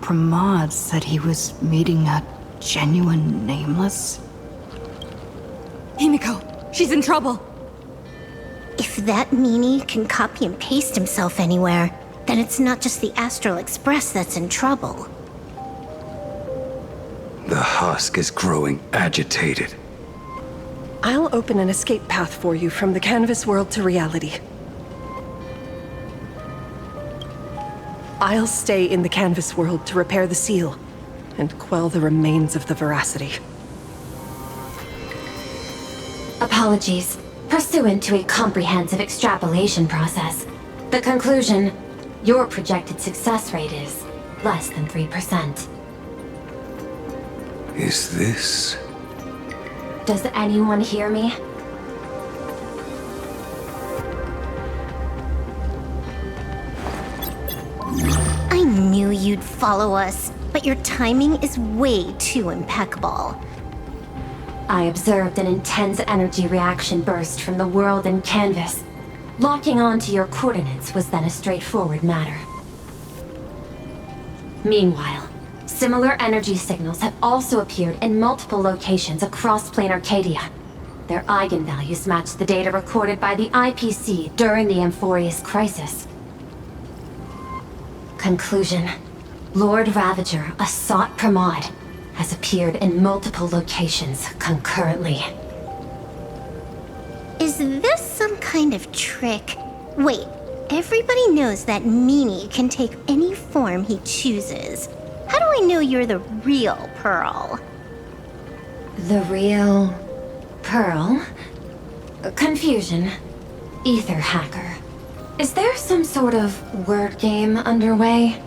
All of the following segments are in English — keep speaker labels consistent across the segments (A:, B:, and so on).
A: Pramod said he was meeting a genuine nameless?
B: Himiko, she's in trouble.
C: If that meanie can copy and paste himself anywhere, then it's not just the Astral Express that's in trouble.
D: The husk is growing agitated.
E: I'll open an escape path for you from the canvas world to reality. I'll stay in the canvas world to repair the seal and quell the remains of the veracity.
F: Apologies. Pursuant to a comprehensive extrapolation process, the conclusion, your projected success rate is less than 3%.
D: Is this...
F: Does anyone hear me?
C: I knew you'd follow us, but your timing is way too impeccable.
F: I observed an intense energy reaction burst from the world in canvas. Locking onto your coordinates was then a straightforward matter. Meanwhile, similar energy signals have also appeared in multiple locations across Plane Arcadia. Their eigenvalues match the data recorded by the IPC during the Amphorius crisis. Conclusion. Lord Ravager, Assat Pramod, has appeared in multiple locations concurrently.
C: Is this some kind of trick? Wait, everybody knows that meanie can take any form he chooses. How do I know you're the real Pearl?
F: The real... Pearl? Confusion. Ether hacker. Is there some sort of word game underway?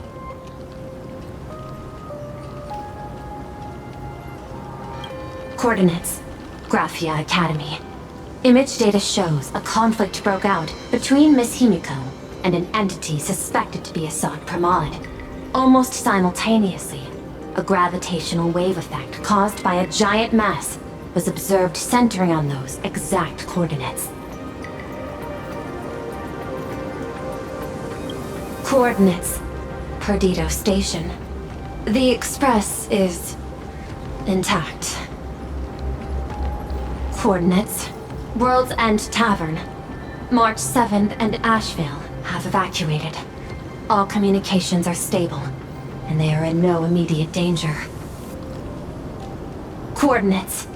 F: Coordinates. Graphia Academy. Image data shows a conflict broke out between Miss Himiko and an entity suspected to be Assat Pramod. Almost simultaneously, a gravitational wave effect caused by a giant mass was observed centering on those exact coordinates. Coordinates. Perdido Station. The Express is... intact. Coordinates. World's End Tavern. March 7th and Asheville have evacuated. All communications are stable, and they are in no immediate danger. Coordinates.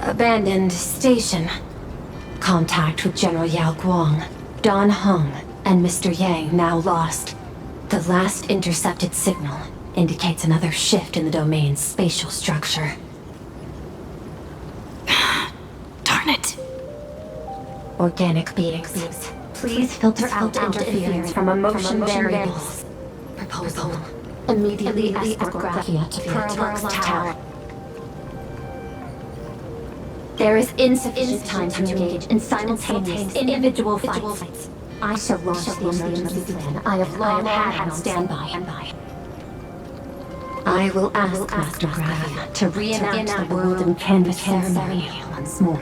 F: Abandoned station. Contact with General Yao Guang, Don Hung, and Mr. Yang now lost. The last intercepted signal indicates another shift in the domain's spatial structure.
A: Darn it.
F: Organic beings. Please filter out interference from emotion variables. Proposal. Immediately escort Graphia to Pearl's Tower. There is insufficient time to engage in simultaneous individual fights. I shall launch the emergency plan I have long had on standby. I will ask Master Graphia to reenact the world in canvas ceremony once more.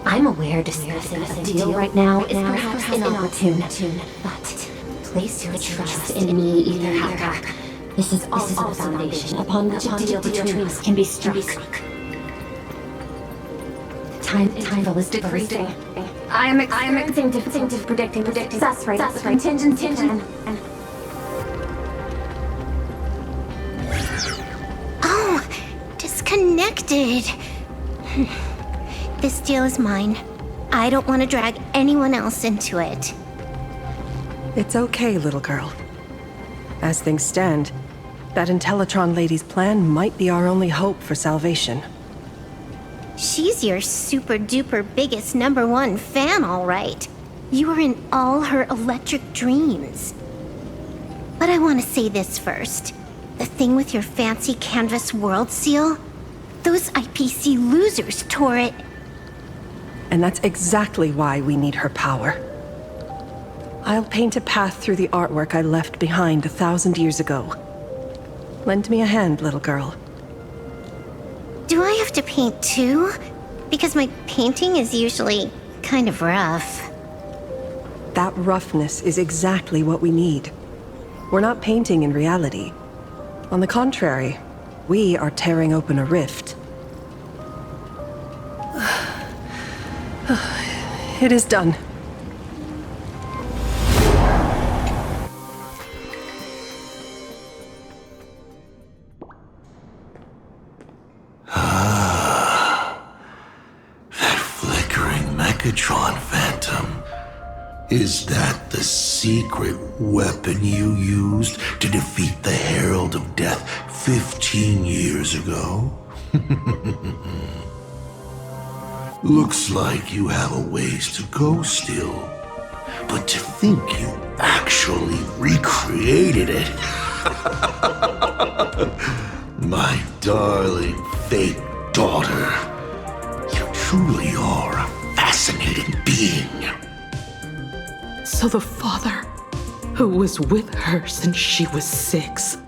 F: I'm aware discussing a deal right now is perhaps inopportune, but place your trust in me, Ether Hacker. This is also the foundation upon which a deal between us can be struck. Time interval is decreasing. I am experiencing difficulty predicting success rate of the contingency plan.
C: Oh, disconnected. This deal is mine. I don't want to drag anyone else into it.
E: It's okay, little girl. As things stand, that Intellitron lady's plan might be our only hope for salvation.
C: She's your super-duper biggest #1 fan, all right. You were in all her electric dreams. But I want to say this first. The thing with your fancy canvas world seal? Those IPC losers tore it.
E: And that's exactly why we need her power. I'll paint a path through the artwork I left behind 1,000 years ago. Lend me a hand, little girl.
C: Do I have to paint too? Because my painting is usually kind of rough.
E: That roughness is exactly what we need. We're not painting in reality. On the contrary, we are tearing open a rift. It is done.
B: That flickering Mechatron phantom. Is that the secret weapon you used to defeat the Herald of Death 15 years ago? Looks like you have a ways to go still. But to think you actually recreated it. My darling fake daughter. You truly are a fascinating being.
A: So the father, who was with her since she was 6,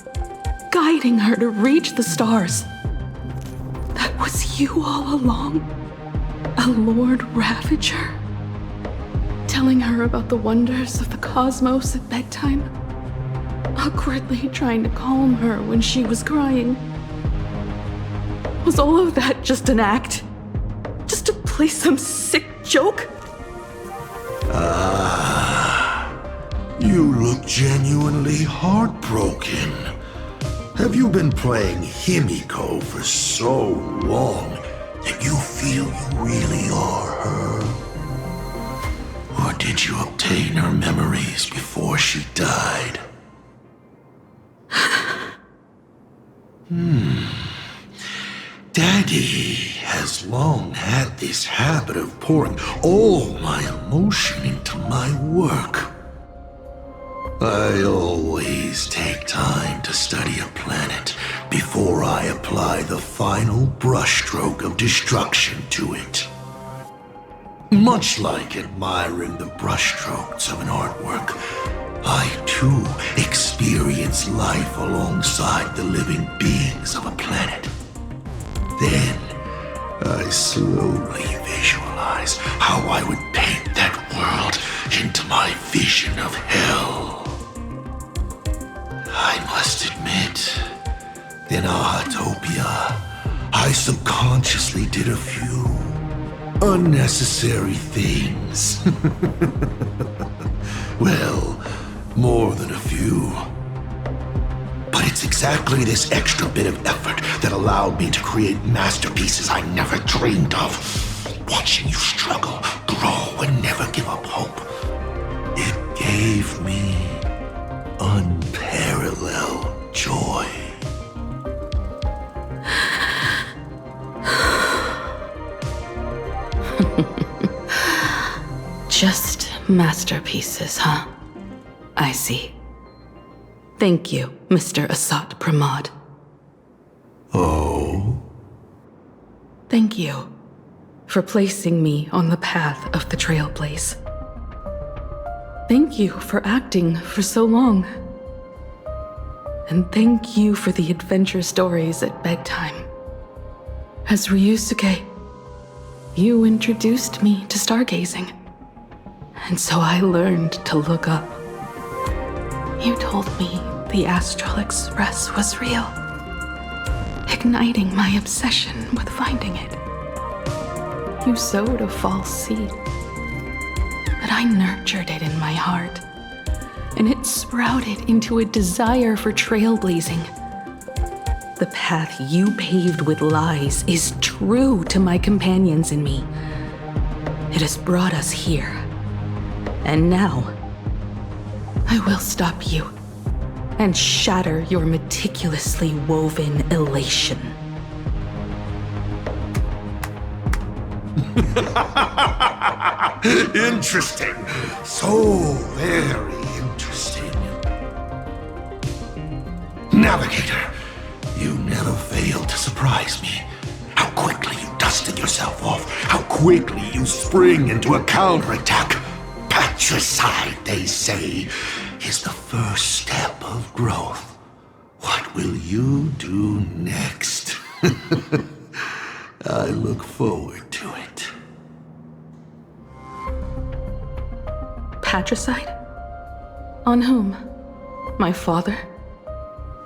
A: guiding her to reach the stars, that was you all along? A Lord Ravager? Telling her about the wonders of the cosmos at bedtime? Awkwardly trying to calm her when she was crying? Was all of that just an act? Just to play some sick joke?
B: You look genuinely heartbroken. Have you been playing Himiko for so long that you feel you really are her? Or did you obtain her memories before she died? Daddy has long had this habit of pouring all my emotion into my work. I always take time to study a planet before I apply the final brushstroke of destruction to it. Much like admiring the brushstrokes of an artwork, I too experience life alongside the living beings of a planet. Then, I slowly visualize how I would paint that world into my vision of hell. I must admit, in Ahatopia, I subconsciously did a few unnecessary things. Well, more than a few. But it's exactly this extra bit of effort that allowed me to create masterpieces I never dreamed of. Watching you struggle, grow, and never give up hope. It gave me unparalleled joy.
A: Just masterpieces, huh? I see. Thank you, Mr. Asat Pramod.
B: Oh?
A: Thank you for placing me on the path of the Trailblaze. Thank you for acting for so long. And thank you for the adventure stories at bedtime. As Ryusuke, you introduced me to stargazing. And so I learned to look up. You told me the Astral Express was real, igniting my obsession with finding it. You sowed a false seed, but I nurtured it in my heart, and it sprouted into a desire for trailblazing. The path you paved with lies is true to my companions and me. It has brought us here, and now I will stop you and shatter your meticulously woven elation.
B: Interesting. So very interesting. Navigator, you never failed to surprise me. How quickly you dusted yourself off. How quickly you spring into a counterattack. Patricide, they say, is the first step of growth. What will you do next? I look forward to it.
A: patricide? On whom? My father?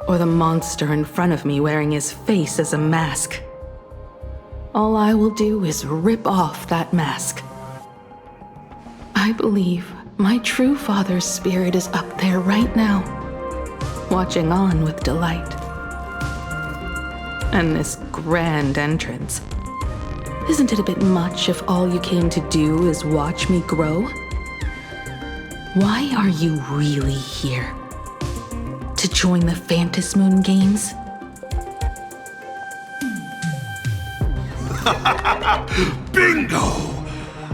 A: Or the monster in front of me wearing his face as a mask? All I will do is rip off that mask. I believe my true father's spirit is up there right now, watching on with delight. And this grand entrance. Isn't it a bit much if all you came to do is watch me grow? Why are you really here? To join the Phantasmoon Games?
B: Bingo!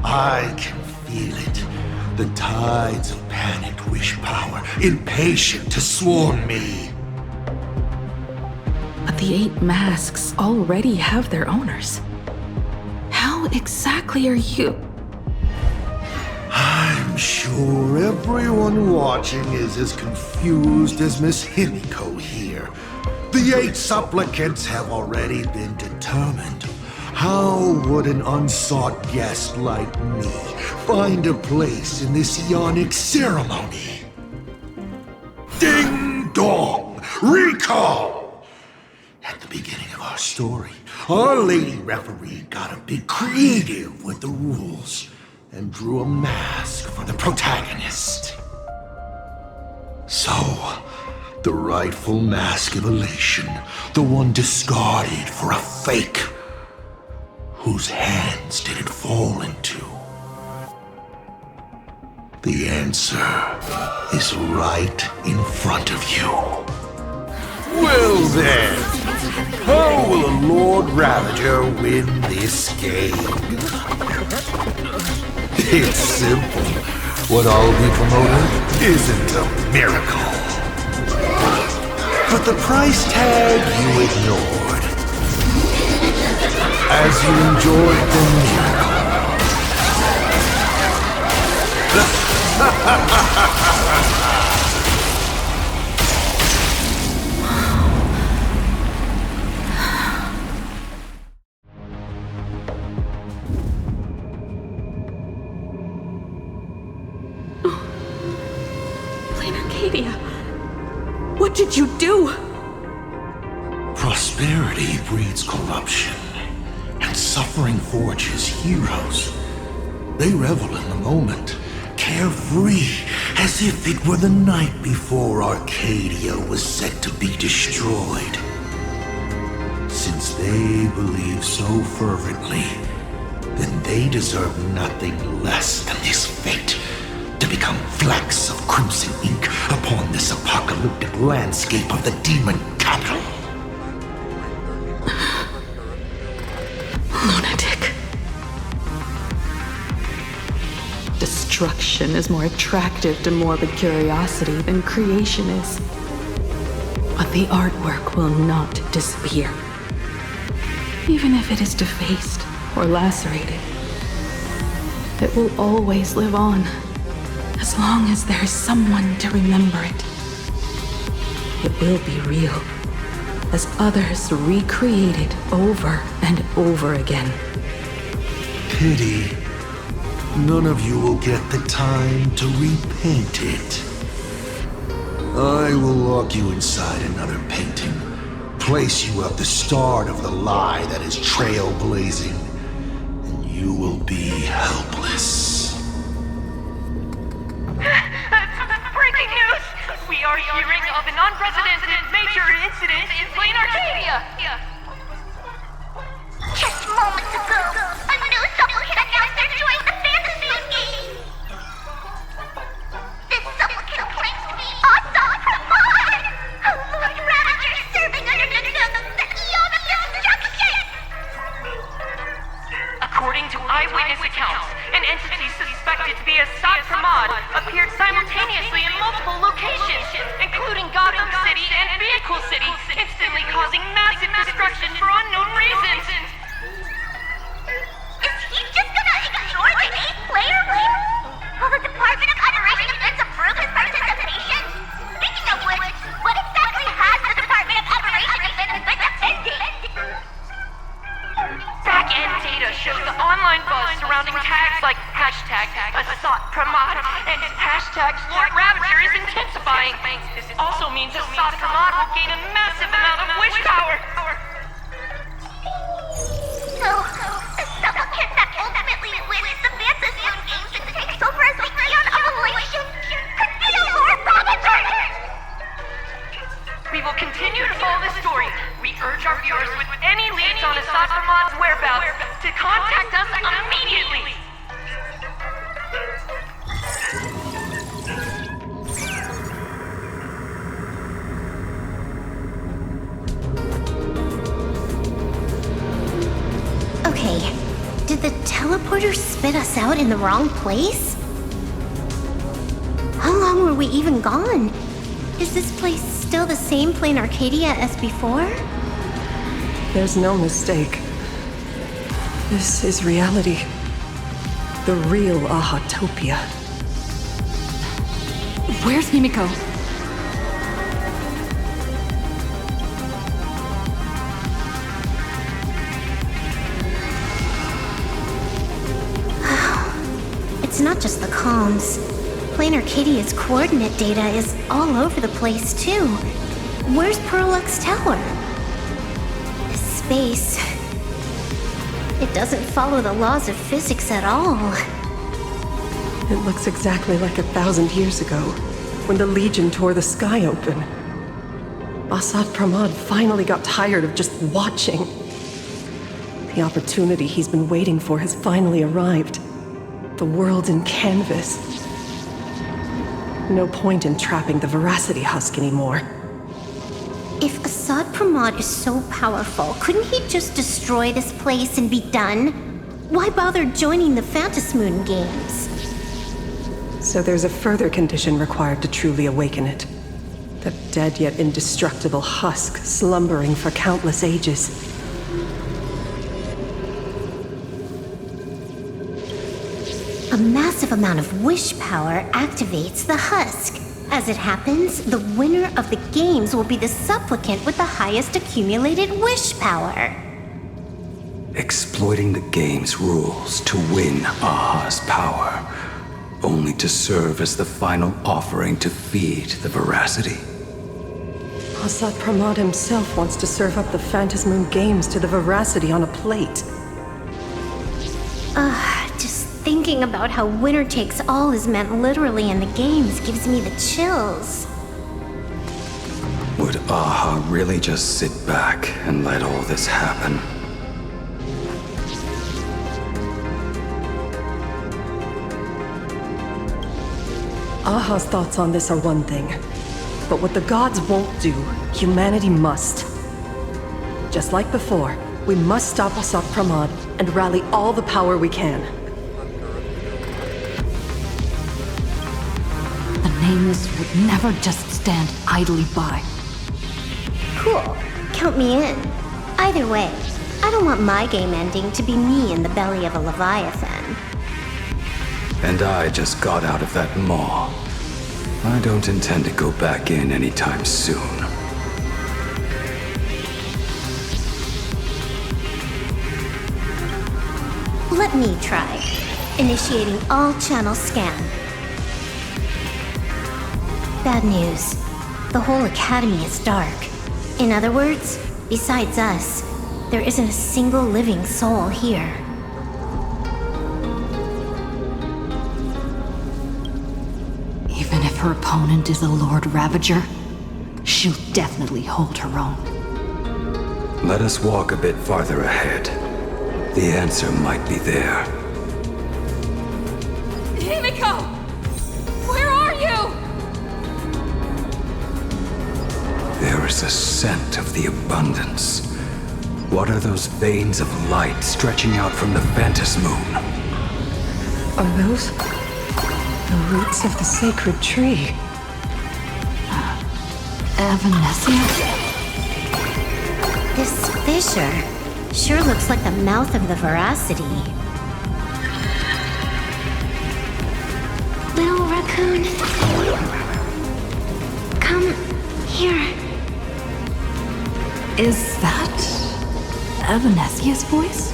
B: I can feel it. The tides of panicked wish power, impatient to swarm me.
A: But the 8 masks already have their owners. How exactly are you?
B: I'm sure everyone watching is as confused as Miss Himiko here. The 8 supplicants have already been determined. How would an unsought guest like me find a place in this ionic ceremony? Ding dong! Recall! At the beginning of our story, our lady referee got a bit creative with the rules and drew a mask for the protagonist. So, the rightful mask of elation, the one discarded for a fake. Whose hands did it fall into? The answer is right in front of you. Well then, how will a Lord Ravager win this game? It's simple. What I'll be promoting isn't a miracle. But the price tag you ignored. As you enjoyed the miracle.
A: Arcadia, what did you do?
B: Prosperity breeds corruption, and suffering forges heroes. They revel in the moment, carefree, as if it were the night before Arcadia was set to be destroyed. Since they believe so fervently, then they deserve nothing less than this fate, to become flecks of crimson ink upon this apocalyptic landscape of the demon capital.
A: Lunatic. Destruction is more attractive to morbid curiosity than creation is. But the artwork will not disappear. Even if it is defaced or lacerated, it will always live on, as long as there is someone to remember it. It will be real, as others recreate it over and over again.
B: Pity. None of you will get the time to repaint it. I will lock you inside another painting, place you at the start of the lie that is trailblazing, and you will be helpless.
G: Breaking news! We are hearing of an unprecedented major incident in Plain Arcadia!
C: Just moments ago, a new supplicant announced they're joining the Phantasmoon Games. This supplicant claims to be awesome from Bunn, a Lord Ravager serving under the Ionic Destruction.
G: According to eyewitness accounts, an entity suspected to be a Sod Pramod appeared simultaneously in multiple locations, including Gotham City and Vehicle City, instantly causing massive destruction for unknown reasons.
C: Is he just gonna ignore the 8-player game? Will the Department of Adoration Events approve his participation? Speaking of which, what exactly has the Department of Adoration Events been defending?
G: Back-end data shows the online buzz surrounding tags like hashtag Asat Pramod and hashtag Lord Ravager is intensifying. This also means Asat Pramod will gain a massive amount of wish power.
C: So, the supplicant that ultimately wins the fantasy games and takes over as the Eon of Elation could be a Lord Ravager!
G: We will continue to follow this story. We urge our viewers with any leads on Asat Pramad's whereabouts to contact us immediately.
C: Okay, did the teleporter spit us out in the wrong place? How long were we even gone? Is this place still the same plain Arcadia as before?
E: There's no mistake. This is reality. The real Ahatopia.
A: Where's Himiko?
C: It's not just the comms. Plain Arcadia's coordinate data is all over the place, too. Where's Perlux Tower? This space... it doesn't follow the laws of physics at all.
E: It looks exactly like 1,000 years ago, when the Legion tore the sky open. Asat Pramod finally got tired of just watching. The opportunity he's been waiting for has finally arrived. The world in canvas. No point in trapping the Veracity Husk anymore.
C: If Asat Pramod is so powerful, couldn't he just destroy this place and be done? Why bother joining the Phantasmoon games?
E: So there's a further condition required to truly awaken it. The dead yet indestructible husk slumbering for countless ages.
C: A massive amount of wish power activates the husk. As it happens, the winner of the games will be the supplicant with the highest accumulated wish power.
D: Exploiting the game's rules to win Aha's power, only to serve as the final offering to feed the Veracity.
E: Asat Pramod himself wants to serve up the Phantasmoon games to the Veracity on a plate.
C: Just thinking about how winner takes all is meant literally in the games gives me the chills.
D: Would Aha really just sit back and let all this happen?
E: Aha's thoughts on this are one thing. But what the gods won't do, humanity must. Just like before, we must stop Asat Pramod and rally all the power we can.
A: The Nameless would never just stand idly by.
C: Cool. Count me in. Either way, I don't want my game ending to be me in the belly of a Leviathan.
D: And I just got out of that maw. I don't intend to go back in anytime soon.
C: Let me try. Initiating all channel scan. Bad news. The whole academy is dark. In other words, besides us, there isn't a single living soul here.
A: Even if her opponent is a Lord Ravager, she'll definitely hold her own.
D: Let us walk a bit farther ahead. The answer might be there.
A: Himiko! Where are you?
D: There is a scent of the abundance. What are those veins of light stretching out from the Phantasmoon?
E: Are those the roots of the sacred tree?
A: Evanescia?
C: This fissure sure looks like the mouth of the Veracity. Little raccoon. Come here.
A: Is that Evanescia's voice?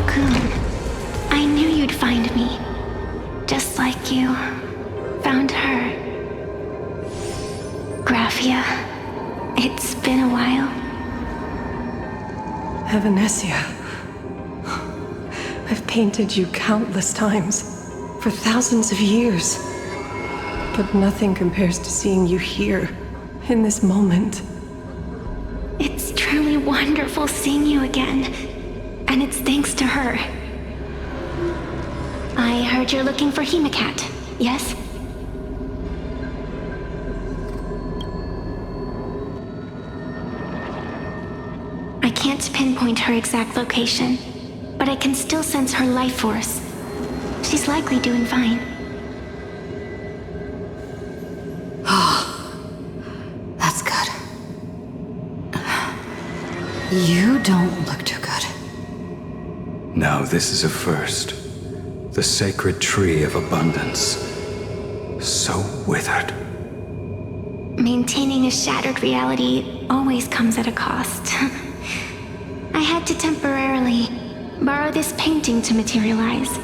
C: raccoon. I knew you'd find me. Just like you found her. Graphia, it's been a while.
E: Evanesia. I've painted you countless times, for thousands of years. But nothing compares to seeing you here, in this moment.
C: It's truly wonderful seeing you again, and it's thanks to her. I heard you're looking for Hemacat, yes? I can't pinpoint her exact location, but I can still sense her life force. She's likely doing fine.
H: That's good. You don't look too good.
D: Now this is a first. The sacred tree of abundance. So withered.
C: Maintaining a shattered reality always comes at a cost. I had to temporarily borrow this painting to materialize.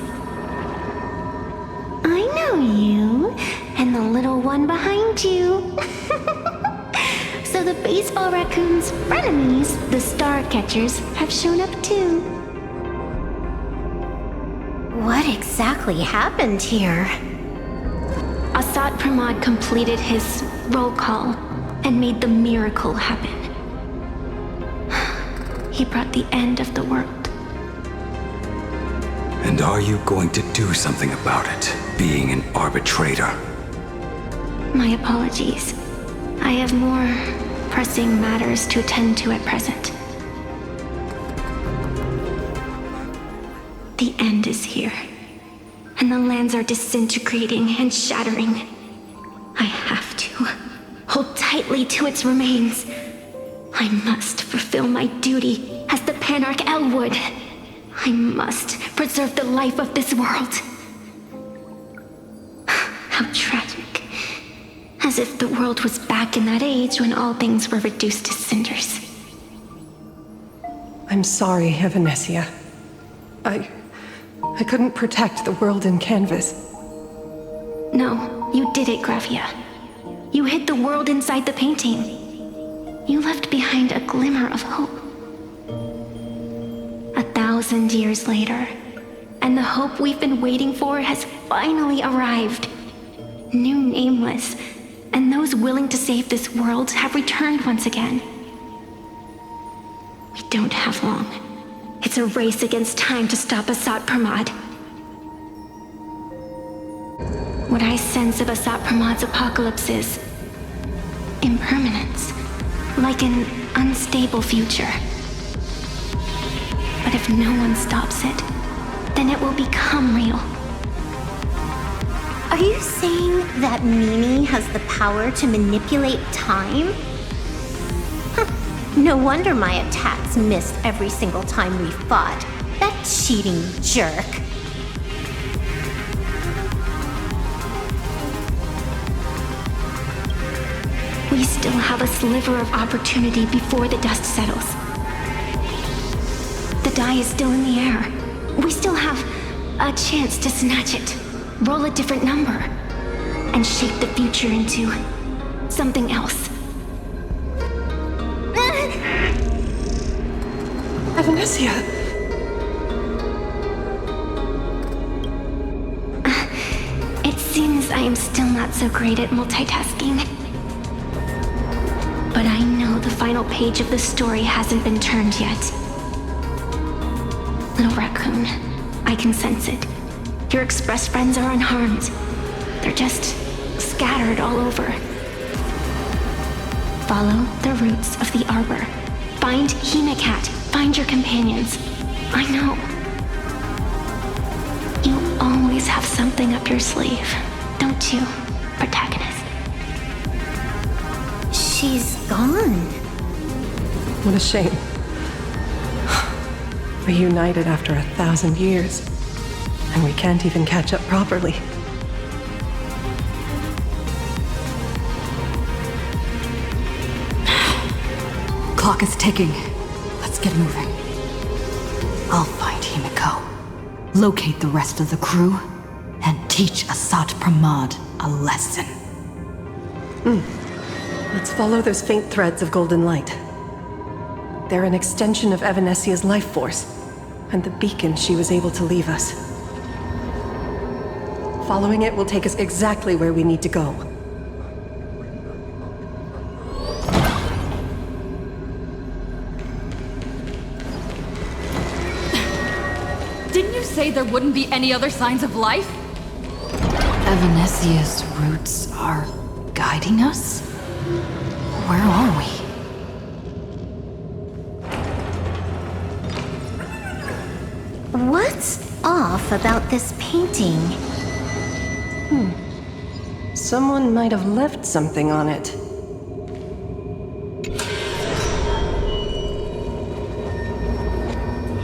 C: I know you, and the little one behind you. So the baseball raccoon's frenemies, the star catchers, have shown up too. What exactly happened here? Assad Pramod completed his roll call and made the miracle happen. He brought the end of the world.
D: And are you going to do something about it, being an arbitrator?
C: My apologies. I have more pressing matters to attend to at present. The end is here, and the lands are disintegrating and shattering. I have to hold tightly to its remains. I must fulfill my duty as the Panarch Elwood. I must preserve the life of this world. How tragic. As if the world was back in that age when all things were reduced to cinders.
E: I'm sorry, Evanesia. I couldn't protect the world in canvas.
C: No, you did it, Graphia. You hid the world inside the painting. You left behind a glimmer of hope. 1,000 years later, and the hope we've been waiting for has finally arrived. New Nameless, and those willing to save this world have returned once again. We don't have long. It's a race against time to stop Assad Pramod. What I sense of Assad Pramod's apocalypse is impermanence, like an unstable future. But if no one stops it, then it will become real. Are you saying that Mimi has the power to manipulate time? No wonder my attacks missed every single time we fought. That cheating jerk. We still have a sliver of opportunity before the dust settles. The die is still in the air. We still have a chance to snatch it, roll a different number, and shape the future into something else.
E: Evanesia!
C: It seems I am still not so great at multitasking. But I know the final page of the story hasn't been turned yet. Little raccoon, I can sense it. Your express friends are unharmed. They're just scattered all over. Follow the roots of the arbor. Find Hemacat. Find your companions. I know. You always have something up your sleeve, don't you, protagonist? She's gone.
E: What a shame. Reunited after 1,000 years, and we can't even catch up properly.
H: Clock is ticking. Let's get moving. I'll find Himiko. locate the rest of the crew, and teach Asat Pramod a lesson.
E: Let's follow those faint threads of golden light. They're an extension of Evanesia's life force, and the beacon she was able to leave us. Following it will take us exactly where we need to go.
I: Didn't you say there wouldn't be any other signs of life?
H: Evanesia's roots are guiding us? Where are we?
C: What's off about this painting?
E: Someone might have left something on it.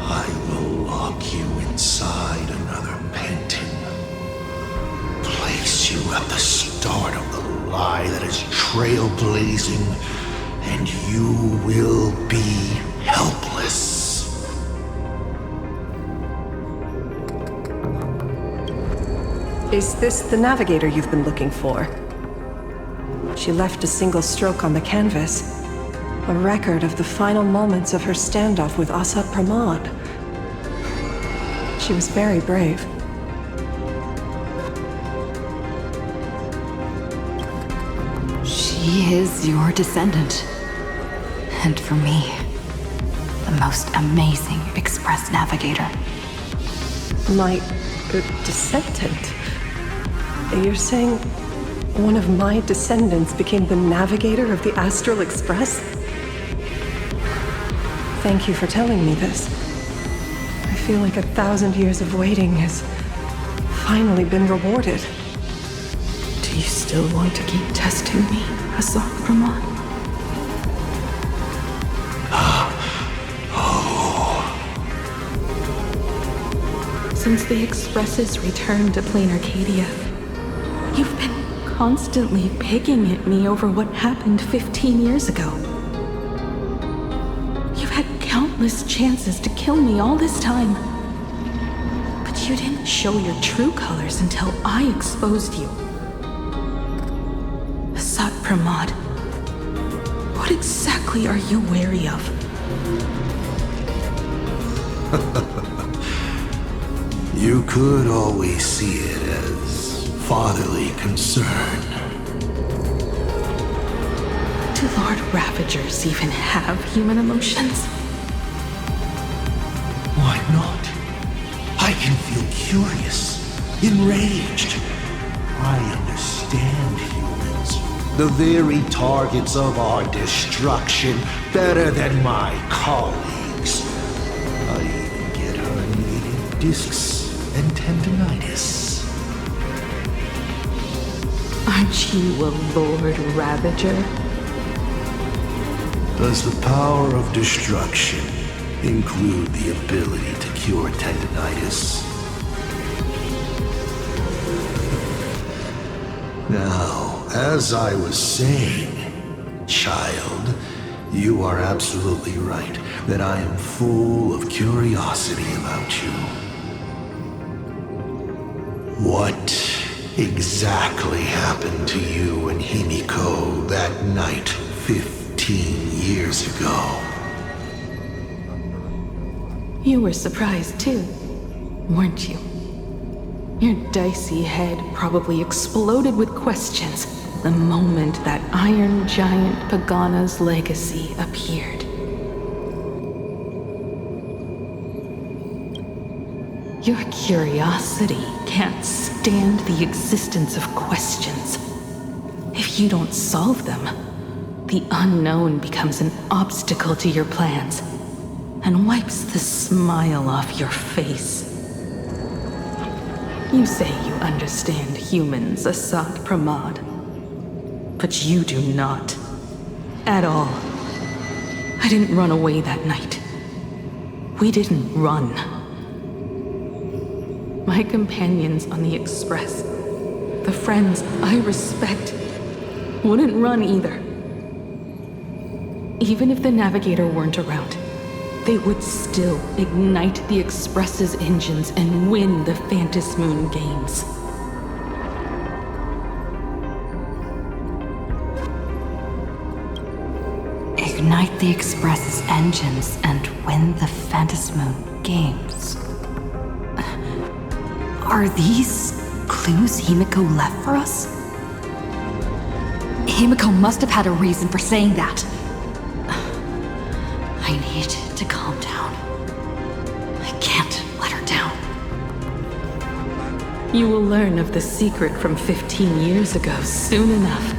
B: I will lock you inside another painting. Place you at the start of the lie that is trailblazing, and you will be helpless.
E: Is this the navigator you've been looking for? She left a single stroke on the canvas. A record of the final moments of her standoff with Asat Pramod. She was very brave.
H: She is your descendant. And for me, the most amazing Express navigator.
E: My descendant? You're saying one of my descendants became the navigator of the Astral Express? Thank you for telling me this. I feel like 1,000 years of waiting has finally been rewarded.
A: Do you still want to keep testing me, Asat Pramod? Since the Express's return to Plain Arcadia, you've been constantly picking at me over what happened 15 years ago. You've had countless chances to kill me all this time. But you didn't show your true colors until I exposed you. Asat Pramod, what exactly are you wary of?
B: You could always see it as fatherly concern.
A: Do Lord Ravagers even have human emotions?
B: Why not? I can feel curious, enraged. I understand humans, the very targets of our destruction, better than my colleagues. I even get herniated discs and tendinitis.
A: Aren't you a Lord Ravager?
B: Does the power of destruction include the ability to cure tendinitis? Now, as I was saying, child, you are absolutely right that I am full of curiosity about you. What exactly happened to you and Himiko that night 15 years ago?
A: You were surprised too, weren't you? Your dicey head probably exploded with questions the moment that Iron Giant Pagana's legacy appeared. Your curiosity can't stand the existence of questions. If you don't solve them, the unknown becomes an obstacle to your plans and wipes the smile off your face. You say you understand humans, Asat Pramod, but you do not. At all. I didn't run away that night. We didn't run. My companions on the Express, the friends I respect, wouldn't run either. Even if the Navigator weren't around, they would still ignite the Express's engines and win the Phantom Moon games.
H: Ignite the Express's engines and win the Phantom Moon games. Are these clues Himiko left for us? Himiko must have had a reason for saying that. I need to calm down. I can't let her down.
A: You will learn of the secret from 15 years ago soon enough.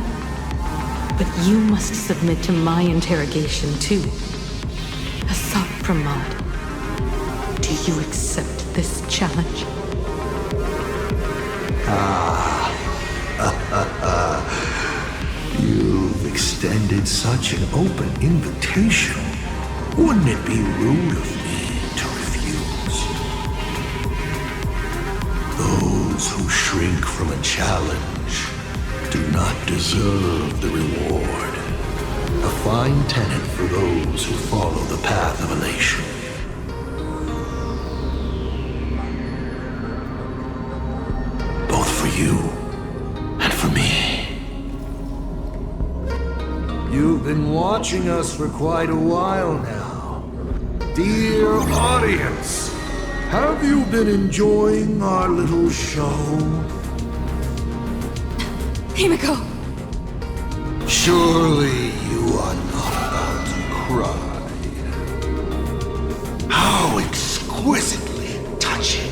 A: But you must submit to my interrogation too. Asat Pramod, do you accept this challenge?
B: You've extended such an open invitation. Wouldn't it be rude of me to refuse? Those who shrink from a challenge do not deserve the reward. A fine tenet for those who follow the path of elation. Both for you and for me. You've been watching us for quite a while now. Dear audience, have you been enjoying our little show?
H: Himiko!
B: Surely you are not about to cry. How exquisitely touching.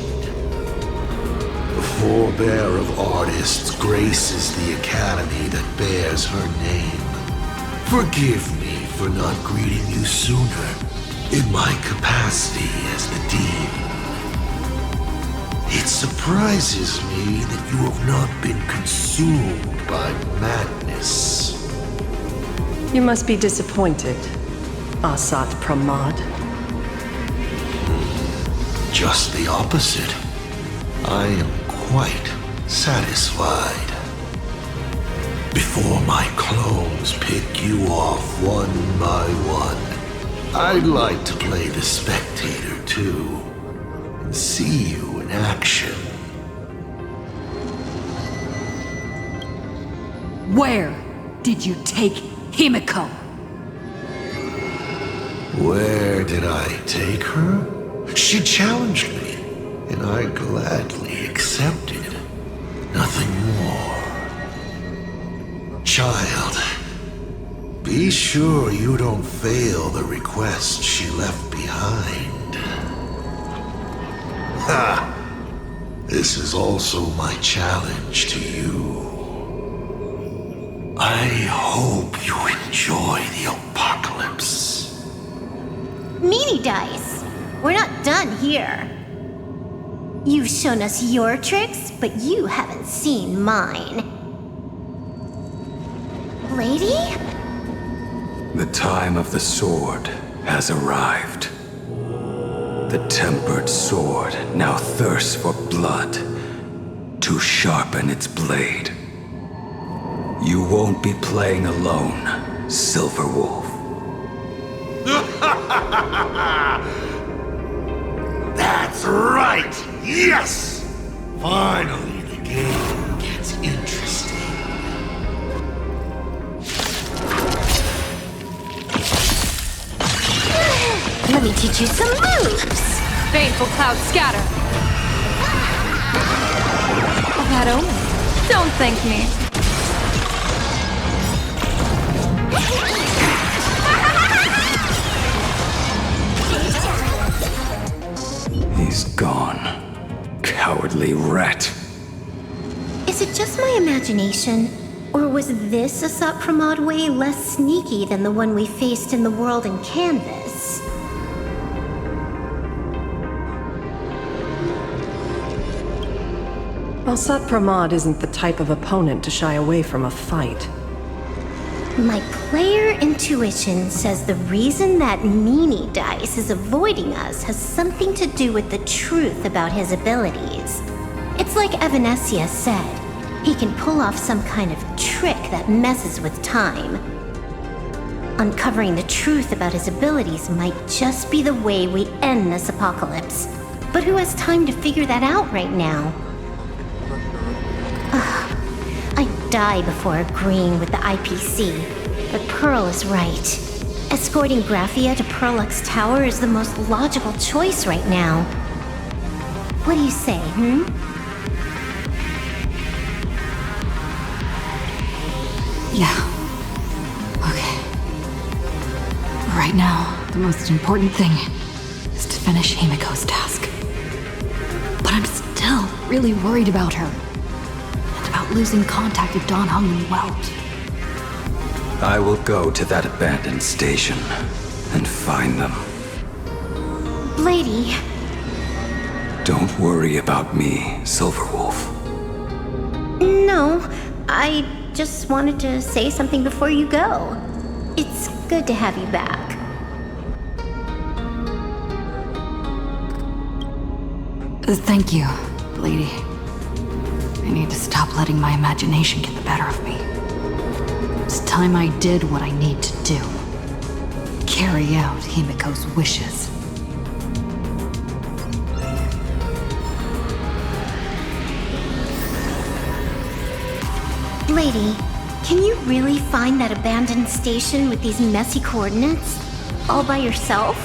B: The forebear of artists graces the academy that bears her name. Forgive me for not greeting you sooner in my capacity as the Dean. It surprises me that you have not been consumed by madness.
E: You must be disappointed, Asat Pramod.
B: Just the opposite. I am quite satisfied. Before my clones pick you off one by one, I'd like to play the spectator too, and see you in action.
H: Where did you take Himiko?
B: Where did I take her? She challenged me, and I gladly accepted. Nothing more. Child, be sure you don't fail the request she left behind. Ha! This is also my challenge to you. I hope you enjoy the apocalypse.
C: Meanie Dice, we're not done here. You've shown us your tricks, but you haven't seen mine. Lady?
D: The time of the sword has arrived. The tempered sword now thirsts for blood to sharpen its blade. You won't be playing alone, Silverwolf.
B: That's right! Yes! Finally, the game gets interesting.
C: Let me teach you some moves!
I: Baneful cloud scatter. That omen. Don't thank me.
D: He's gone. Cowardly rat.
C: Is it just my imagination? Or was this Asat Pramod way less sneaky than the one we faced in the world in Canvas?
E: Asat Pramod isn't the type of opponent to shy away from a fight.
C: My player intuition says the reason that Meanie Dice is avoiding us has something to do with the truth about his abilities. It's like Evanescia said, he can pull off some kind of trick that messes with time. Uncovering the truth about his abilities might just be the way we end this apocalypse. But who has time to figure that out right now? I'd die before agreeing with the IPC, but Pearl is right. Escorting Graphia to Perlux Tower is the most logical choice right now. What do you say,
H: Yeah. Okay. Right now, the most important thing is to finish Himiko's task. But I'm still really worried about her. And about losing contact with Don Hung and Welt.
D: I will go to that abandoned station and find them.
C: Lady?
D: Don't worry about me, Silverwolf.
C: No, I just wanted to say something before you go. It's good to have you back.
H: Thank you, lady. I need to stop letting my imagination get the better of me. It's time I did what I need to do. Carry out Himiko's wishes.
C: Lady, can you really find that abandoned station with these messy coordinates? All by yourself?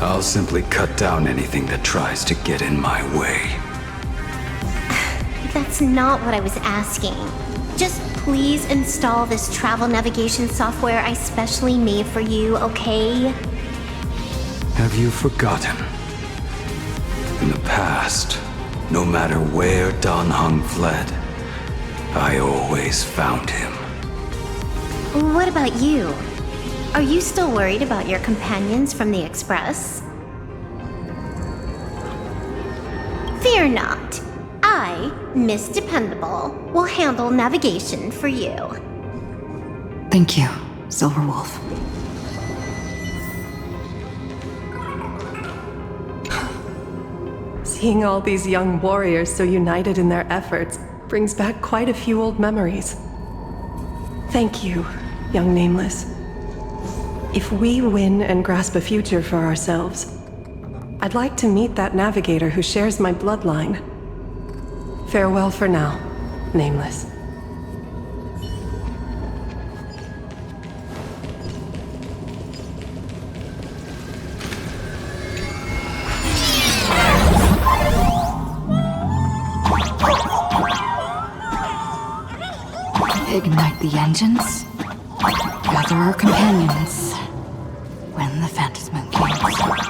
D: I'll simply cut down anything that tries to get in my way.
C: That's not what I was asking. Just please install this travel navigation software I specially made for you, okay?
D: Have you forgotten? In the past, no matter where Don Hung fled, I always found him.
C: What about you? Are you still worried about your companions from the Express? Fear not. I, Miss Dependable, will handle navigation for you.
H: Thank you, Silverwolf.
E: Seeing all these young warriors so united in their efforts brings back quite a few old memories. Thank you, young Nameless. If we win and grasp a future for ourselves, I'd like to meet that navigator who shares my bloodline. Farewell for now, Nameless.
H: Ignite the engines. Gather our companions. When the Phantasmoon comes.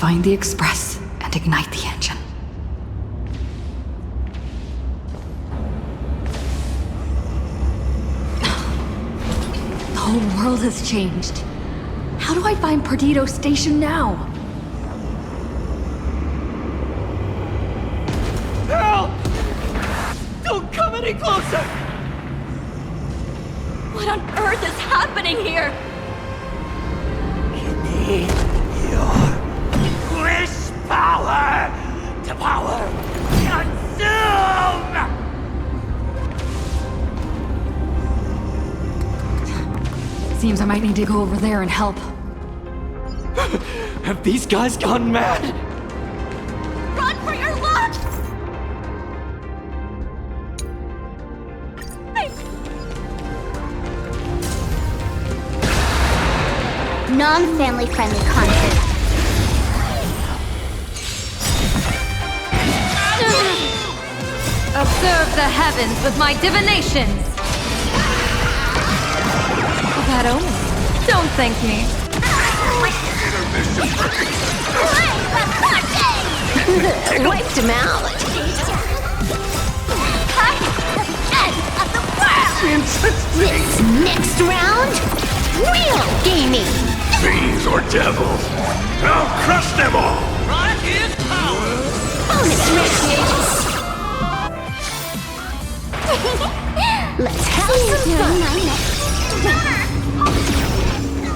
H: find the Express and ignite the engine. The whole world has changed. How do I find Perdido Station now?
J: Help! Don't come any closer!
I: What on earth is happening here?
J: You need your wish power to power consume!
H: Seems I might need to go over there and help.
J: Have these guys gone mad?
I: Run for your life!
C: Non-family friendly content.
I: Observe the heavens with my divinations! That omen. Don't thank me.
C: Wiped him out. End of the world! This next round, real gaming.
B: Fiends or devils, I'll crush them all!
C: Bonus radiates. Let's have some fun.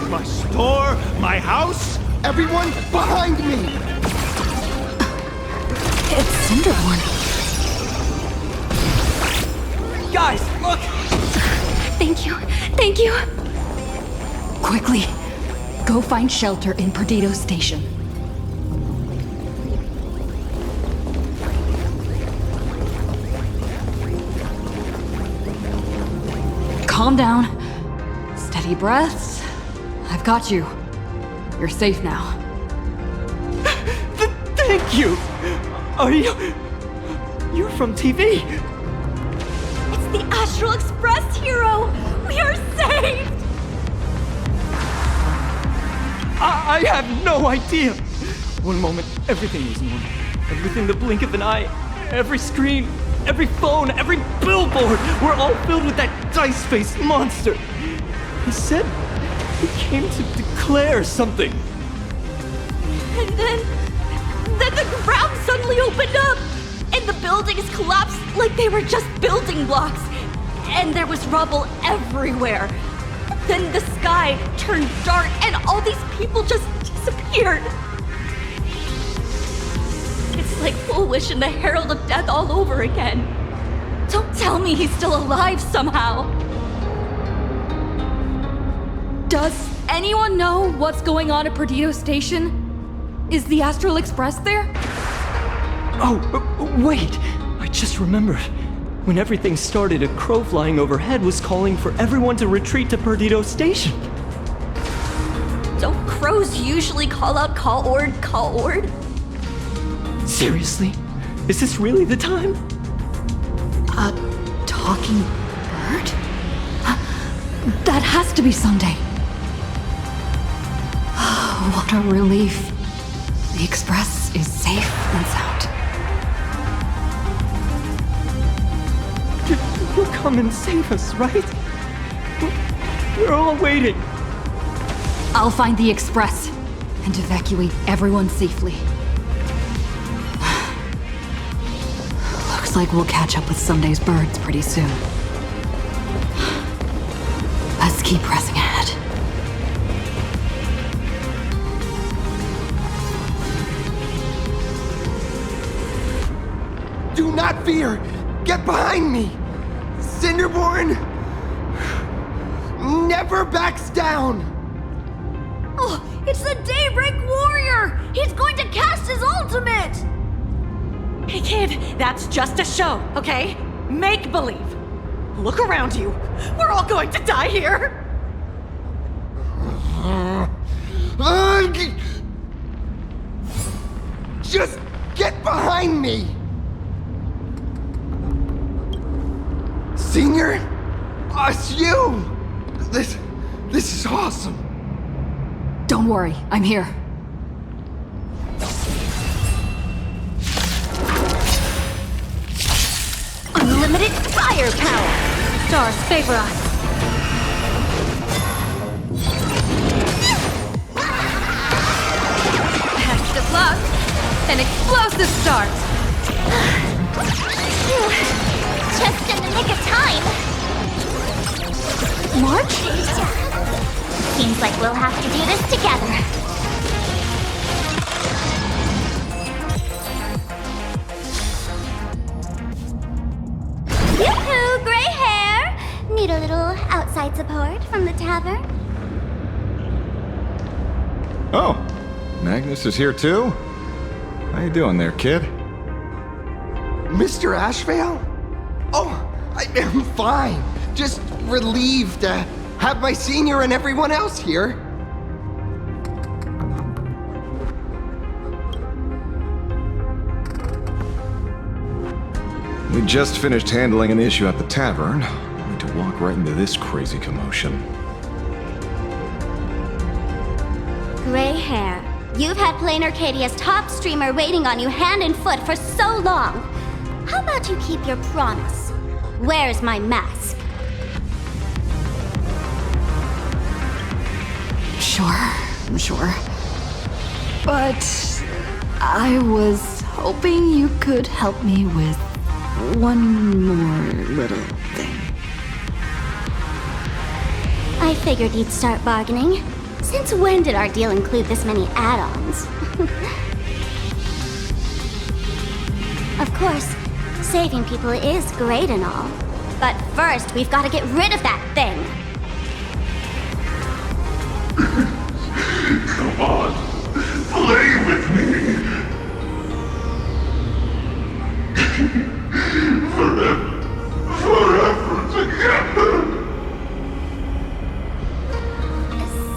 J: My store, my house, everyone behind me!
H: It's Cinderborn.
J: Guys, look!
H: Thank you. Thank you. Quickly, go find shelter in Perdido Station. Calm down. Steady breaths. I've got you. You're safe now.
J: Thank you! Are you... You're from TV?
I: It's the Astral Express, hero! We are saved!
J: I had no idea! One moment, everything was normal. And within the blink of an eye, every screen, every phone, every billboard were all filled with that dice-faced monster. He said he came to declare something.
I: And then the ground suddenly opened up! And the buildings collapsed like they were just building blocks! And there was rubble everywhere! Then the sky turned dark and all these people just disappeared! It's like Foolish and the Herald of Death all over again. Don't tell me he's still alive somehow! Does anyone know what's going on at Perdido Station? Is the Astral Express there?
J: Oh, wait! I just remembered. When everything started, a crow flying overhead was calling for everyone to retreat to Perdido Station.
I: Don't crows usually call out call ord?
J: Seriously? Is this really the time?
H: A talking bird? That has to be Sunday. What a relief. The Express is safe and sound.
J: You'll come and save us, right? We're all waiting.
H: I'll find the Express and evacuate everyone safely. Looks like we'll catch up with Sunday's birds pretty soon. Let's keep pressing ahead.
K: Do not fear! Get behind me! Cinderborn never backs down!
I: Oh, it's the Daybreak Warrior! He's going to cast his ultimate! Hey kid, that's just a show, okay? Make believe. Look around you. We're all going to die here!
K: Just get behind me! Senior? It's you! This is awesome!
H: Don't worry, I'm here.
I: sheer power. Stars favor us. Best of luck. An explosive start.
C: Phew. Just in the nick of time.
I: March?
C: Seems like we'll have to do this together. Yoo-hoo, gray hair! Need a little outside support from the tavern?
L: Oh, Magnus is here too? How you doing there, kid?
K: Mr. Ashvale? Oh, I'm fine. Just relieved to have my senior and everyone else here.
L: We just finished handling an issue at the tavern. Need to walk right into this crazy commotion.
C: Gray hair. You've had Plain Arcadia's top streamer waiting on you hand and foot for so long. How about you keep your promise? Where's my mask?
H: Sure. But I was hoping you could help me with one more little thing.
C: I figured you'd start bargaining. Since when did our deal include this many add-ons? Of course, saving people is great and all. But first, we've got to get rid of that thing.
B: Come on, play with me. Forever together.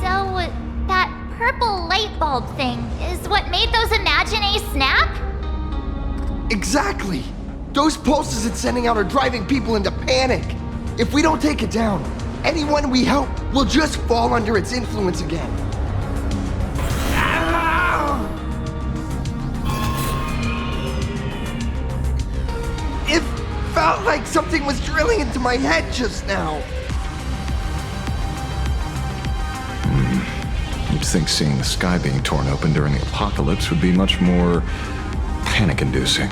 C: So, that purple light bulb thing is what made those Imaginae snap?
K: Exactly. Those pulses it's sending out are driving people into panic. If we don't take it down, anyone we help will just fall under its influence again. It felt like something was drilling into my head just now.
L: You'd think seeing the sky being torn open during the apocalypse would be much more panic-inducing.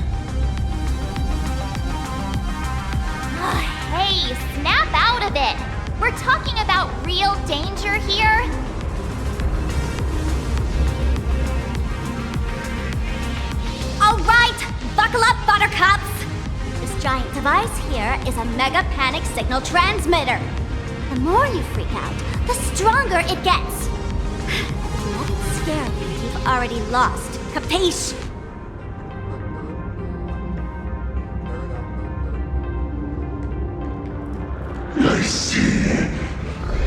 C: Hey, snap out of it! We're talking about real danger here. All right, buckle up, buttercups! This giant device here is a mega panic signal transmitter. The more you freak out, the stronger it gets. Let it scare you if you've already lost. Capiche?
B: I see.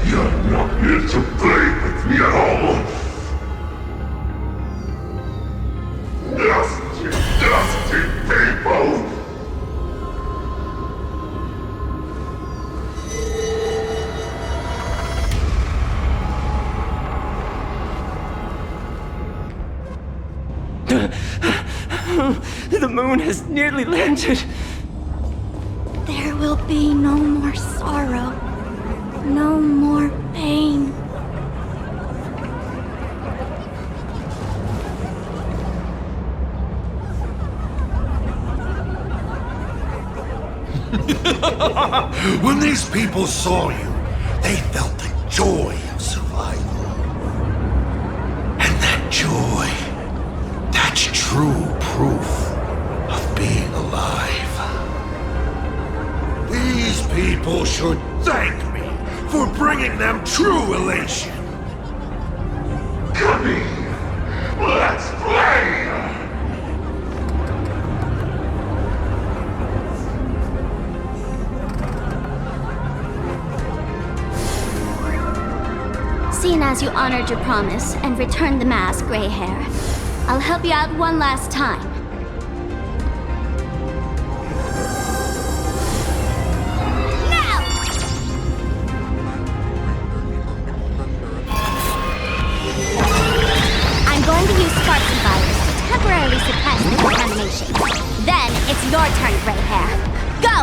B: You're not here to play with me at all. Dusty people!
J: The moon has nearly landed.
C: There will be no more sorrow, no more pain.
B: When these people saw you, they felt the joy of survival. And that joy, that's true proof of being alive. These people should thank me for bringing them true elation. Come in, let's play!
C: Seeing as you honored your promise and returned the mask, Gray Hair, I'll help you out one last time. Now! I'm going to use Sparks virus to temporarily suppress the contamination. Then it's your turn, Gray Hair. Go!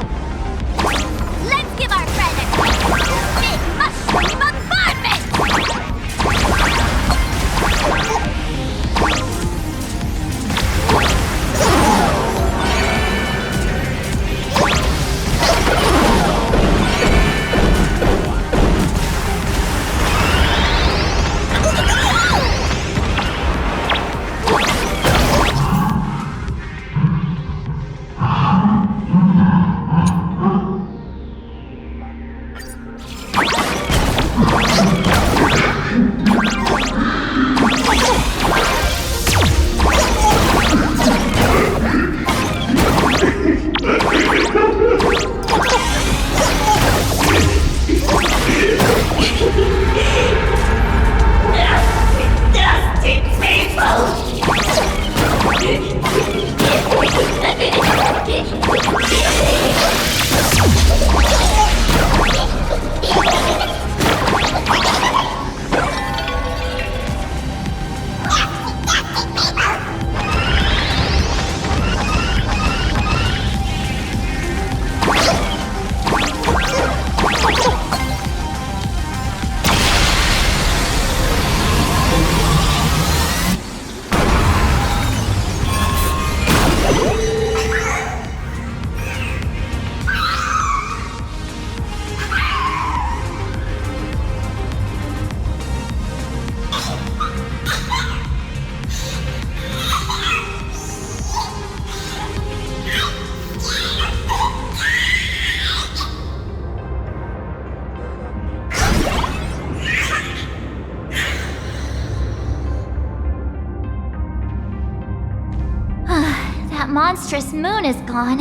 M: that monstrous moon is gone.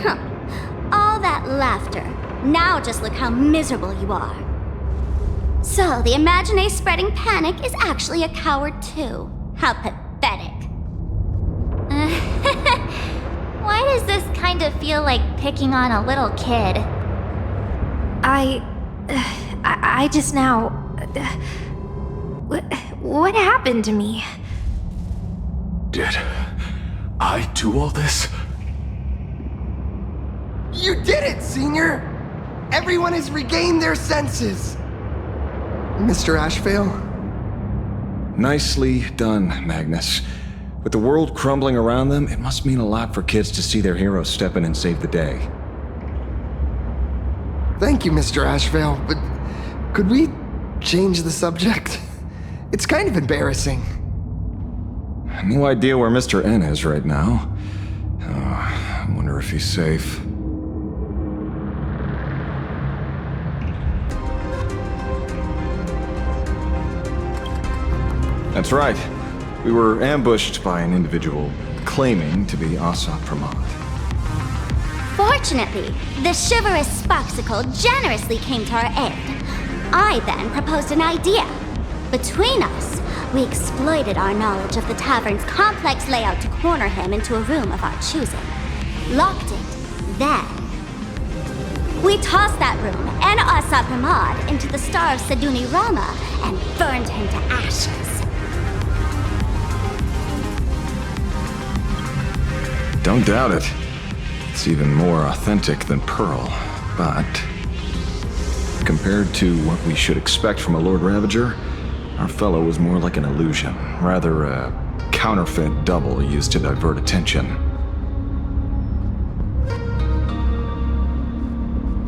I: Huh. All that laughter. Now just look how miserable you are. So, the Imagine spreading panic is actually a coward too. How pathetic.
M: Why does this kind of feel like picking on a little kid?
N: I just now... What happened to me?
D: Did I do all this?
K: You did it, Senior! Everyone has regained their senses! Mr. Ashvale?
L: Nicely done, Magnus. With the world crumbling around them, it must mean a lot for kids to see their heroes step in and save the day.
K: Thank you, Mr. Ashvale, but could we change the subject? It's kind of embarrassing.
L: No idea where Mr. N is right now. I wonder if he's safe. That's right. We were ambushed by an individual claiming to be Asat Pramod.
I: Fortunately, the chivalrous Sparksicle generously came to our aid. I then proposed an idea. Between us, we exploited our knowledge of the tavern's complex layout to corner him into a room of our choosing. Locked it. Then, we tossed that room and Asat Pramod into the star of Seduni Rama and burned him to ashes.
L: Don't doubt it. It's even more authentic than Pearl, but compared to what we should expect from a Lord Ravager, our fellow was more like an illusion, rather a counterfeit double used to divert attention.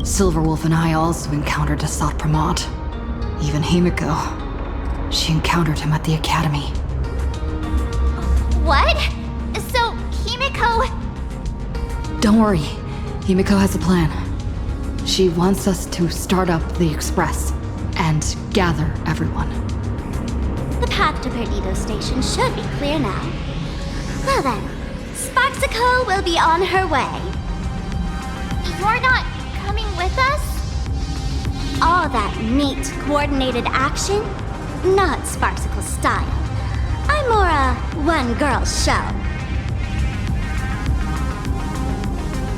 H: Silverwolf and I also encountered Asat Pramod. Even Himiko. She encountered him at the academy.
M: What? So, Himiko...
H: Don't worry. Himiko has a plan. She wants us to start up the Express and gather everyone.
I: The path to Perdido Station should be clear now. Well then, Sparksicle will be on her way.
M: You're not coming with us?
I: All that neat, coordinated action? Not Sparksicle style. I'm more a one-girl show.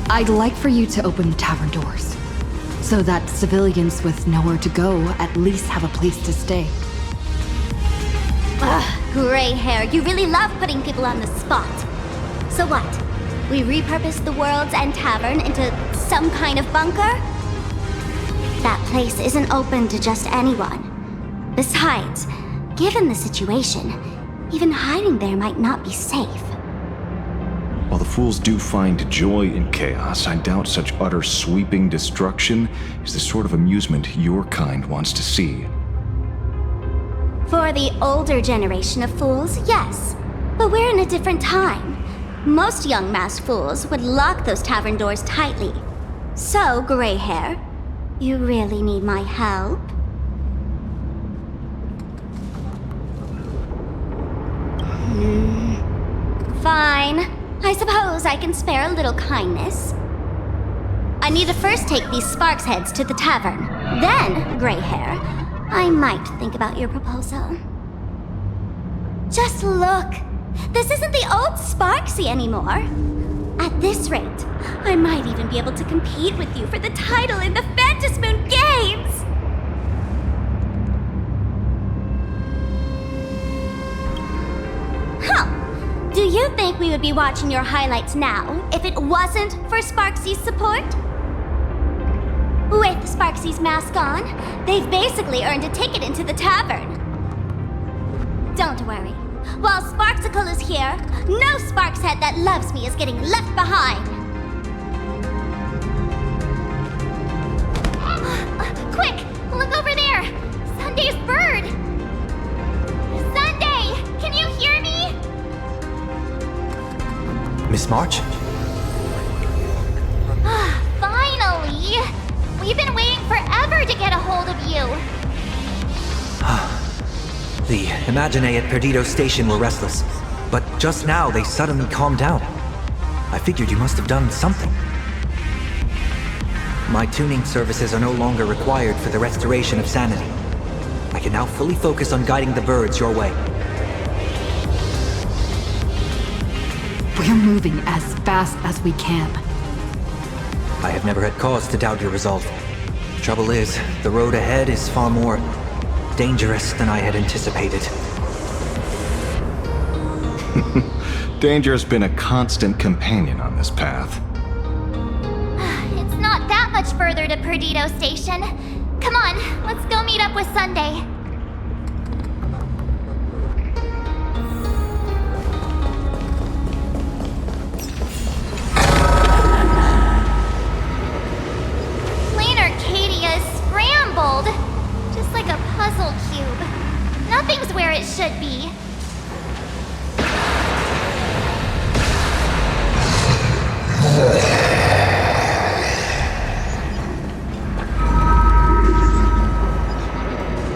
H: I'd like for you to open the tavern doors, so that civilians with nowhere to go at least have a place to stay.
I: Ugh, gray hair, you really love putting people on the spot. So what? We repurposed the World's End Tavern into some kind of bunker? That place isn't open to just anyone. Besides, given the situation, even hiding there might not be safe.
L: While the fools do find joy in chaos, I doubt such utter sweeping destruction is the sort of amusement your kind wants to see.
I: For the older generation of fools, yes. But we're in a different time. Most young masked fools would lock those tavern doors tightly. So, gray hair, you really need my help? Fine. I suppose I can spare a little kindness. I need to first take these Sparks heads to the tavern. Then, gray hair, I might think about your proposal. Just look. This isn't the old Sparksy anymore. At this rate, I might even be able to compete with you for the title in the Phantasmoon Games! Huh. Do you think we would be watching your highlights now if it wasn't for Sparksy's support? With Sparksy's mask on, they've basically earned a ticket into the tavern. Don't worry. While Sparksicle is here, no Sparkshead that loves me is getting left behind.
M: Quick! Look over there! Sunday's bird! Sunday! Can you hear me?
O: Miss March?
M: Finally! We've been waiting forever to get a hold of you!
O: The Imagine at Perdido Station were restless. but just now they suddenly calmed down. I figured you must have done something. My tuning services are no longer required for the restoration of sanity. I can now fully focus on guiding the birds your way.
H: We're moving as fast as we can.
O: I have never had cause to doubt your resolve. Trouble is, the road ahead is far more dangerous than I had anticipated.
L: Danger has been a constant companion on this path.
M: It's not that much further to Perdido Station. Come on, let's go meet up with Sunday. Plain Arcadia is scrambled. Just like a puzzle cube. Nothing's where it should be.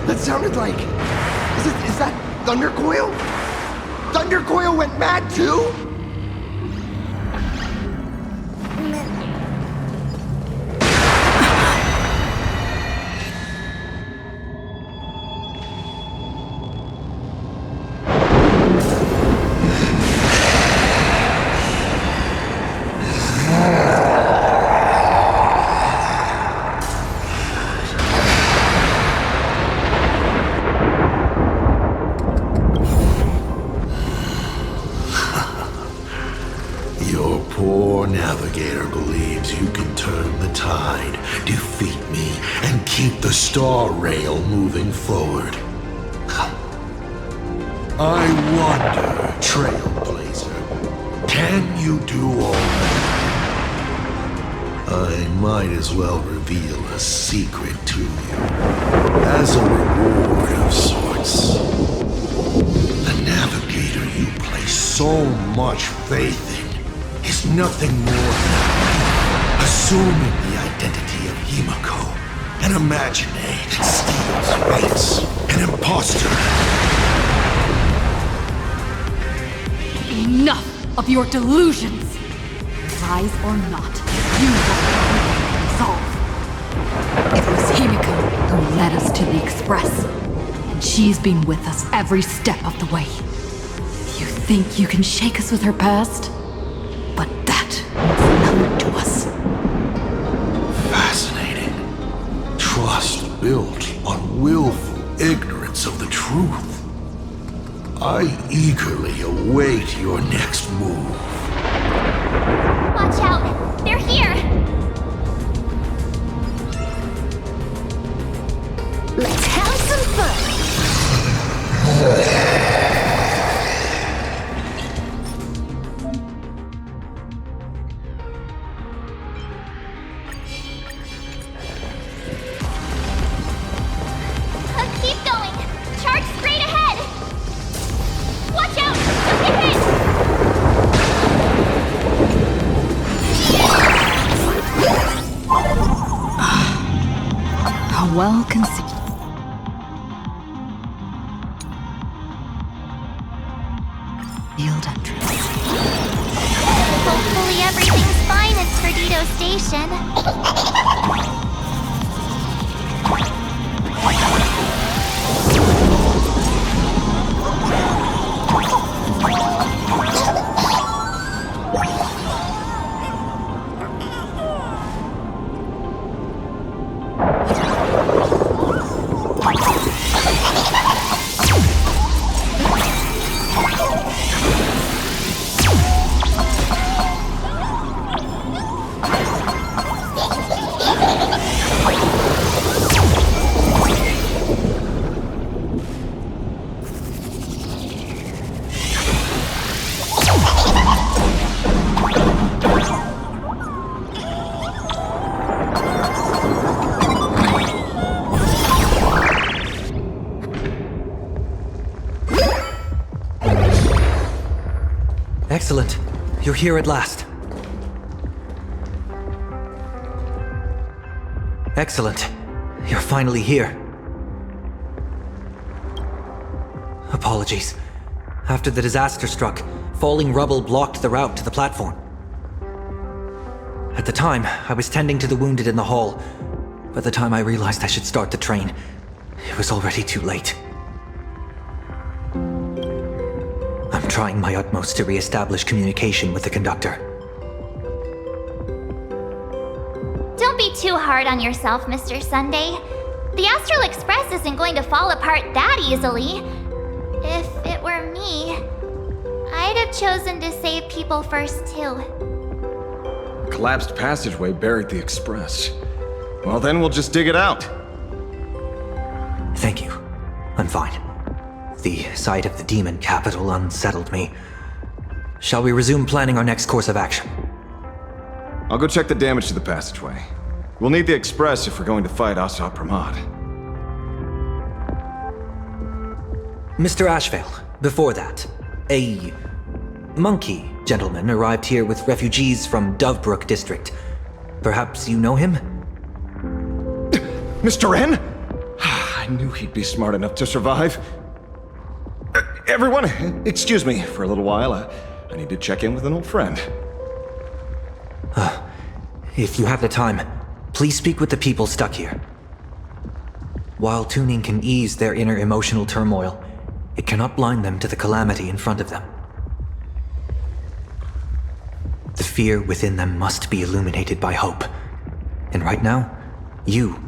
K: That sounded like... Is that Thundercoil? Thundercoil went mad too?
B: Your poor navigator believes you can turn the tide, defeat me, and keep the star rail moving forward. I wonder, Trailblazer, can you do all that? I might as well reveal a secret to you, as a reward of sorts. The navigator you place so much faith in is nothing more than assuming the identity of Himiko, an imaginary that steals fates, an imposter.
H: Enough of your delusions! Lies or not, you have to resolve. It was Himiko who led us to the Express, and she's been with us every step of the way. You think you can shake us with her past? But that means nothing to us.
B: Fascinating. Trust built on willful ignorance of the truth. I eagerly await your next move.
M: Watch out! They're here!
C: Let's have some fun!
M: Keep going! Charge straight ahead! Watch out! Don't get hit!
H: How well conceived. Field entrance.
M: Hopefully everything's fine at Perdido Station.
O: Excellent. You're here at last. Excellent. You're finally here. Apologies. After the disaster struck, falling rubble blocked the route to the platform. At the time, I was tending to the wounded in the hall. By the time I realized I should start the train, it was already too late. I'm trying my utmost to re-establish communication with the conductor.
M: Don't be too hard on yourself, Mr. Sunday. The Astral Express isn't going to fall apart that easily. If it were me, I'd have chosen to save people first, too.
L: A collapsed passageway buried the express. Well, then we'll just dig it out.
O: Thank you. I'm fine. The sight of the demon capital unsettled me. Shall we resume planning our next course of action?
L: I'll go check the damage to the passageway. We'll need the express if we're going to fight Asa Pramod.
O: Mr. Ashvale, before that, a monkey gentleman arrived here with refugees from Dovebrook district. Perhaps you know him?
L: Mr. N? I knew he'd be smart enough to survive. Everyone, excuse me for a little while. I need to check in with an old friend.
O: If you have the time, please speak with the people stuck here. While tuning can ease their inner emotional turmoil, it cannot blind them to the calamity in front of them. The fear within them must be illuminated by hope. And right now, you,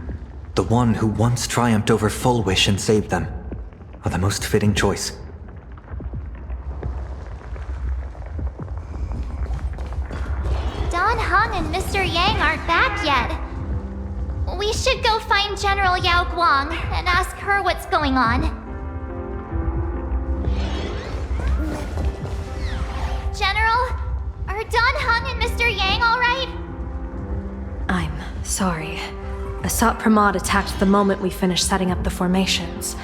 O: the one who once triumphed over Full Wish and saved them, are the most fitting choice.
M: Don Hung and Mr. Yang aren't back yet. We should go find General Yao Guang and ask her what's going on. General, are Don Hung and Mr. Yang all right?
H: I'm sorry. Asat Pramod attacked the moment we finished setting up the formations,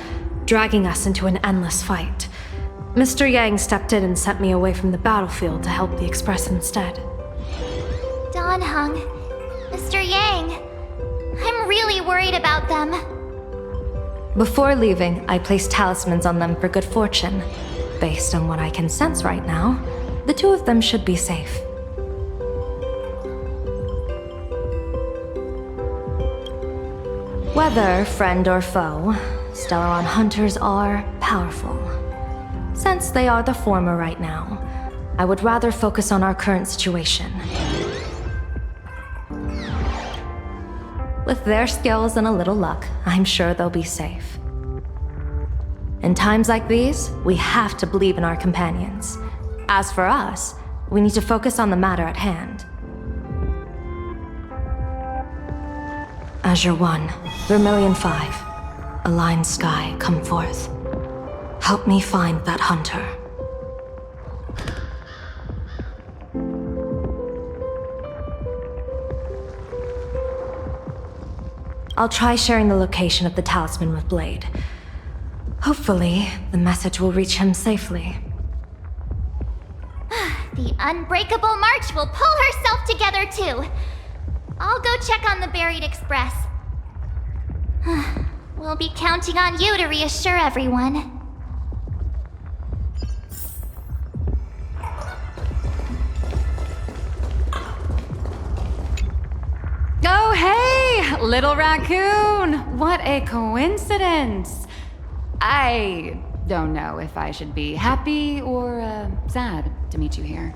H: dragging us into an endless fight. Mr. Yang stepped in and sent me away from the battlefield to help the Express instead.
M: Don Hung, Mr. Yang, I'm really worried about them.
H: Before leaving, I placed talismans on them for good fortune. Based on what I can sense right now, the two of them should be safe. Whether friend or foe, Stellaron hunters are powerful. Since they are the former right now, I would rather focus on our current situation. With their skills and a little luck, I'm sure they'll be safe. In times like these, we have to believe in our companions. As for us, we need to focus on the matter at hand. Azure 1, Vermilion 5, Aligned Sky, come forth. Help me find that hunter. I'll try sharing the location of the talisman with Blade. Hopefully, the message will reach him safely.
M: The Unbreakable March will pull herself together too. I'll go check on the buried express. We'll be counting on you to reassure everyone.
P: Oh, hey, little raccoon! What a coincidence! I don't know if I should be happy or sad to meet you here.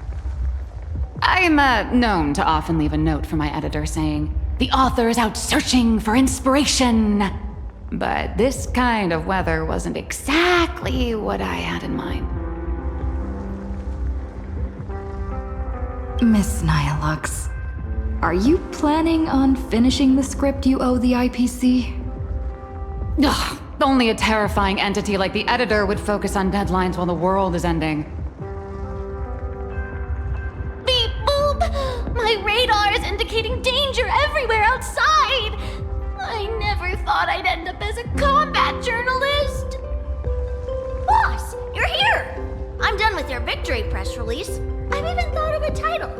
P: I'm known to often leave a note for my editor saying, "The author is out searching for inspiration." But this kind of weather wasn't exactly what I had in mind.
N: Miss Nihilux, are you planning on finishing the script you owe the IPC?
P: Ugh, only a terrifying entity like the editor would focus on deadlines while the world is ending.
I: Beep boop! My radar is indicating danger everywhere outside! I never thought I'd end up as a combat journalist!
Q: Boss, you're here! I'm done with your victory press release. I've even thought of a title.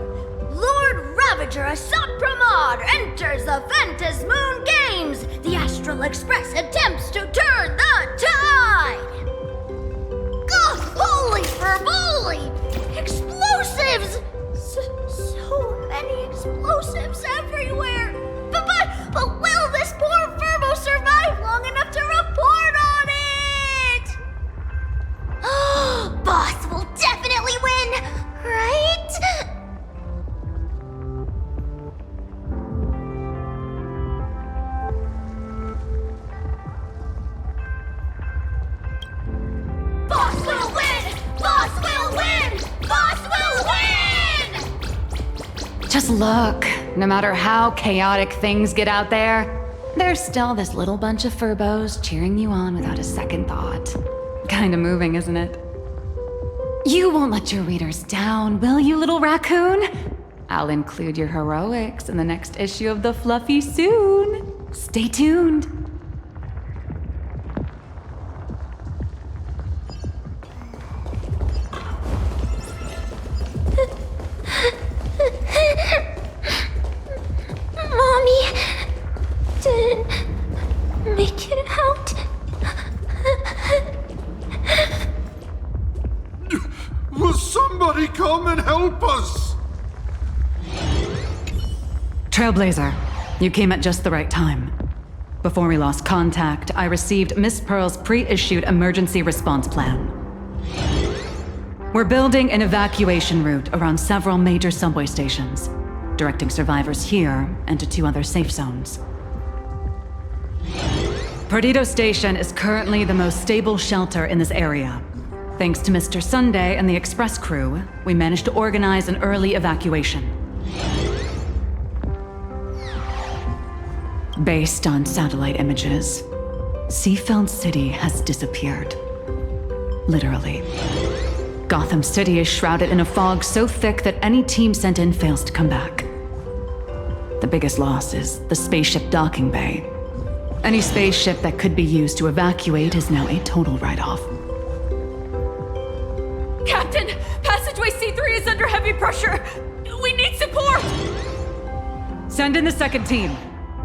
Q: Lord Ravager Asat Pramod enters the Phantasmoon Games! The Astral Express attempts to turn the tide! Ugh, holy hyperbole! Explosives! So many explosives everywhere! But will this poor Furbo survive long enough to report on it? Boss will definitely win, right? Boss will win! Boss will win! Boss will win!
P: Just look. No matter how chaotic things get out there, there's still this little bunch of Furbos cheering you on without a second thought. Kinda moving, isn't it? You won't let your readers down, will you, little raccoon? I'll include your heroics in the next issue of The Fluffy soon. Stay tuned.
C: Mommy didn't make it out.
B: Will somebody come and help us?
P: Trailblazer, you came at just the right time. Before we lost contact, I received Miss Pearl's pre-issued emergency response plan. We're building an evacuation route around several major subway stations, directing survivors here and to 2 other safe zones. Perdido Station is currently the most stable shelter in this area. Thanks to Mr. Sunday and the express crew, we managed to organize an early evacuation. Based on satellite images, Seafeld City has disappeared. Literally. Gotham City is shrouded in a fog so thick that any team sent in fails to come back. The biggest loss is the spaceship docking bay. Any spaceship that could be used to evacuate is now a total write-off.
I: Captain, passageway C3 is under heavy pressure. We need support!
P: Send in the second team.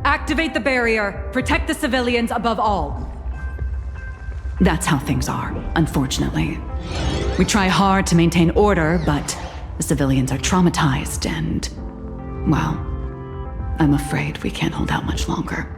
P: Activate the barrier. Protect the civilians above all. That's how things are, unfortunately. We try hard to maintain order, but the civilians are traumatized and, well, I'm afraid we can't hold out much longer.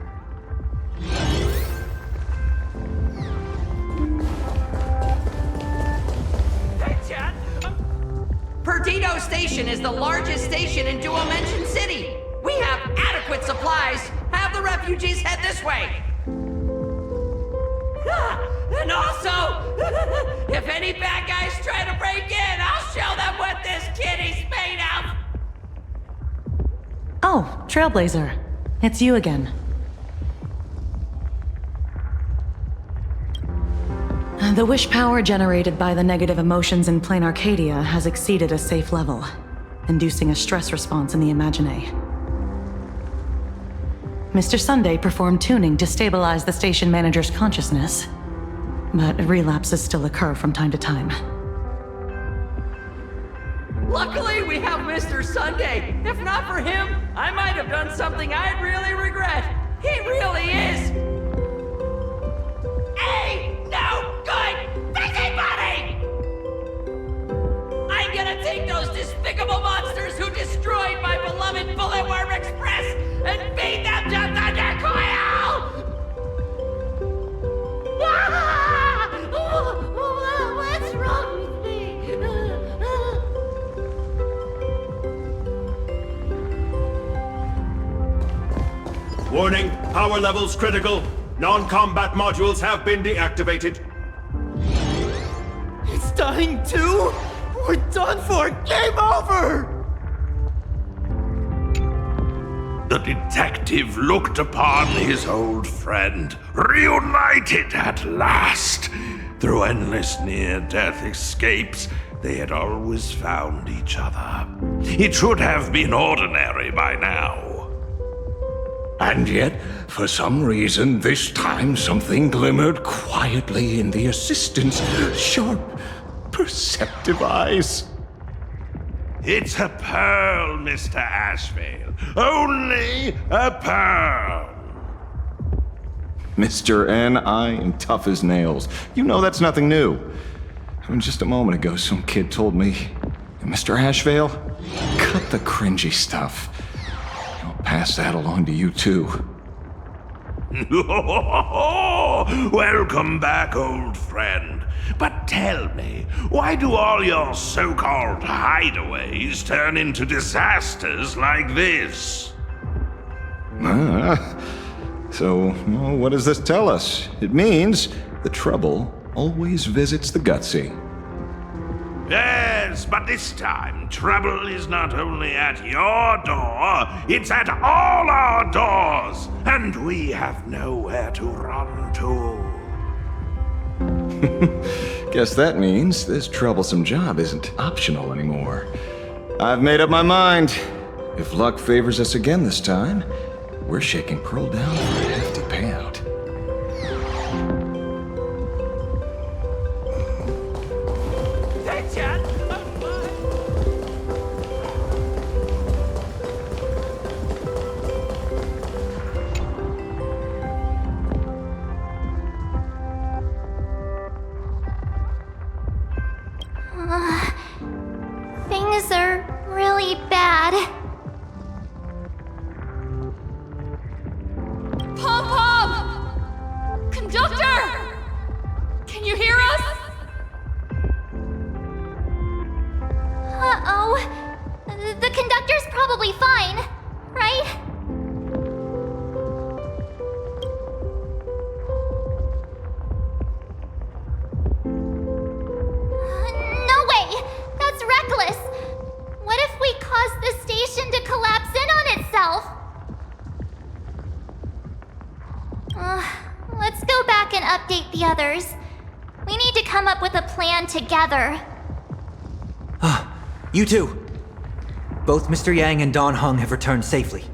R: Perdido Station is the largest station in Dual Mention City. We have adequate supplies. Have the refugees head this way. And also, if any bad guys try to break in, I'll show them what this kitty's made of.
E: Oh, Trailblazer. It's you again. The wish power generated by the negative emotions in Plain Arcadia has exceeded a safe level, inducing a stress response in the Imagine. Mr. Sunday performed tuning to stabilize the station manager's consciousness, but relapses still occur from time to time.
R: Luckily, we have Mr. Sunday. If not for him, I might have done something I'd really regret. He really is a no good busybody! I'm gonna take those despicable monsters who destroyed my beloved Bulletworm Express and feed them to Thundercoil!
Q: What's wrong with me?
S: Warning, power levels critical. Non-combat modules have been deactivated.
J: It's dying too? We're done for! Game over!
B: The detective looked upon his old friend, reunited at last. Through endless near-death escapes, they had always found each other. It should have been ordinary by now. And yet, for some reason, this time something glimmered quietly in the assistant's sharp, perceptive eyes. It's a pearl, Mr. Ashvale. Only a pearl.
L: Mr. N, I am tough as nails. You know that's nothing new. Just a moment ago, some kid told me, Mr. Ashvale, cut the cringy stuff. I'll pass that along to you, too.
T: Welcome back, old friend. But tell me, why do all your so-called hideaways turn into disasters like this?
L: So, well, what does this tell us? It means the trouble always visits the gutsy.
T: Yes, but this time, trouble is not only at your door, it's at all our doors, and we have nowhere to run to.
L: Guess that means this troublesome job isn't optional anymore. I've made up my mind. If luck favors us again this time, we're shaking Pearl down for a hefty payout.
M: Things are really bad.
I: Pom-Pom! Conductor! Can you hear us?
M: Uh-oh. The conductor's probably fine, right? No way! That's reckless! What if we cause the station to collapse in on itself? Let's go back and update the others. We need to come up with a plan together.
O: You two! Both Mr. Yang and Don Hung have returned safely.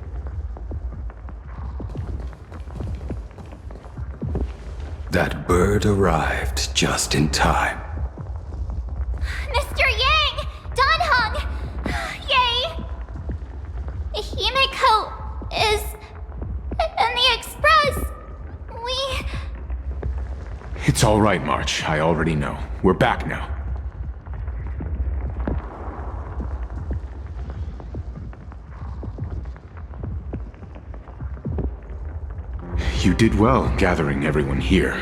D: That bird arrived just in time.
M: Mr. Yang! Don Hung! Yay! Himiko is... in the Express!
U: It's all right, March. I already know. We're back now. You did well gathering everyone here.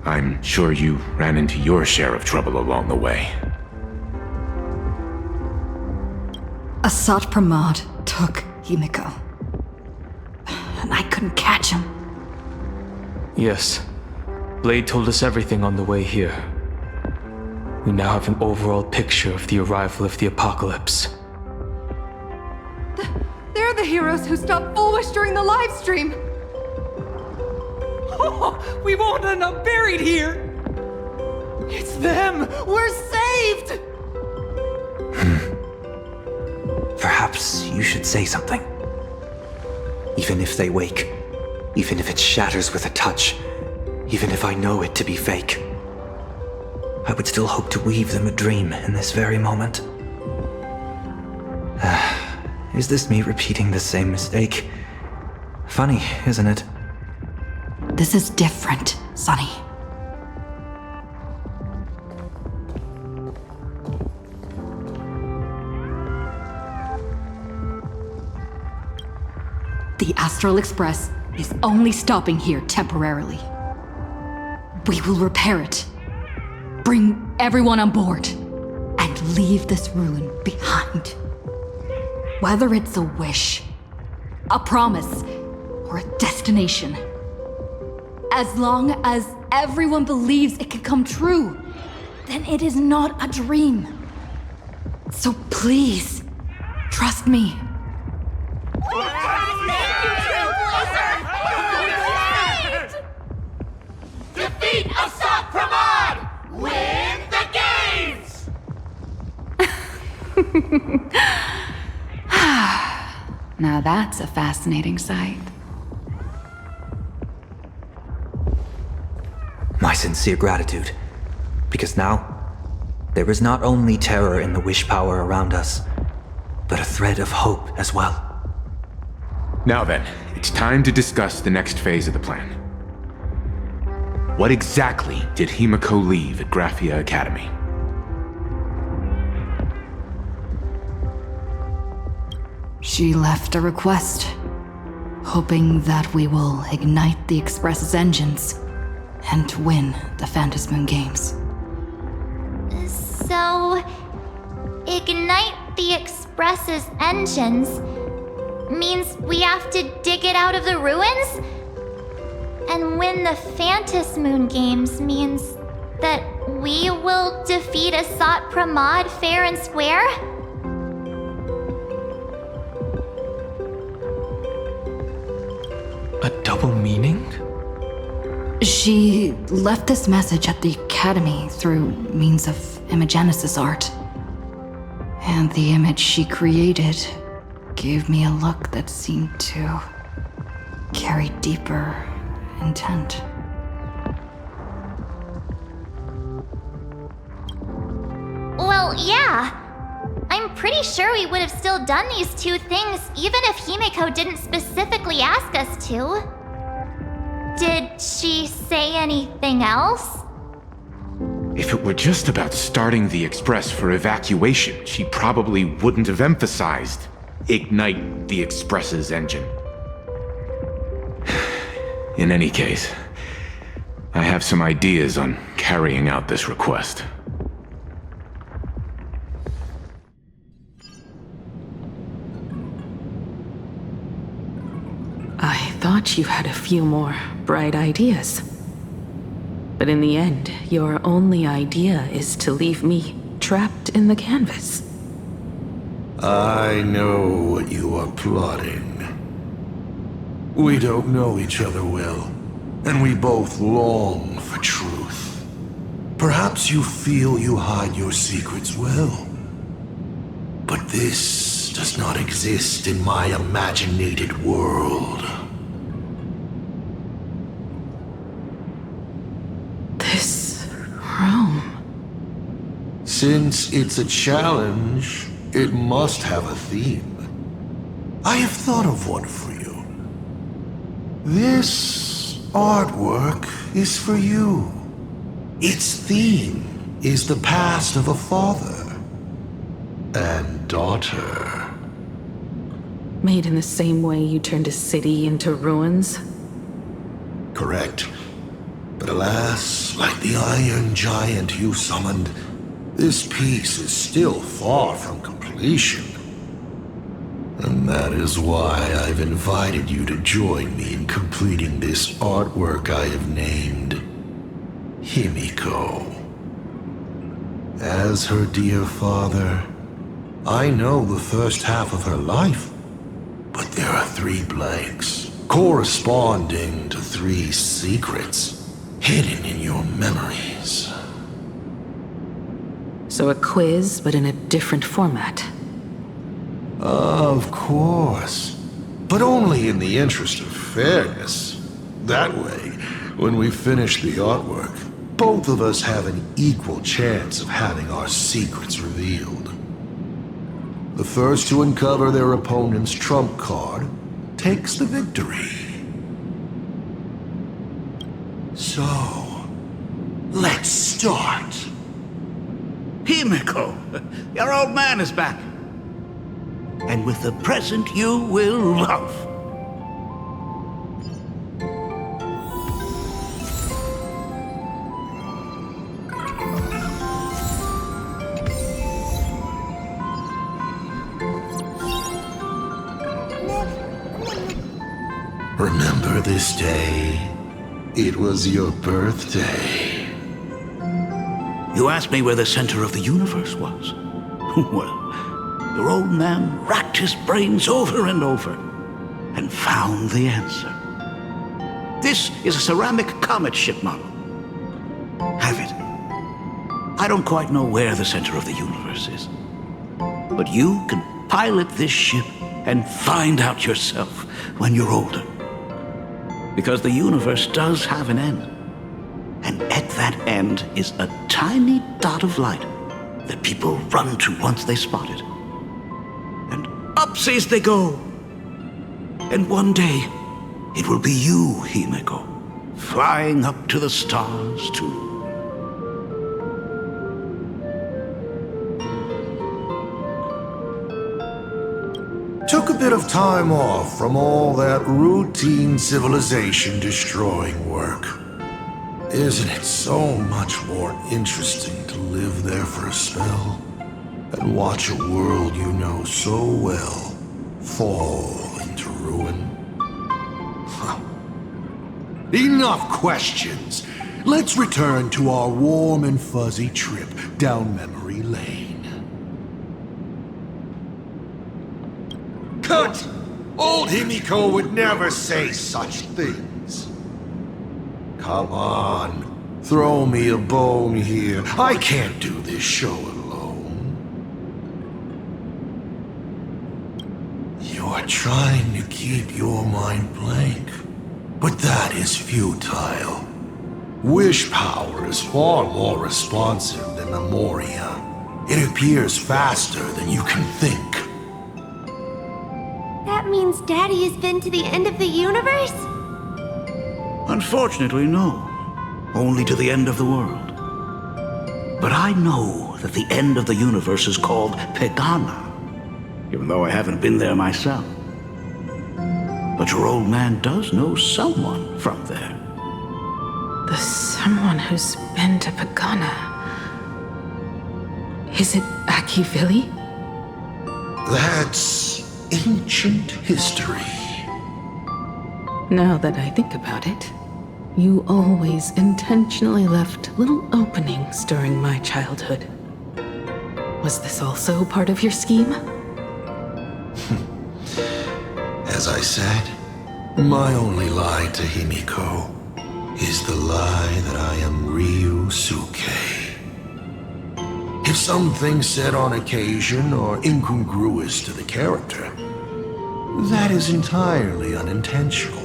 U: I'm sure you ran into your share of trouble along the way.
H: Asat Pramod took Himiko. And I couldn't catch him.
J: Yes. Blade told us everything on the way here. We now have an overall picture of the arrival of the apocalypse.
E: They're the heroes who stopped Fullwish during the live stream.
J: Oh, we won't end up buried here! It's them! We're saved!
O: Perhaps you should say something. Even if they wake, even if it shatters with a touch, even if I know it to be fake, I would still hope to weave them a dream in this very moment. Is this me repeating the same mistake? Funny, isn't it?
H: This is different, Sonny. The Astral Express is only stopping here temporarily. We will repair it, bring everyone on board, and leave this ruin behind. Whether it's a wish, a promise, or a destination, as long as everyone believes it can come true, then it is not a dream. So please, trust me.
G: Defeat Asat Pramod! Win the games!
P: Now that's a fascinating sight.
O: My sincere gratitude. Because now, there is not only terror in the wish power around us, but a thread of hope as well.
U: Now then, it's time to discuss the next phase of the plan. What exactly did Himiko leave at Graphia Academy?
N: She left a request, hoping that we will ignite the Express's engines and win the Phantasmoon Games.
M: So, ignite the Express's engines means we have to dig it out of the ruins? And win the Phantasmoon Games means that we will defeat Asat Pramod fair and square?
J: A double meaning?
N: She left this message at the Academy through means of Imogenesis art. And the image she created gave me a look that seemed to carry deeper intent.
M: Well, yeah. I'm pretty sure we would have still done these two things even if Himiko didn't specifically ask us to. Did she say anything else?
U: If it were just about starting the Express for evacuation, she probably wouldn't have emphasized ignite the Express's engine. In any case, I have some ideas on carrying out this request.
A: I thought you had a few more bright ideas. But in the end, your only idea is to leave me trapped in the canvas.
B: I know what you are plotting. We don't know each other well, and we both long for truth. Perhaps you feel you hide your secrets well. But this does not exist in my imaginated world.
A: This room.
B: Since it's a challenge, it must have a theme. I have thought of one for you. This artwork is for you. Its theme is the past of a father and daughter.
A: Made in the same way you turned a city into ruins?
B: Correct. But alas, like the iron giant you summoned, this piece is still far from completion. And that is why I've invited you to join me in completing this artwork I have named Himiko. As her dear father, I know the first half of her life, but there are 3 blanks, corresponding to 3 secrets, hidden in your memories.
A: So a quiz, but in a different format.
B: Of course. But only in the interest of fairness. That way, when we finish the artwork, both of us have an equal chance of having our secrets revealed. The first to uncover their opponent's trump card takes the victory. So, let's start.
F: Himiko, your old man is back. And with a present you will love.
B: Remember this day? It was your birthday.
F: You asked me where the center of the universe was. Well, your old man racked his brains over and over and found the answer. This is a ceramic comet ship model. Have it. I don't quite know where the center of the universe is, but you can pilot this ship and find out yourself when you're older. Because the universe does have an end. And at that end is a tiny dot of light that people run to once they spot it. And upseas they go. And one day, it will be you, Himiko, flying up to the stars too.
B: Took a bit of time off from all that routine civilization-destroying work. Isn't it so much more interesting to live there for a spell and watch a world you know so well fall into ruin? Enough questions. Let's return to our warm and fuzzy trip down memory lane. Cut! Old Himiko would never say such things. Come on, throw me a bone here. I can't do this show alone. You're trying to keep your mind blank, but that is futile. Wish power is far more responsive than Memoria. It appears faster than you can think.
C: That means Daddy has been to the end of the universe?
F: Unfortunately, no. Only to the end of the world. But I know that the end of the universe is called Pegana, even though I haven't been there myself. But your old man does know someone from there.
A: The someone who's been to Pagana. Is it Akivili?
B: That's ancient history.
A: Now that I think about it, you always intentionally left little openings during my childhood. Was this also part of your scheme?
B: As I said, my only lie to Himiko is the lie that I am Ryusuke. If something said on occasion are incongruous to the character, that is entirely unintentional.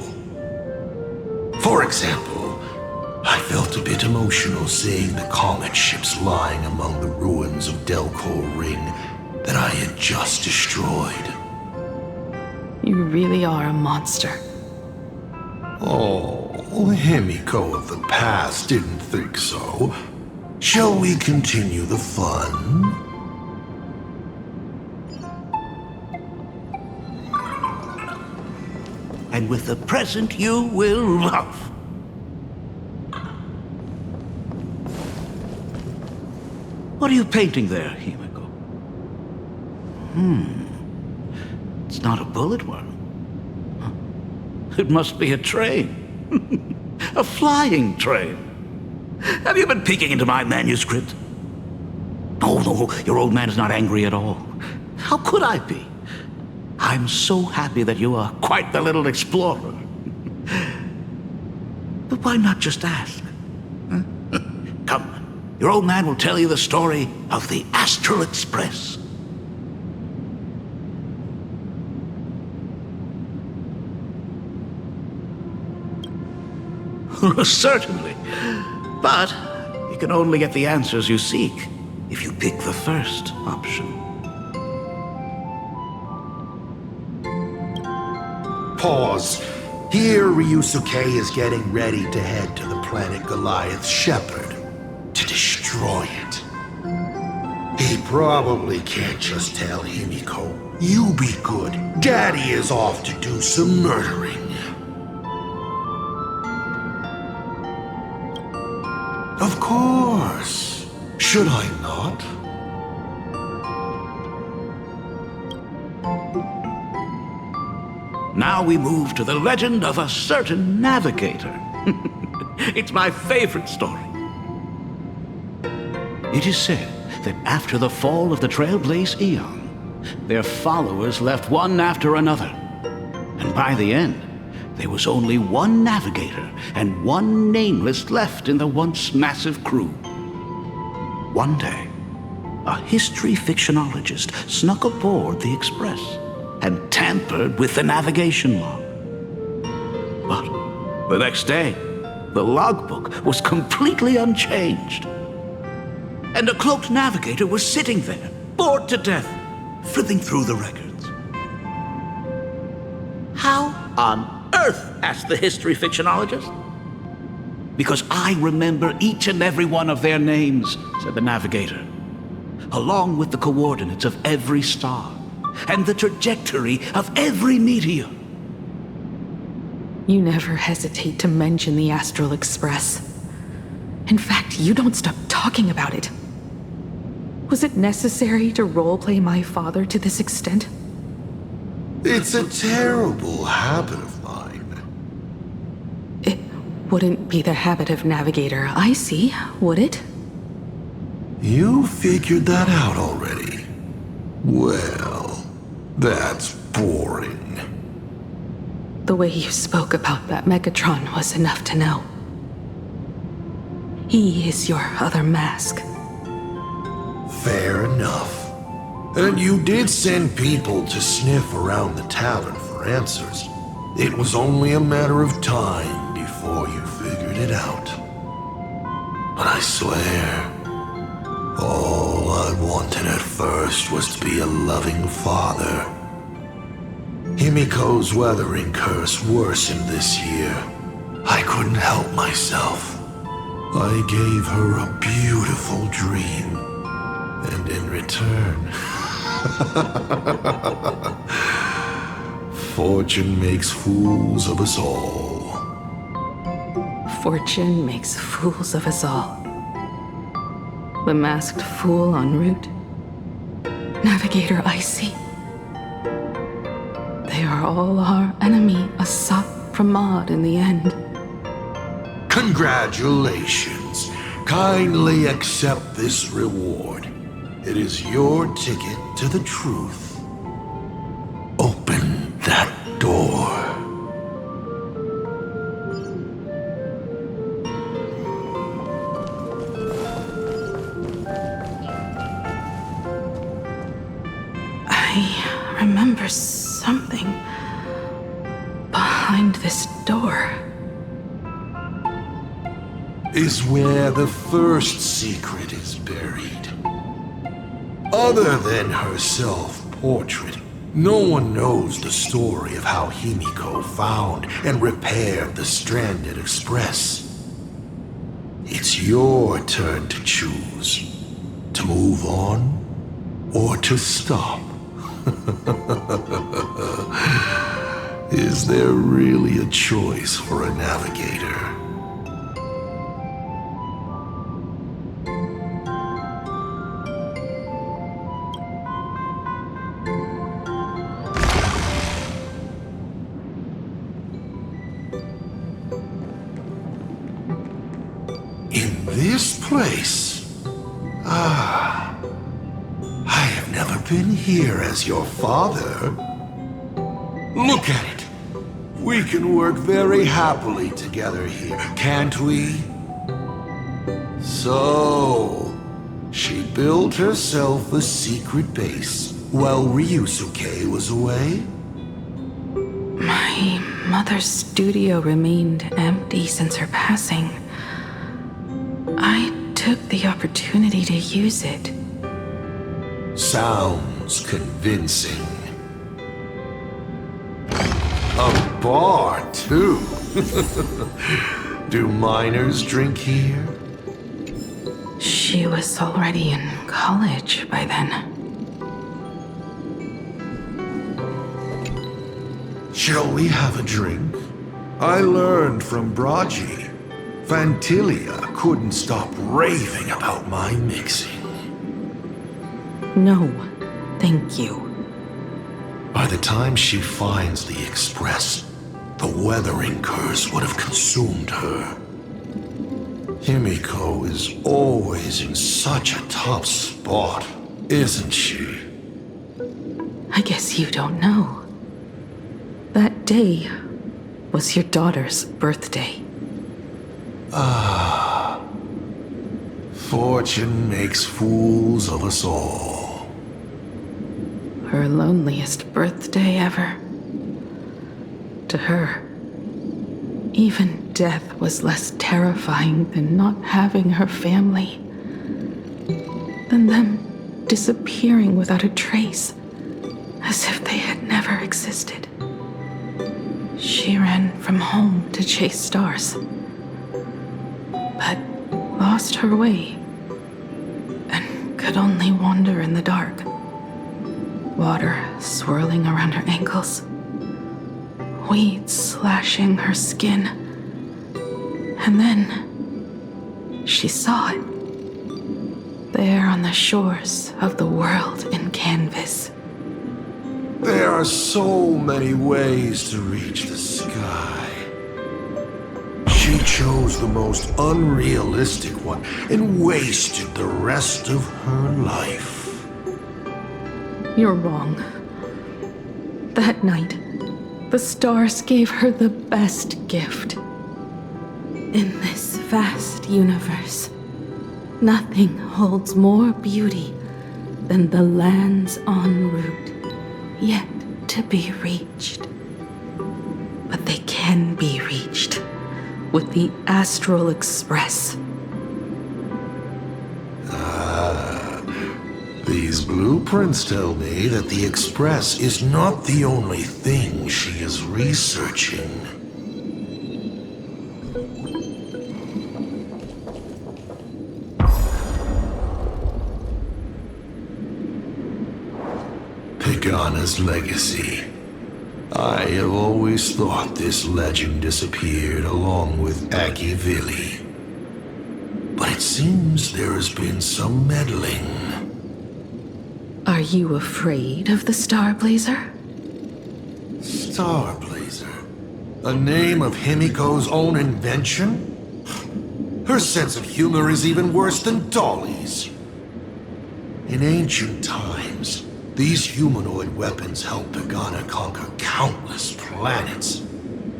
B: For example, I felt a bit emotional seeing the comet ships lying among the ruins of Delco Ring that I had just destroyed.
A: You really are a monster.
B: Oh, Himiko of the past didn't think so. Shall we continue the fun?
F: And with the present you will love. What are you painting there, Himiko? It's not a bullet one. It must be a train. A flying train. Have you been peeking into my manuscript? No, your old man is not angry at all. How could I be? I'm so happy that you are quite the little explorer. But why not just ask? Huh? Come, your old man will tell you the story of the Astral Express. Certainly. But you can only get the answers you seek if you pick the first option.
B: Pause. Here Ryusuke is getting ready to head to the planet Goliath's Shepherd to destroy it. He probably can't just tell Himiko, "You be good. Daddy is off to do some murdering." Of course. Should I not?
F: Now we move to the legend of a certain navigator. It's my favorite story. It is said that after the fall of the Trailblaze Eon, their followers left one after another. And by the end, there was only one navigator and one nameless left in the once massive crew. One day, a history fictionologist snuck aboard the Express and tampered with the navigation log. But the next day, the logbook was completely unchanged. And a cloaked navigator was sitting there, bored to death, flipping through the records. How on earth? Asked the history fictionologist. Because I remember each and every one of their names, said the navigator, along with the coordinates of every star. and the trajectory of every meteor.
A: You never hesitate to mention the Astral Express. In fact, you don't stop talking about it. Was it necessary to roleplay my father to this extent?
B: It's a terrible habit of mine.
A: It wouldn't be the habit of Navigator I see, would it?
B: You figured that out already. Well, that's boring.
A: The way you spoke about that Megatron was enough to know. He is your other mask.
B: Fair enough. And you did send people to sniff around the tavern for answers. It was only a matter of time before you figured it out. But I swear, all I wanted at first was to be a loving father. Himiko's weathering curse worsened this year. I couldn't help myself. I gave her a beautiful dream. And in return, fortune makes fools of us all.
A: Fortune makes fools of us all. The masked fool en route. Navigator Icy. They are all our enemy, Asap Pramod, in the end.
B: Congratulations. Kindly accept this reward. It is your ticket to the truth. Open that door.
A: I remember something behind this door.
B: Is where the first secret is buried. Other than her self-portrait, no one knows the story of how Himiko found and repaired the stranded express. It's your turn to choose. To move on, or to stop. Is there really a choice for a navigator? In this place? Ah, I have never been here as your father. Look at it. We can work very happily together here, can't we? So, she built herself a secret base while Ryusuke was away?
A: My mother's studio remained empty since her passing. I took the opportunity to use it.
B: Sounds convincing. A bar, too. Do minors drink here?
A: She was already in college by then.
B: Shall we have a drink? I learned from Braji. Vantilia couldn't stop raving about my mixing.
A: No, thank you.
B: By the time she finds the Express, the weathering curse would have consumed her. Himiko is always in such a tough spot, isn't she?
A: I guess you don't know. That day was your daughter's birthday.
B: Ah. Fortune makes fools of us all.
A: Her loneliest birthday ever. To her, even death was less terrifying than not having her family. Than them disappearing without a trace, as if they had never existed. She ran from home to chase stars, but lost her way and could only wander in the dark. Water swirling around her ankles. Weeds slashing her skin. And then she saw it. There on the shores of the world in canvas.
B: There are so many ways to reach the sky. She chose the most unrealistic one and wasted the rest of her life.
A: You're wrong. That night, the stars gave her the best gift. In this vast universe, nothing holds more beauty than the lands en route, yet to be reached. But they can be reached with the Astral Express.
B: These blueprints tell me that the Express is not the only thing she is researching. Pagana's legacy. I have always thought this legend disappeared along with Akivili. But it seems there has been some meddling.
A: Are you afraid of the Starblazer?
B: Starblazer? A name of Himiko's own invention? Her sense of humor is even worse than Dolly's. In ancient times, these humanoid weapons helped Pagana conquer countless planets.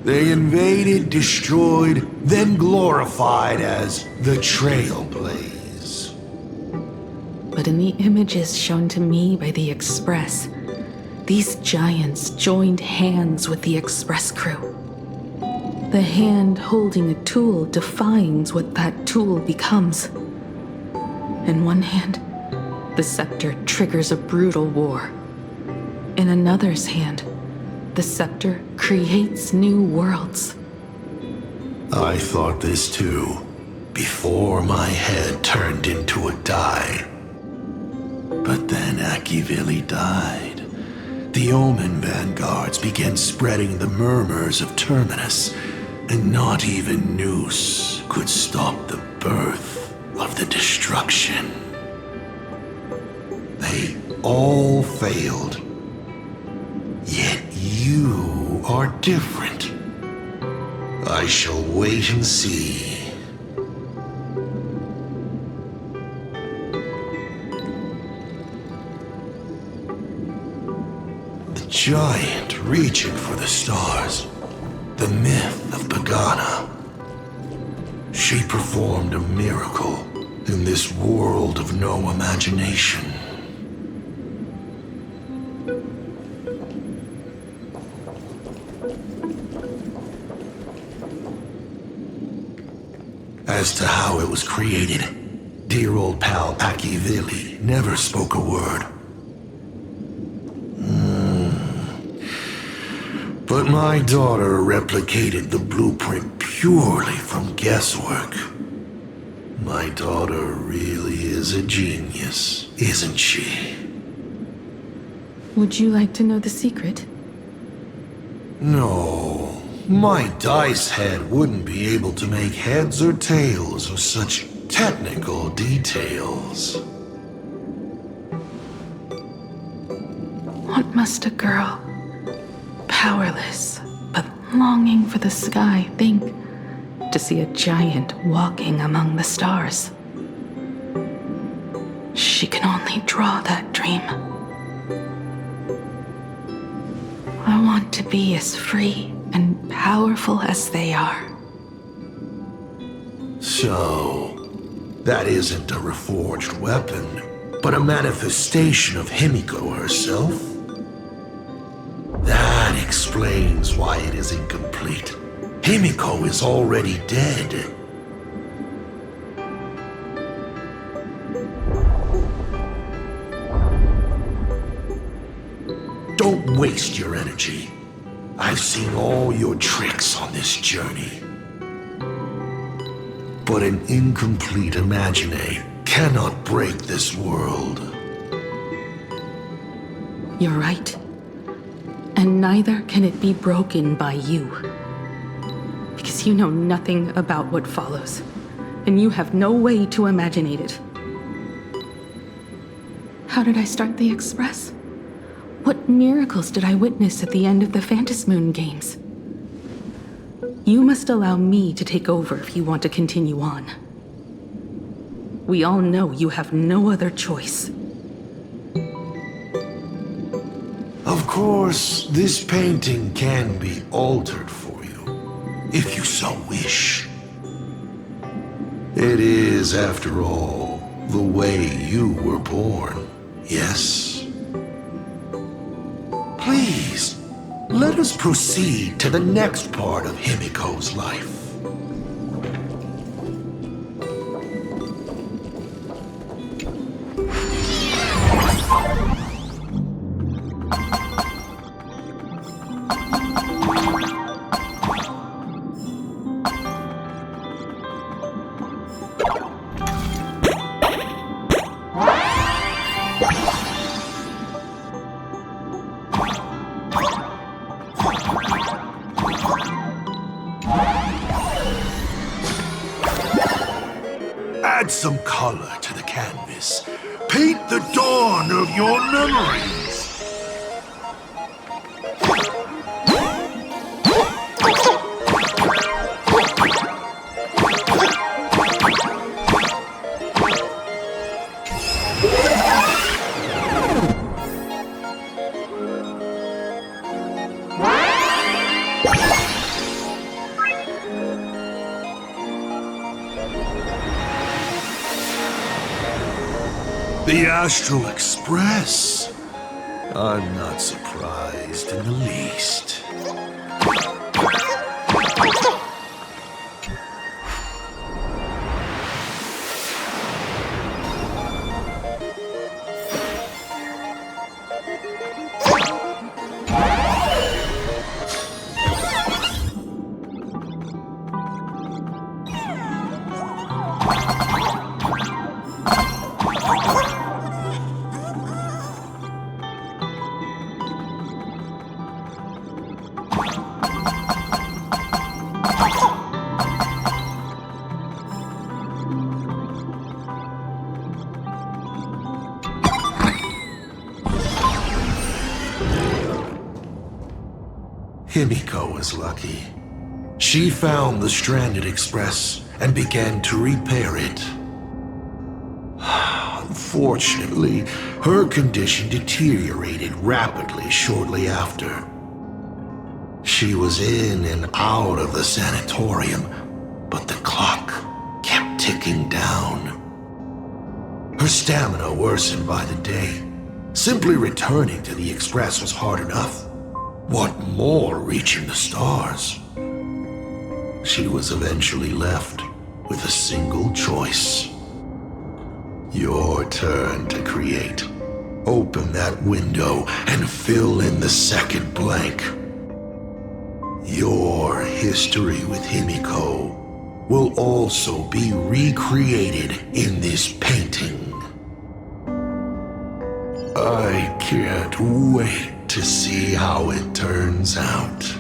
B: They invaded, destroyed, then glorified as the Trailblaze.
A: But in the images shown to me by the Express, these giants joined hands with the Express crew. The hand holding a tool defines what that tool becomes. In one hand, the scepter triggers a brutal war. In another's hand, the scepter creates new worlds.
B: I thought this too, before my head turned into a die. But then Akivili died. The Omen vanguards began spreading the murmurs of Terminus, and not even Noose could stop the birth of the destruction. They all failed. Yet you are different. I shall wait and see. The giant reaching for the stars. The myth of Pagana. She performed a miracle in this world of no imagination. As to how it was created, dear old pal Akivili never spoke a word. But my daughter replicated the blueprint purely from guesswork. My daughter really is a genius, isn't she?
A: Would you like to know the secret?
B: No. My dice head wouldn't be able to make heads or tails of such technical details.
A: What must a girl, powerless but longing for the sky, think to see a giant walking among the stars? She can only draw that dream. I want to be as free and powerful as they are.
B: So, that isn't a reforged weapon, but a manifestation of Himiko herself? That explains why it is incomplete. Himiko is already dead. Don't waste your energy. I've seen all your tricks on this journey. But an incomplete Imagine cannot break this world.
A: You're right. And neither can it be broken by you. Because you know nothing about what follows, and you have no way to imagine it. How did I start the Express? What miracles did I witness at the end of the Phantasmoon games? You must allow me to take over if you want to continue on. We all know you have no other choice.
B: Of course, this painting can be altered for you, if you so wish. It is, after all, the way you were born, yes? Please, let us proceed to the next part of Himiko's life. Add some color to the canvas. Paint the dawn of your memories. The Astral Express. I'm not surprised in the least. Himiko was lucky. She found the stranded express and began to repair it. Unfortunately, her condition deteriorated rapidly shortly after. She was in and out of the sanatorium, but the clock kept ticking down. Her stamina worsened by the day. Simply returning to the express was hard enough. What more reaching the stars? She was eventually left with a single choice. Your turn to create. Open that window and fill in the second blank. Your history with Himiko will also be recreated in this painting. I can't wait to see how it turns out.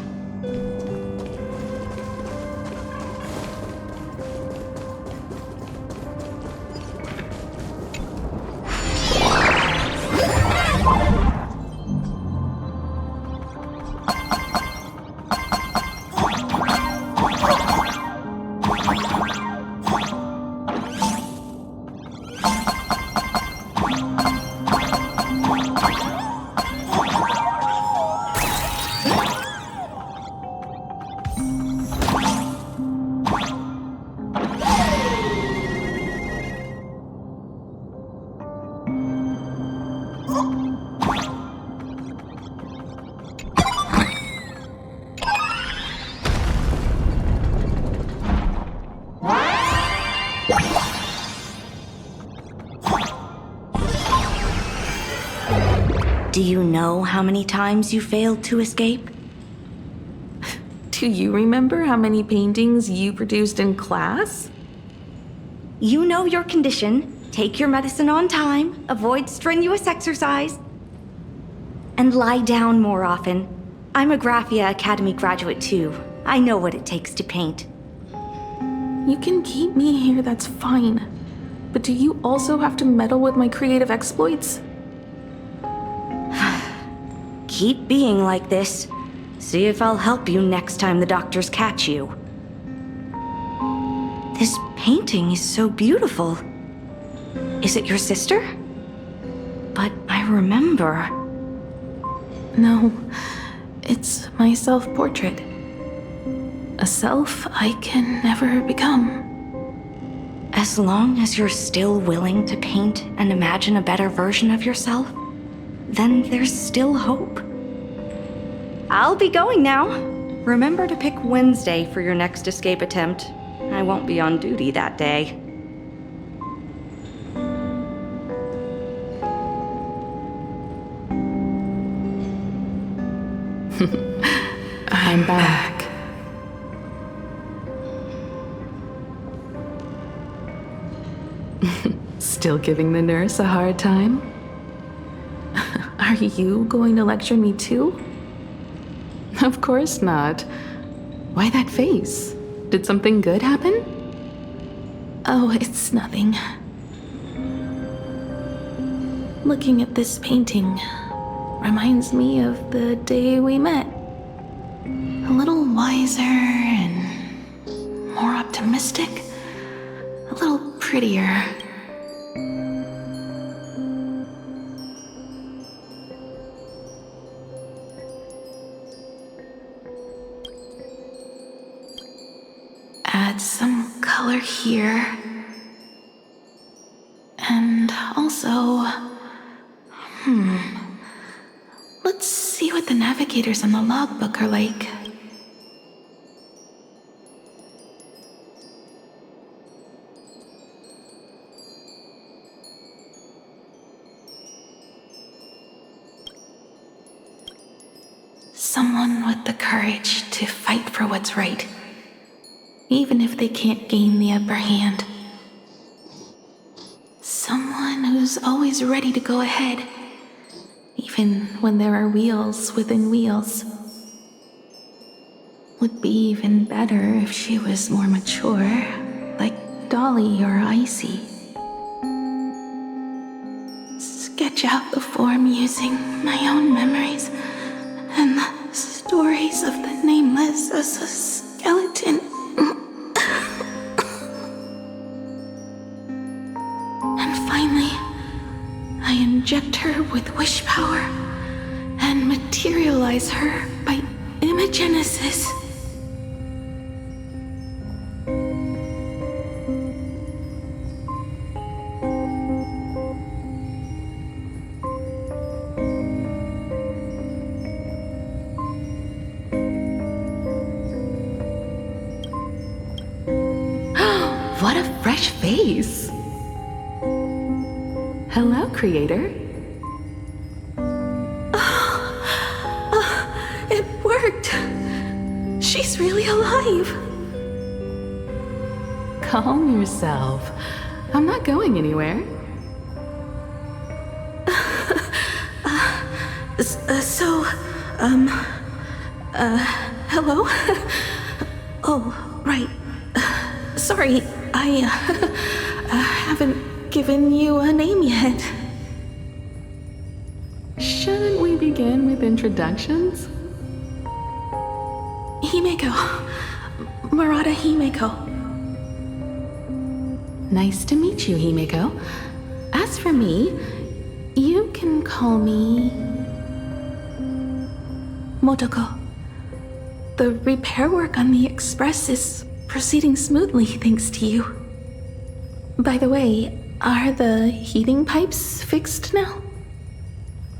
K: Do you know how many times you failed to escape?
A: Do you remember how many paintings you produced in class?
K: You know your condition. Take your medicine on time. Avoid strenuous exercise. And lie down more often. I'm a Graphia Academy graduate too. I know what it takes to paint.
A: You can keep me here, that's fine. But do you also have to meddle with my creative exploits?
K: Keep being like this. See if I'll help you next time the doctors catch you. This painting is so beautiful. Is it your sister? But I remember...
A: No, it's my self-portrait. A self I can never become.
K: As long as you're still willing to paint and imagine a better version of yourself, then there's still hope. I'll be going now. Remember to pick Wednesday for your next escape attempt. I won't be on duty that day.
A: I'm back. Still giving the nurse a hard time? Are you going to lecture me too? Of course not. Why that face? Did something good happen? Oh, it's nothing. Looking at this painting reminds me of the day we met. A little wiser and more optimistic. A little prettier. Add some color here. And also... Let's see what the navigators on the logbook are like. Someone with the courage to fight for what's right, even if they can't gain the upper hand. Someone who's always ready to go ahead, even when there are wheels within wheels. Would be even better if she was more mature, like Dolly or Icy. Sketch out the form using my own memories and the stories of the nameless as a skeleton. And finally, I inject her with wish power and materialize her by imagenesis. What a fresh face! Hello, creator. It worked! She's really alive! Calm yourself. I'm not going anywhere. Hello? Oh, right. Sorry, I haven't given you a name yet. Shouldn't we begin with introductions? Himeko. Murata Himeko. Nice to meet you, Himeko. As for me, you can call me Motoko. The repair work on the Express is proceeding smoothly thanks to you. By the way, are the heating pipes fixed now?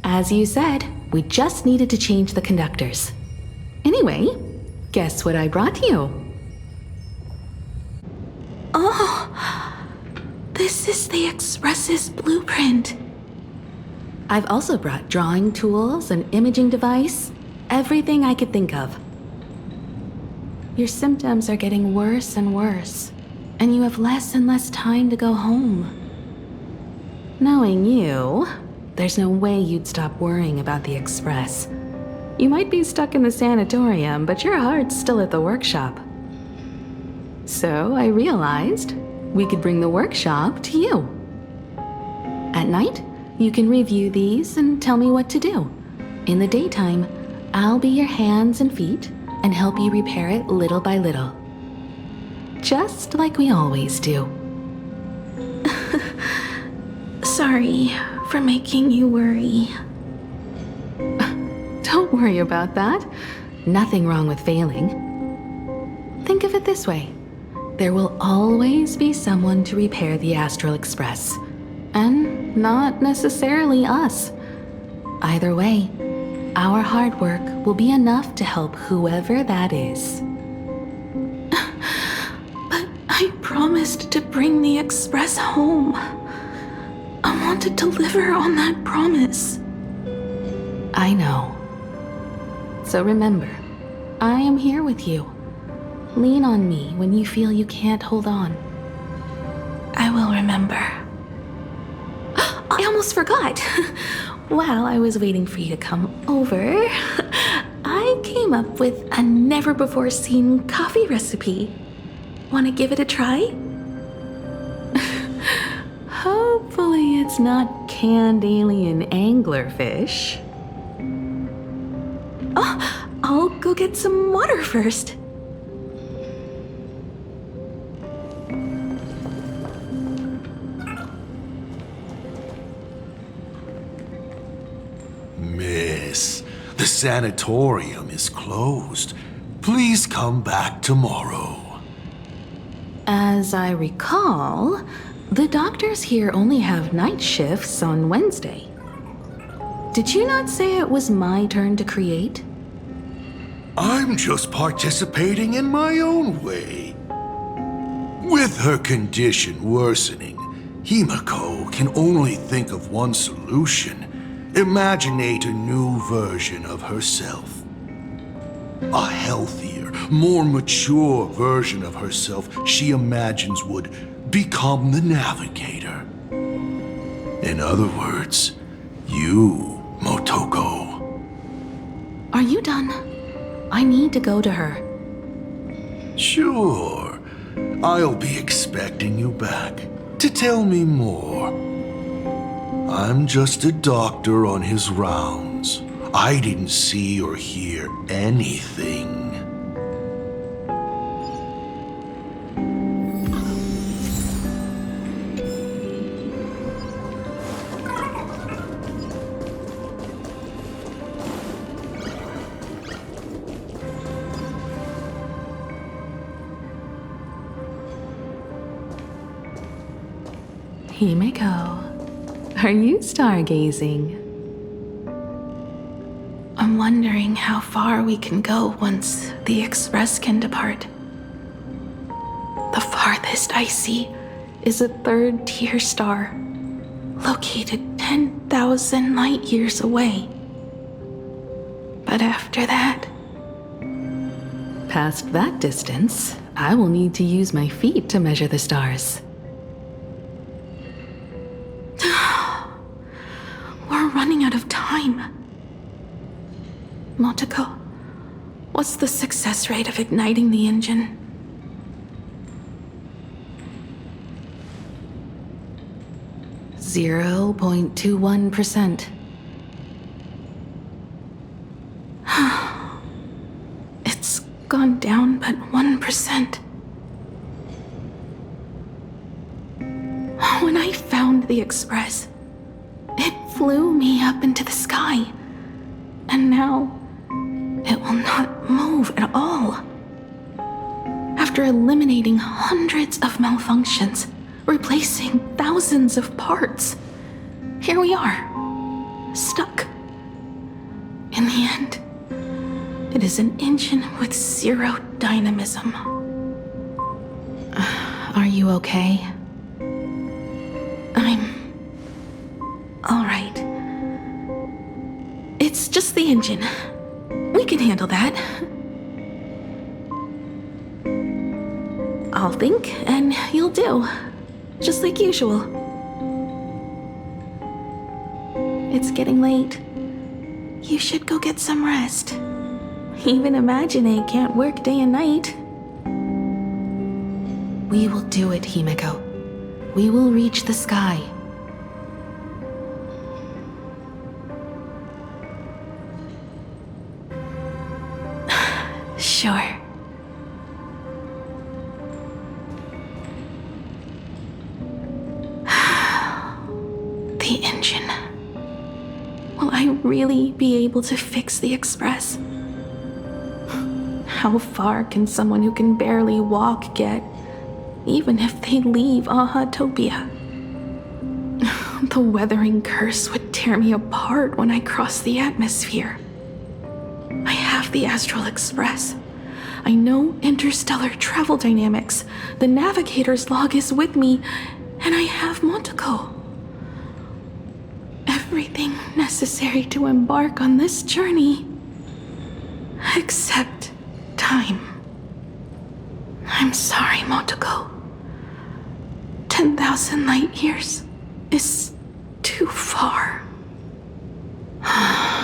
A: As you said, we just needed to change the conductors. Anyway, guess what I brought you? Oh, this is the Express's blueprint. I've also brought drawing tools, an imaging device, everything I could think of. Your symptoms are getting worse and worse, and you have less and less time to go home. Knowing you, there's no way you'd stop worrying about the Express. You might be stuck in the sanatorium, but your heart's still at the workshop. So I realized we could bring the workshop to you. At night, you can review these and tell me what to do. In the daytime, I'll be your hands and feet and help you repair it little by little. Just like we always do.
R: Sorry for making you worry.
A: Don't worry about that. Nothing wrong with failing. Think of it this way. There will always be someone to repair the Astral Express. And not necessarily us. Either way, our hard work will be enough to help whoever that is.
R: But I promised to bring the Express home. I want to deliver on that promise.
A: I know. So remember, I am here with you. Lean on me when you feel you can't hold on.
R: I will remember.
A: I almost forgot. While I was waiting for you to come over, I came up with a never-before-seen coffee recipe. Want to give it a try? Hopefully it's not canned alien anglerfish. Oh, I'll go get some water first.
B: Miss, the sanatorium is closed. Please come back tomorrow.
A: As I recall, the doctors here only have night shifts on Wednesday. Did you not say it was my turn to create?
B: I'm just participating in my own way. With her condition worsening, Himiko can only think of one solution. Imaginate a new version of herself. A healthier, more mature version of herself she imagines would become the navigator. In other words, you, Motoko.
A: Are you done? I need to go to her.
B: Sure. I'll be expecting you back to tell me more. I'm just a doctor on his rounds. I didn't see or hear anything.
A: Himiko, are you stargazing?
R: I'm wondering how far we can go once the Express can depart. The farthest I see is a third-tier star, located 10,000 light-years away. But after that...
A: Past that distance, I will need to use my feet to measure the stars.
R: We're running out of time. Motoko, what's the success rate of igniting the engine?
A: .21%.
R: It's gone down but 1%. When I found the Express, it flew me up into the sky. And now, it will not move at all. After eliminating hundreds of malfunctions, replacing thousands of parts, here we are, stuck. In the end, it is an engine with zero dynamism.
A: Are you okay?
R: I'm... all right. It's just the engine. We can handle that. I'll think, and you'll do. Just like usual. it's getting late. You should go get some rest. Even Imagine can't work day and night.
A: We will do it, Himeko. We will reach the sky.
R: Sure. The engine. Will I really be able to fix the Express? How far can someone who can barely walk get, even if they leave Ahatopia? The weathering curse would tear me apart when I cross the atmosphere. I have the Astral Express. I know interstellar travel dynamics. The navigator's log is with me, and I have Motoko. Everything necessary to embark on this journey, except time. I'm sorry, Motoko. 10,000 light years is too far.
B: How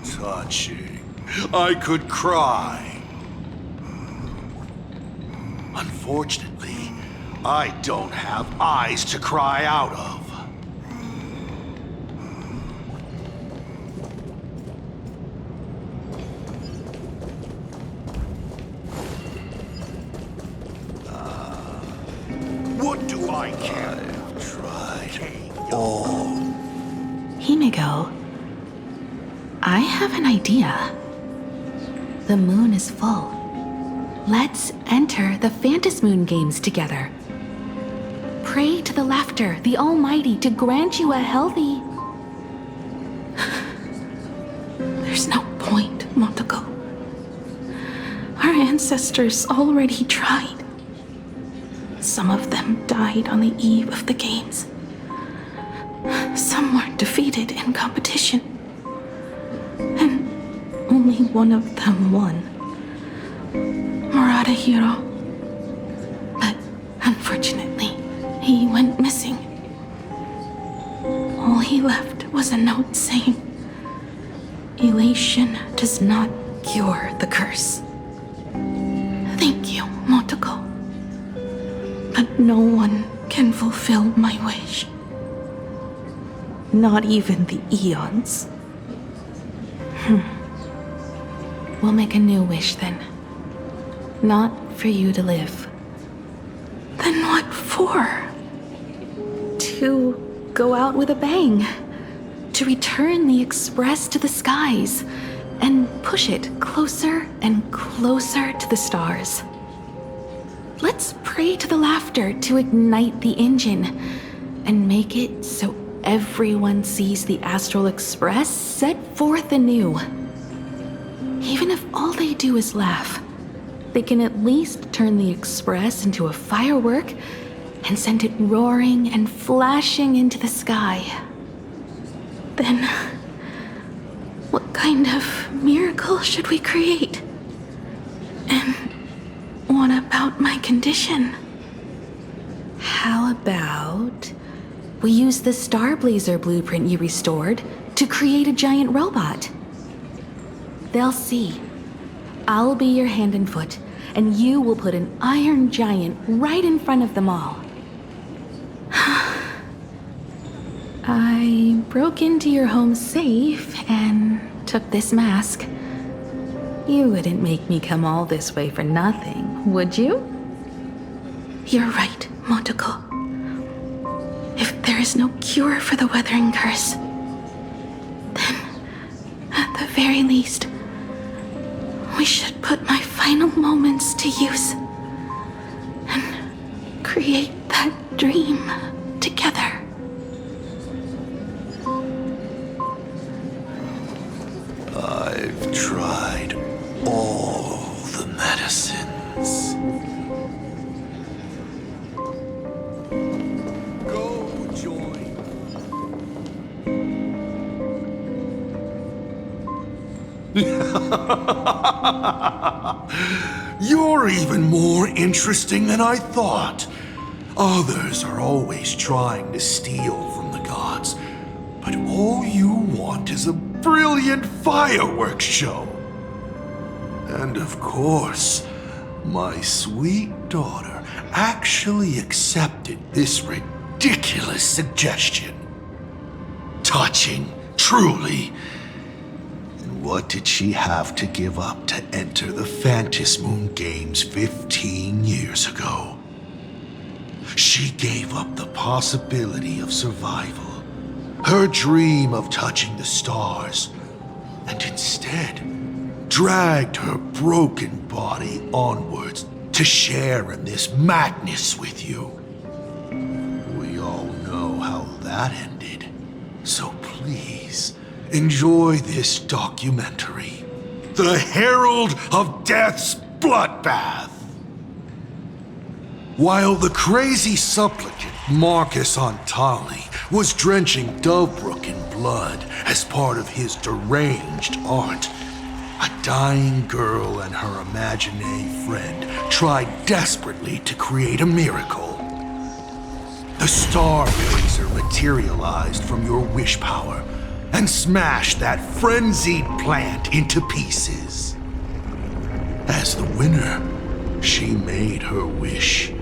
B: touching. I could cry. Unfortunately, I don't have eyes to cry out of. What do I care? I've tried all.
A: Himeko, I have an idea. The moon is full. Let's enter the Phantasmoon games together. Pray to the Laughter, the Almighty, to grant you a healthy...
R: There's no point, Motoko. Our ancestors already tried. Some of them died on the eve of the games. Some were defeated in competition. And only one of them won. Murata Hiro. But unfortunately, he went missing. All he left was a note saying, "Elation does not cure the curse." Thank you, Motoko. But no one can fulfill my wish. Not even the eons.
A: We'll make a new wish then. Not for you to live.
R: Then what for?
A: To go out with a bang. To return the Express to the skies. And push it closer and closer to the stars. Let's pray to the Laughter to ignite the engine. And make it so everyone sees the Astral Express set forth anew. Even if all they do is laugh, they can at least turn the Express into a firework and send it roaring and flashing into the sky.
R: Then, what kind of miracle should we create? And what about my condition?
A: How about we use the Starblazer blueprint you restored to create a giant robot? They'll see. I'll be your hand and foot, and you will put an iron giant right in front of them all. I broke into your home safe and took this mask. You wouldn't make me come all this way for nothing, would you?
R: You're right, Motoko. If there is no cure for the weathering curse, then, at the very least, we should put my final moments to use and create that dream together.
B: I've tried all the medicines. Go join. You're even more interesting than I thought. Others are always trying to steal from the gods, but all you want is a brilliant fireworks show. And of course, my sweet daughter actually accepted this ridiculous suggestion. Touching, truly. And what did she have to give up to enter the Phantasmoon Games 15 years ago? She gave up the possibility of survival, her dream of touching the stars, and instead dragged her broken body onwards to share in this madness with you. We all know how that ended, so please enjoy this documentary, The Herald of Death's Bloodbath. While the crazy supplicant Marcus Antali was drenching Dovebrook in blood as part of his deranged art, a dying girl and her imaginary friend tried desperately to create a miracle. The Starblazer materialized from your wish power and smashed that frenzied plant into pieces. As the winner, she made her wish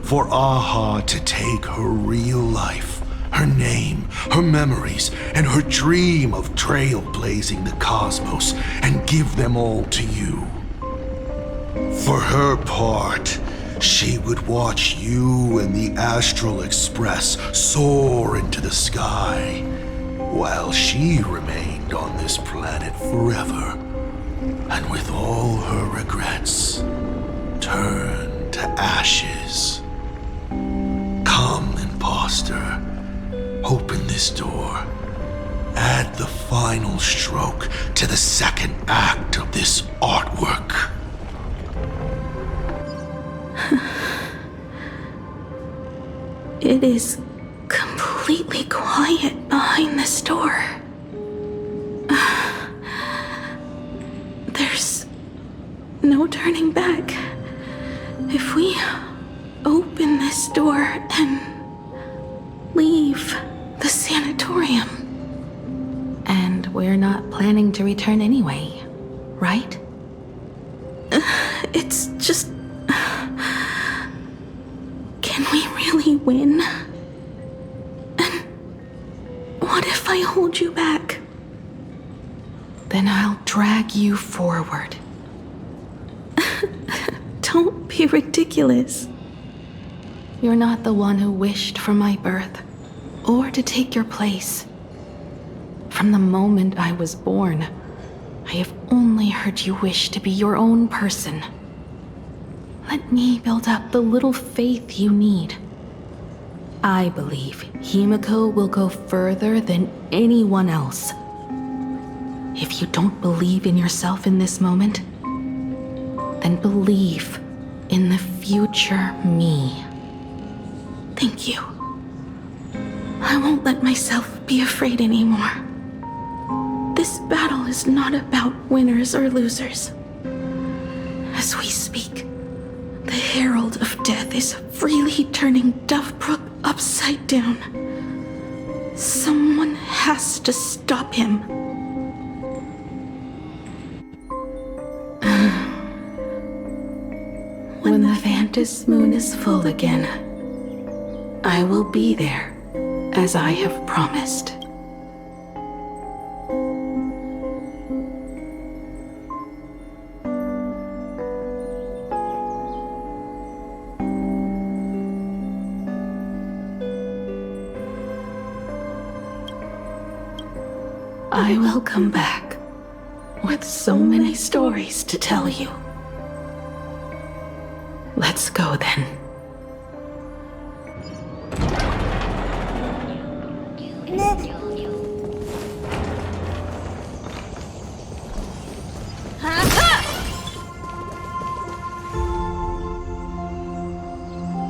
B: for Aha to take her real life, her name, her memories, and her dream of trailblazing the cosmos and give them all to you. For her part, she would watch you and the Astral Express soar into the sky, while she remained on this planet forever, and with all her regrets, turned to ashes. Come, imposter. Open this door. Add the final stroke to the second act of this artwork.
R: It is completely quiet behind this door. There's no turning back. If we open this door and leave the sanatorium. And we're not planning to return anyway, right? It's just... Can we really win? And what if I hold you back? Then I'll drag you forward. Don't be ridiculous. You're not the one who wished for my birth, or to take your place. From the moment I was born, I have only heard you wish to be your own person. Let me build up the little faith you need. I believe Himiko will go further than anyone else. If you don't believe in yourself in this moment, then believe in the future me. Thank you. I won't let myself be afraid anymore. This battle is not about winners or losers. As we speak, the Herald of Death is freely turning Dovebrook upside down. Someone has to stop him. When the Phantasmoon is full again, I will be there, as I have promised. I will come back with so many stories to tell you. Let's go then.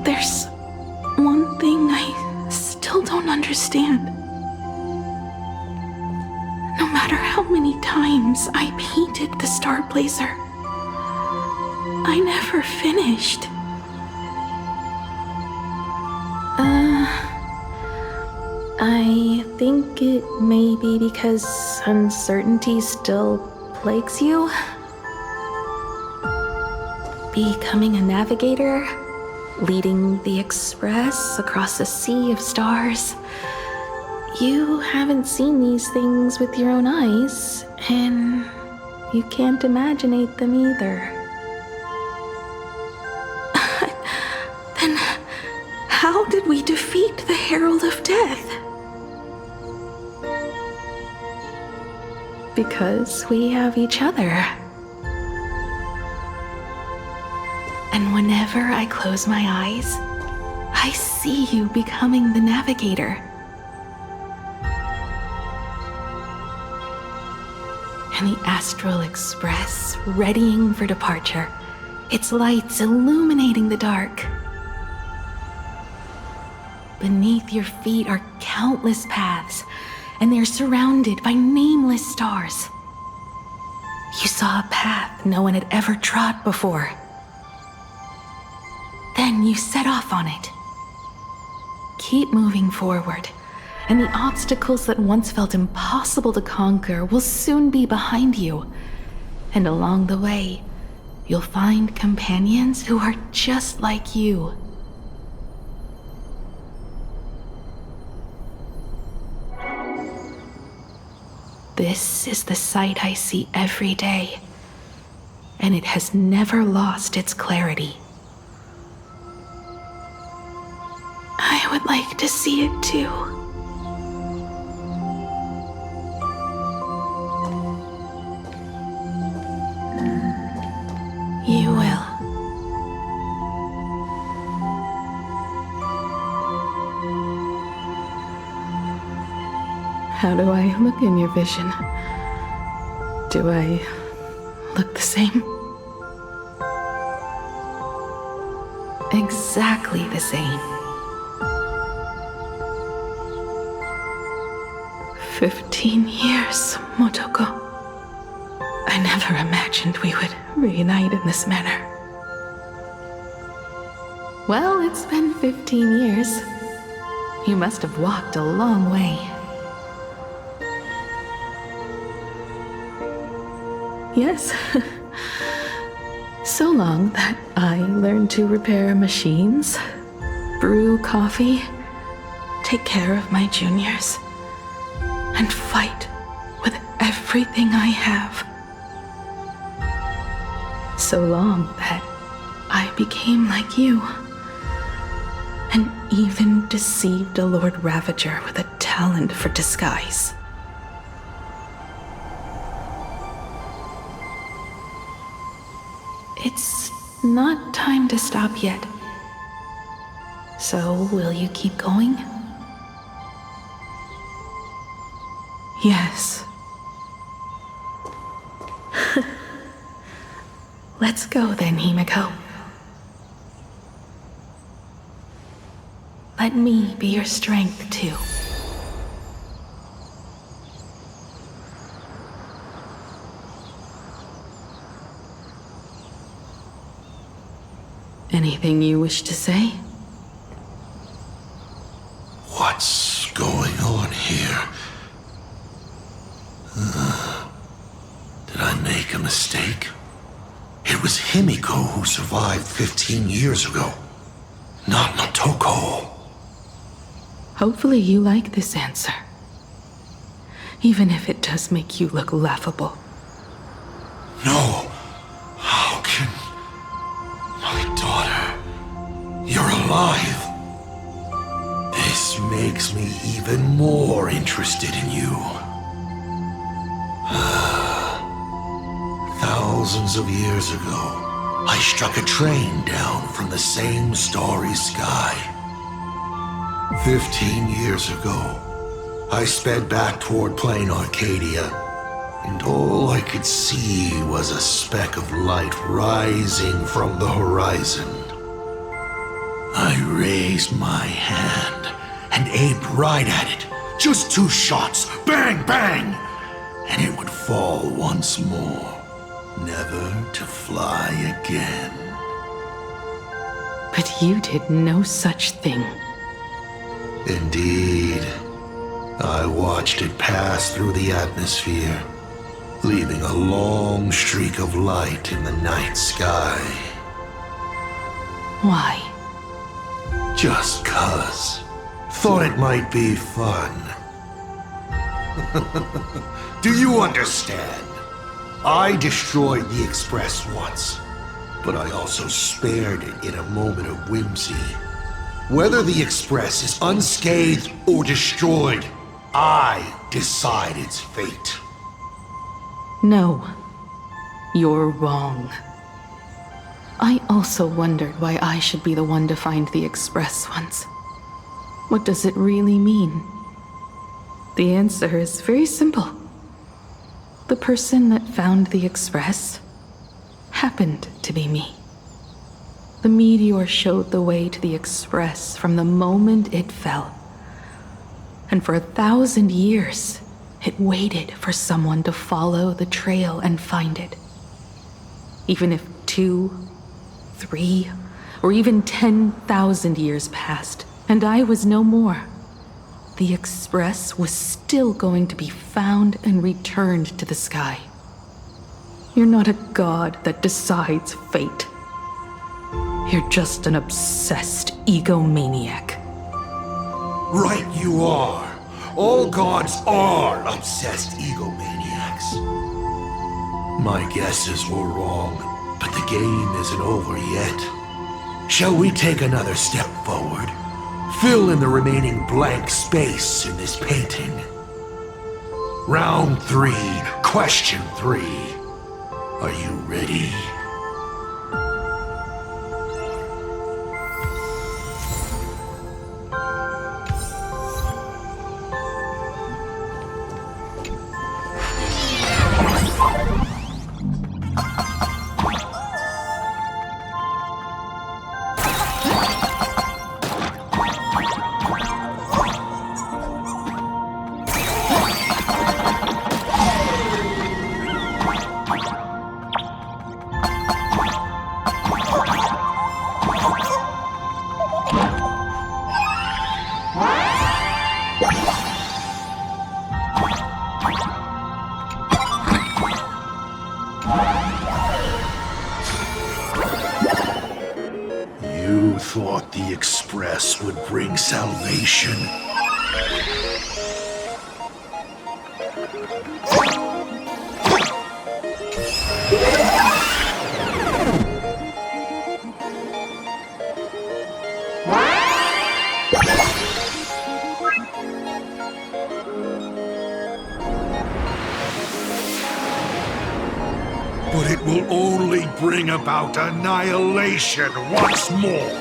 R: There's one thing I still don't understand. No matter how many times I painted the Starblazer, I never finished.
A: I think it may be because uncertainty still plagues you. Becoming a navigator, leading the Express across a sea of stars. You haven't seen these things with your own eyes, and you can't imaginate them either. Then how did we defeat the Herald of Death? Because we have each other. And whenever I close my eyes, I see you becoming the navigator. And the Astral Express, readying for departure, its lights illuminating the dark. Beneath your feet are countless paths, and they're surrounded by nameless stars. You saw a path no one had ever trod before. Then you set off on it. Keep moving forward, and the obstacles that once felt impossible to conquer will soon be behind you. And along the way, you'll find companions who are just like you. This is the sight I see every day, and it has never lost its clarity. I would like to see it too. You will. How do I look in your vision? Do I look the same? Exactly the same. 15 years, Motoko. I never imagined we would reunite in this manner. Well, it's been 15 years. You must have walked a long way. Yes. So long that I learned to repair machines, brew coffee, take care of my juniors, and fight with everything I have. So long that I became like you, and even deceived a Lord Ravager with a talent for disguise. It's not time to stop yet. So, will you keep going? Yes. Let's go then, Himiko. Let me be your strength, too. Anything you wish to say?
B: What's going on here? Did I make a mistake? It was Himiko who survived 15 years ago, not Motoko.
A: Hopefully you like this answer, even if it does make you look laughable.
B: No. How can... My daughter... You're alive. This makes me even more interested in you. Thousands of years ago, I struck a train down from the same starry sky. 15 years ago, I sped back toward plain Arcadia, and all I could see was a speck of light rising from the horizon. I raised my hand and aimed right at it. Just 2 shots, bang, bang, and it would fall once more, never to fly again.
A: But you did no such thing.
B: Indeed. I watched it pass through the atmosphere, leaving a long streak of light in the night sky.
A: Why?
B: Just 'cause. Thought it might be fun. Do you understand? I destroyed the Express once, but I also spared it in a moment of whimsy. Whether the Express is unscathed or destroyed, I decide its fate.
A: No, you're wrong. I also wondered why I should be the one to find the Express once. What does it really mean? The answer is very simple. The person that found the Express happened to be me. The meteor showed the way to the Express from the moment it fell. And for 1,000 years, it waited for someone to follow the trail and find it. Even if 2, 3, or even 10,000 years passed, and I was no more, the Express was still going to be found and returned to the sky. You're not a god that decides fate. You're just an obsessed egomaniac.
B: Right you are. All gods are obsessed egomaniacs. My guesses were wrong, but the game isn't over yet. Shall we take another step forward? Fill in the remaining blank space in this painting. Round 3, question 3. Are you ready? You thought the Express would bring salvation? But it will only bring about annihilation once more.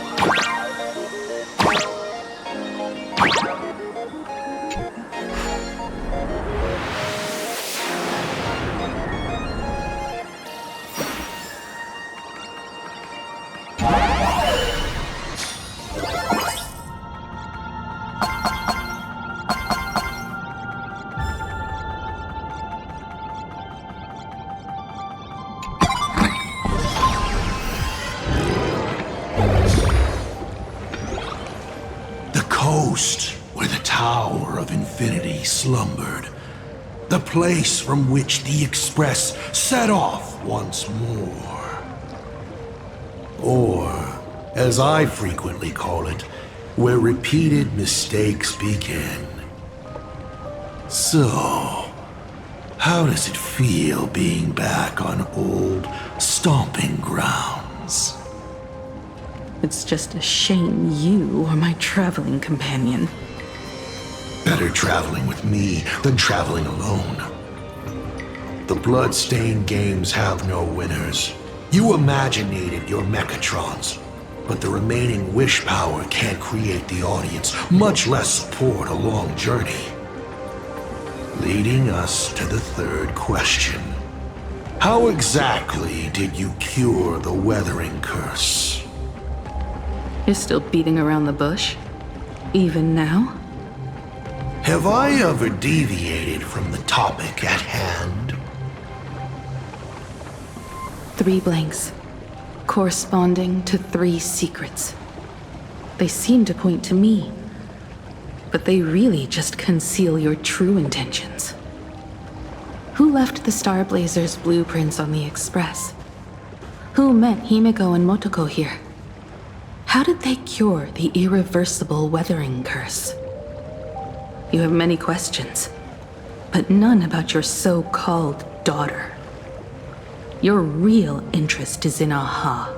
B: Where the Tower of Infinity slumbered. The place from which the Express set off once more. Or, as I frequently call it, where repeated mistakes begin. So, how does it feel being back on old stomping grounds?
A: It's just a shame you are my traveling companion.
B: Better traveling with me than traveling alone. The blood-stained games have no winners. You imaginated your Mechatrons, but the remaining wish power can't create the audience, much less support a long journey. Leading us to the third question. How exactly did you cure the weathering curse?
A: You're still beating around the bush? Even now?
B: Have I ever deviated from the topic at hand?
A: 3 blanks, corresponding to 3 secrets. They seem to point to me. but they really just conceal your true intentions. Who left the Starblazer's blueprints on the Express? Who met Himeko and Motoko here? How did they cure the irreversible weathering curse? You have many questions, but none about your so-called daughter. Your real interest is in Aha.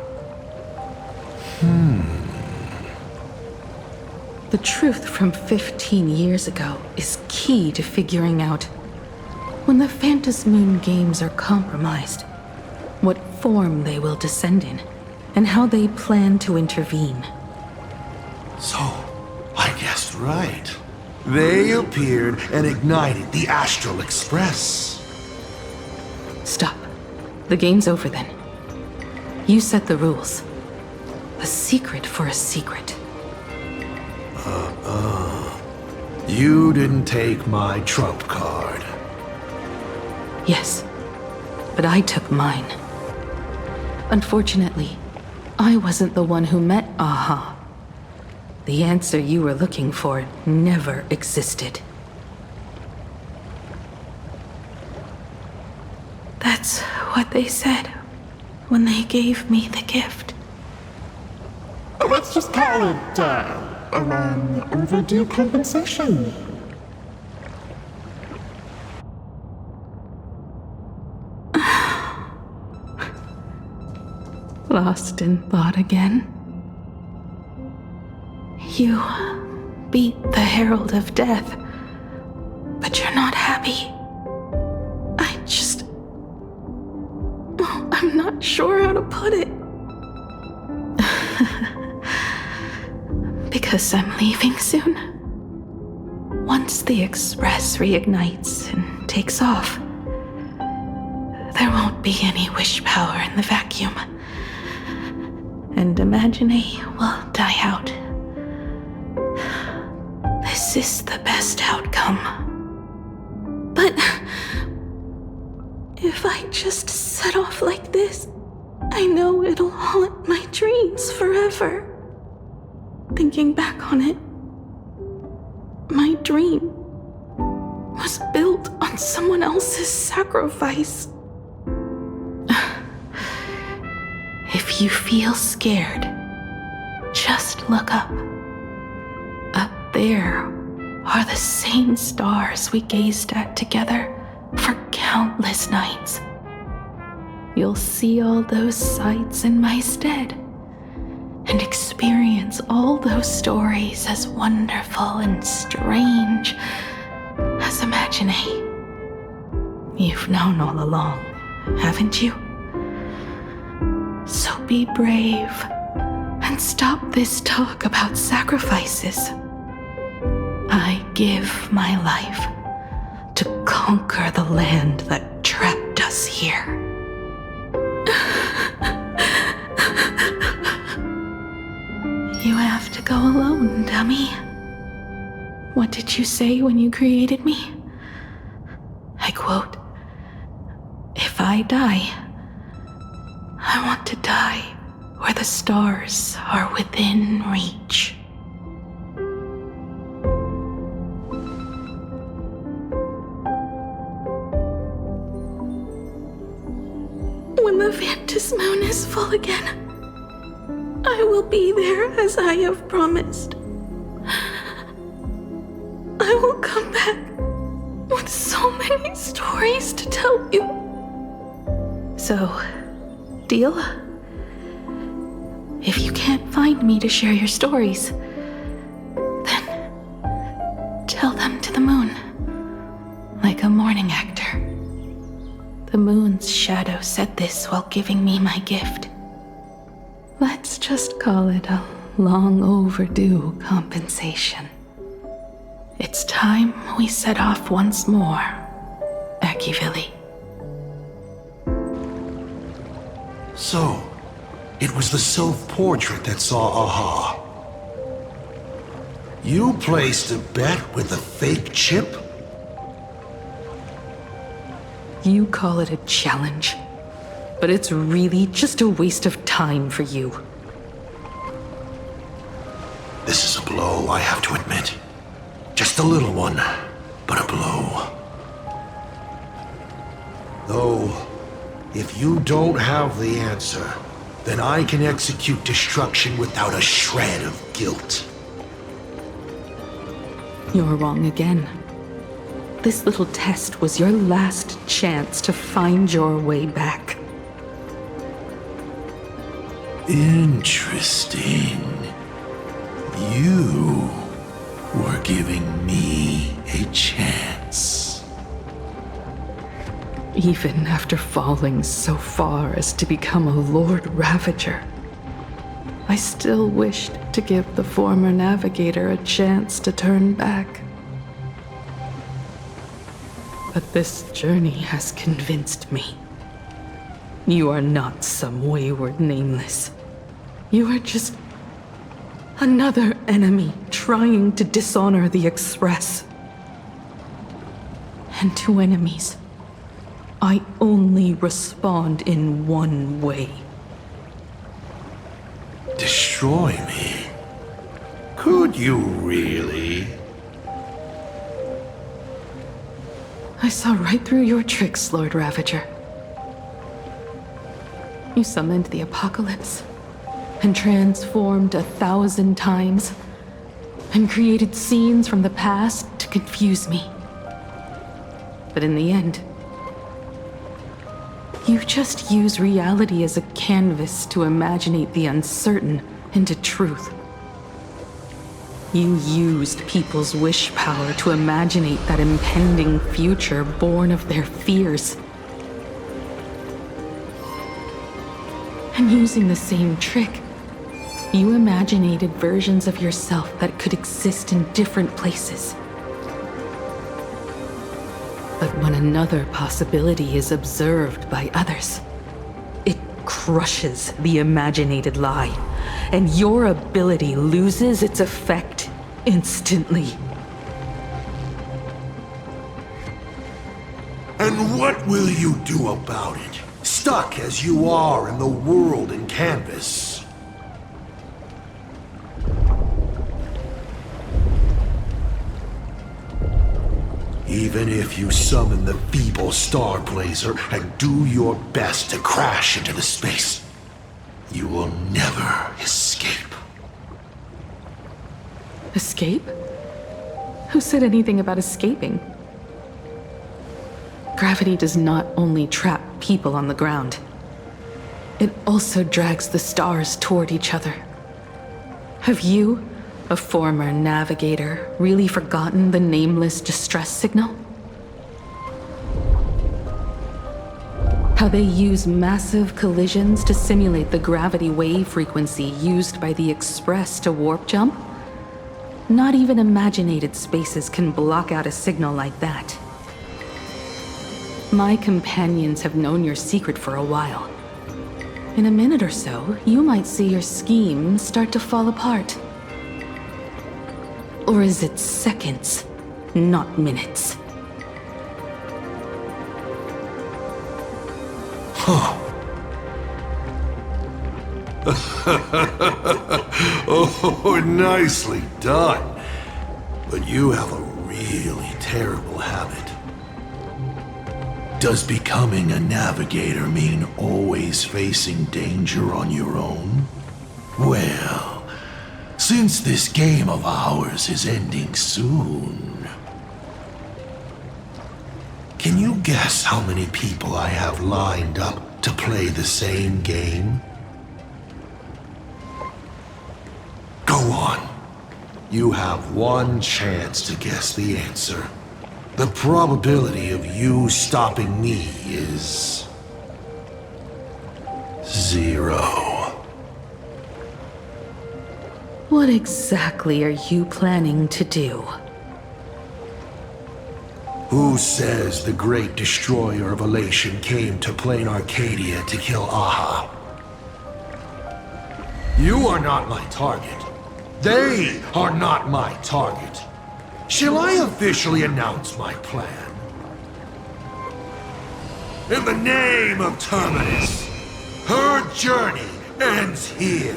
A: The truth from 15 years ago is key to figuring out when the Phantasmoon games are compromised, what form they will descend in, and how they plan to intervene.
B: So, I guessed right. They appeared and ignited the Astral Express.
A: Stop. The game's over then. You set the rules. A secret for a secret.
B: You didn't take my trump card.
A: Yes, but I took mine. Unfortunately, I wasn't the one who met Aha. The answer you were looking for never existed. That's what they said when they gave me the gift.
Q: Let's just call it, a long overdue compensation.
A: Lost in thought again. You beat the Herald of Death, but you're not happy. I'm not sure how to put it. Because I'm leaving soon. Once the Express reignites and takes off, there won't be any wish power in the vacuum. And Imagine will die out. This is the best outcome. But if I just set off like this, I know it'll haunt my dreams forever. Thinking back on it, my dream was built on someone else's sacrifice. If you feel scared, just look up. Up there are the same stars we gazed at together for countless nights. You'll see all those sights in my stead, and experience all those stories as wonderful and strange as Imagine. You've known all along, haven't you? So be brave and stop this talk about sacrifices. I give my life to conquer the land that trapped us here. You have to go alone, dummy. What did you say when you created me? I quote, "If I die, I want to die where the stars are within reach." When the Phantasmoon is full again, I will be there as I have promised. I will come back with so many stories to tell you. So, deal? If you can't find me to share your stories, then tell them to the moon, like a mourning actor. The moon's shadow said this while giving me my gift. Let's just call it a long overdue compensation. It's time we set off once more, Akivili.
B: So, it was the self-portrait that saw Aha. You placed a bet with a fake chip?
A: You call it a challenge, but it's really just a waste of time for you.
B: This is a blow, I have to admit. Just a little one, but a blow. Though, if you don't have the answer, then I can execute destruction without a shred of guilt.
A: You're wrong again. This little test was your last chance to find your way back.
B: Interesting. You were giving me a chance.
A: Even after falling so far as to become a Lord Ravager, I still wished to give the former navigator a chance to turn back. But this journey has convinced me. You are not some wayward nameless. You are just another enemy trying to dishonor the Express. And to enemies, I only respond in one way.
B: Destroy me? Could you really?
A: I saw right through your tricks, Lord Ravager. You summoned the apocalypse, and transformed 1,000 times, and created scenes from the past to confuse me. But in the end, you just use reality as a canvas to imaginate the uncertain into truth. You used people's wish power to imaginate that impending future born of their fears. And using the same trick, you imaginated versions of yourself that could exist in different places. But when another possibility is observed by others, it crushes the imaginated lie, and your ability loses its effect instantly.
B: And what will you do about it? Stuck as you are in the world in canvas. Even if you summon the feeble Starblazer and do your best to crash into the space, you will never escape.
A: Escape? Who said anything about escaping? Gravity does not only trap people on the ground, it also drags the stars toward each other. Have you, a former navigator, really forgotten the nameless distress signal? How they use massive collisions to simulate the gravity wave frequency used by the Express to warp jump? Not even imaginated spaces can block out a signal like that. My companions have known your secret for a while. In a minute or so, you might see your scheme start to fall apart. Or is it seconds, not minutes?
B: Huh. Oh, nicely done. But you have a really terrible habit. Does becoming a navigator mean always facing danger on your own? Well, since this game of ours is ending soon, can you guess how many people I have lined up to play the same game? Go on. You have one chance to guess the answer. The probability of you stopping me is 0.
A: What exactly are you planning to do?
B: Who says the great destroyer of Elation came to plain Arcadia to kill Aha? You are not my target. They are not my target. Shall I officially announce my plan? In the name of Terminus, her journey ends here.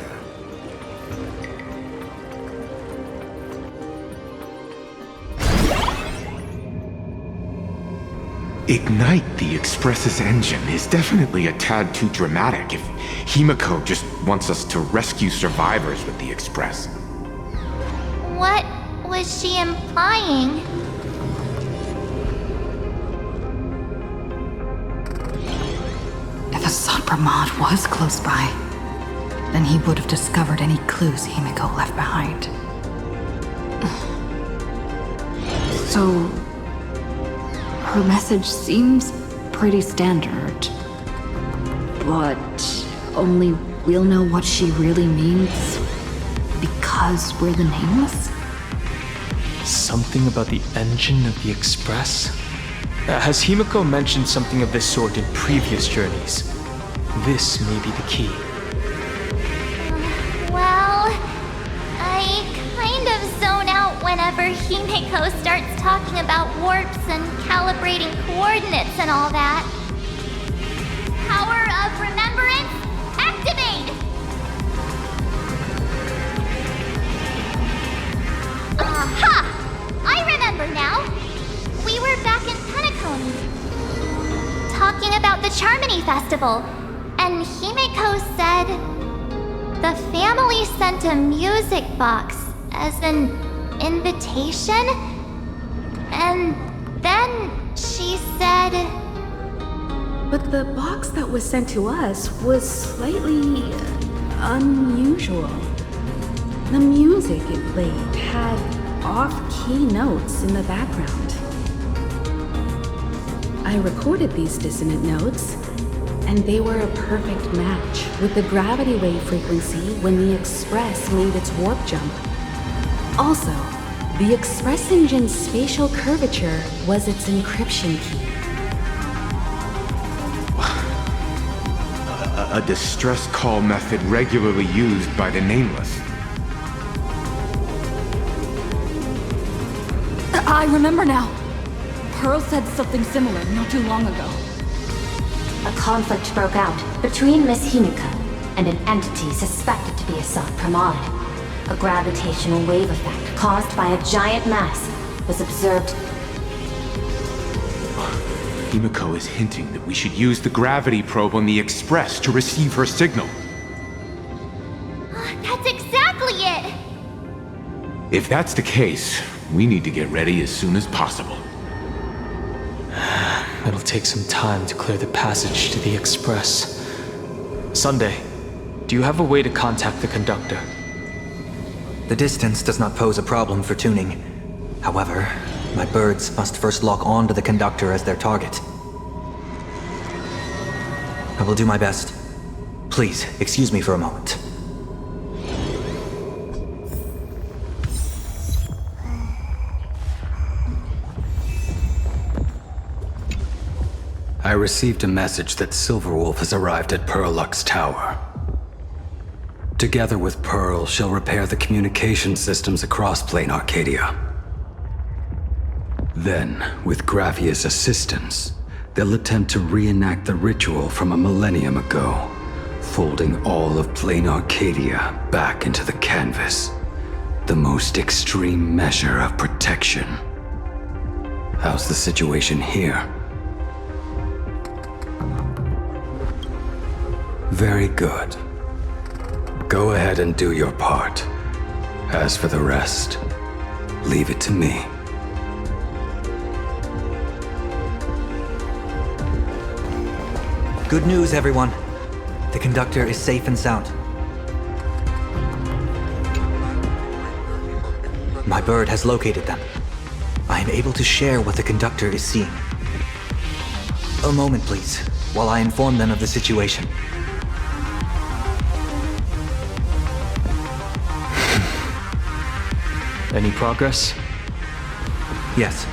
U: Ignite the Express's engine is definitely a tad too dramatic if Himiko just wants us to rescue survivors with the Express.
M: What was she implying?
N: If Assad Pramod was close by, then he would have discovered any clues Himiko left behind. So, her message seems pretty standard, but only we'll know what she really means because we're the Nameless?
J: Something about the engine of the Express? Has Himiko mentioned something of this sort in previous journeys? This may be the key.
M: Well, I kind of zone out whenever Himiko starts talking about warps and calibrating coordinates and all that. Power of remembrance, activate! Aha! I remember now! We were back in Penacony, talking about the Charmony Festival, and Himiko said the family sent a music box as an invitation, and then she said...
A: But the box that was sent to us was slightly unusual. The music it played had off-key notes in the background. I recorded these dissonant notes, and they were a perfect match with the gravity wave frequency when the Express made its warp jump. Also, the Express engine's spatial curvature was its encryption key.
U: A distress call method regularly used by the Nameless.
H: I remember now. Pearl said something similar not too long ago.
S: A conflict broke out between Miss Himiko and an entity suspected to be Assad Pramod. A gravitational wave effect caused by a giant mass was observed.
U: Himiko is hinting that we should use the gravity probe on the Express to receive her signal.
M: That's exactly it!
U: If that's the case, we need to get ready as soon as possible.
J: It'll take some time to clear the passage to the Express. Sunday, do you have a way to contact the conductor?
O: The distance does not pose a problem for tuning. However, my birds must first lock on to the conductor as their target. I will do my best. Please, excuse me for a moment.
D: I received a message that Silverwolf has arrived at Pearlux Tower. Together with Pearl, she'll repair the communication systems across Plane Arcadia. Then, with Graphia's assistance, they'll attempt to reenact the ritual from a millennium ago, folding all of Plane Arcadia back into the canvas. The most extreme measure of protection. How's the situation here? Very good. Go ahead and do your part. As for the rest, leave it to me.
O: Good news, everyone. The conductor is safe and sound. My bird has located them. I am able to share what the conductor is seeing. A moment, please, while I inform them of the situation.
J: Any progress?
O: Yes.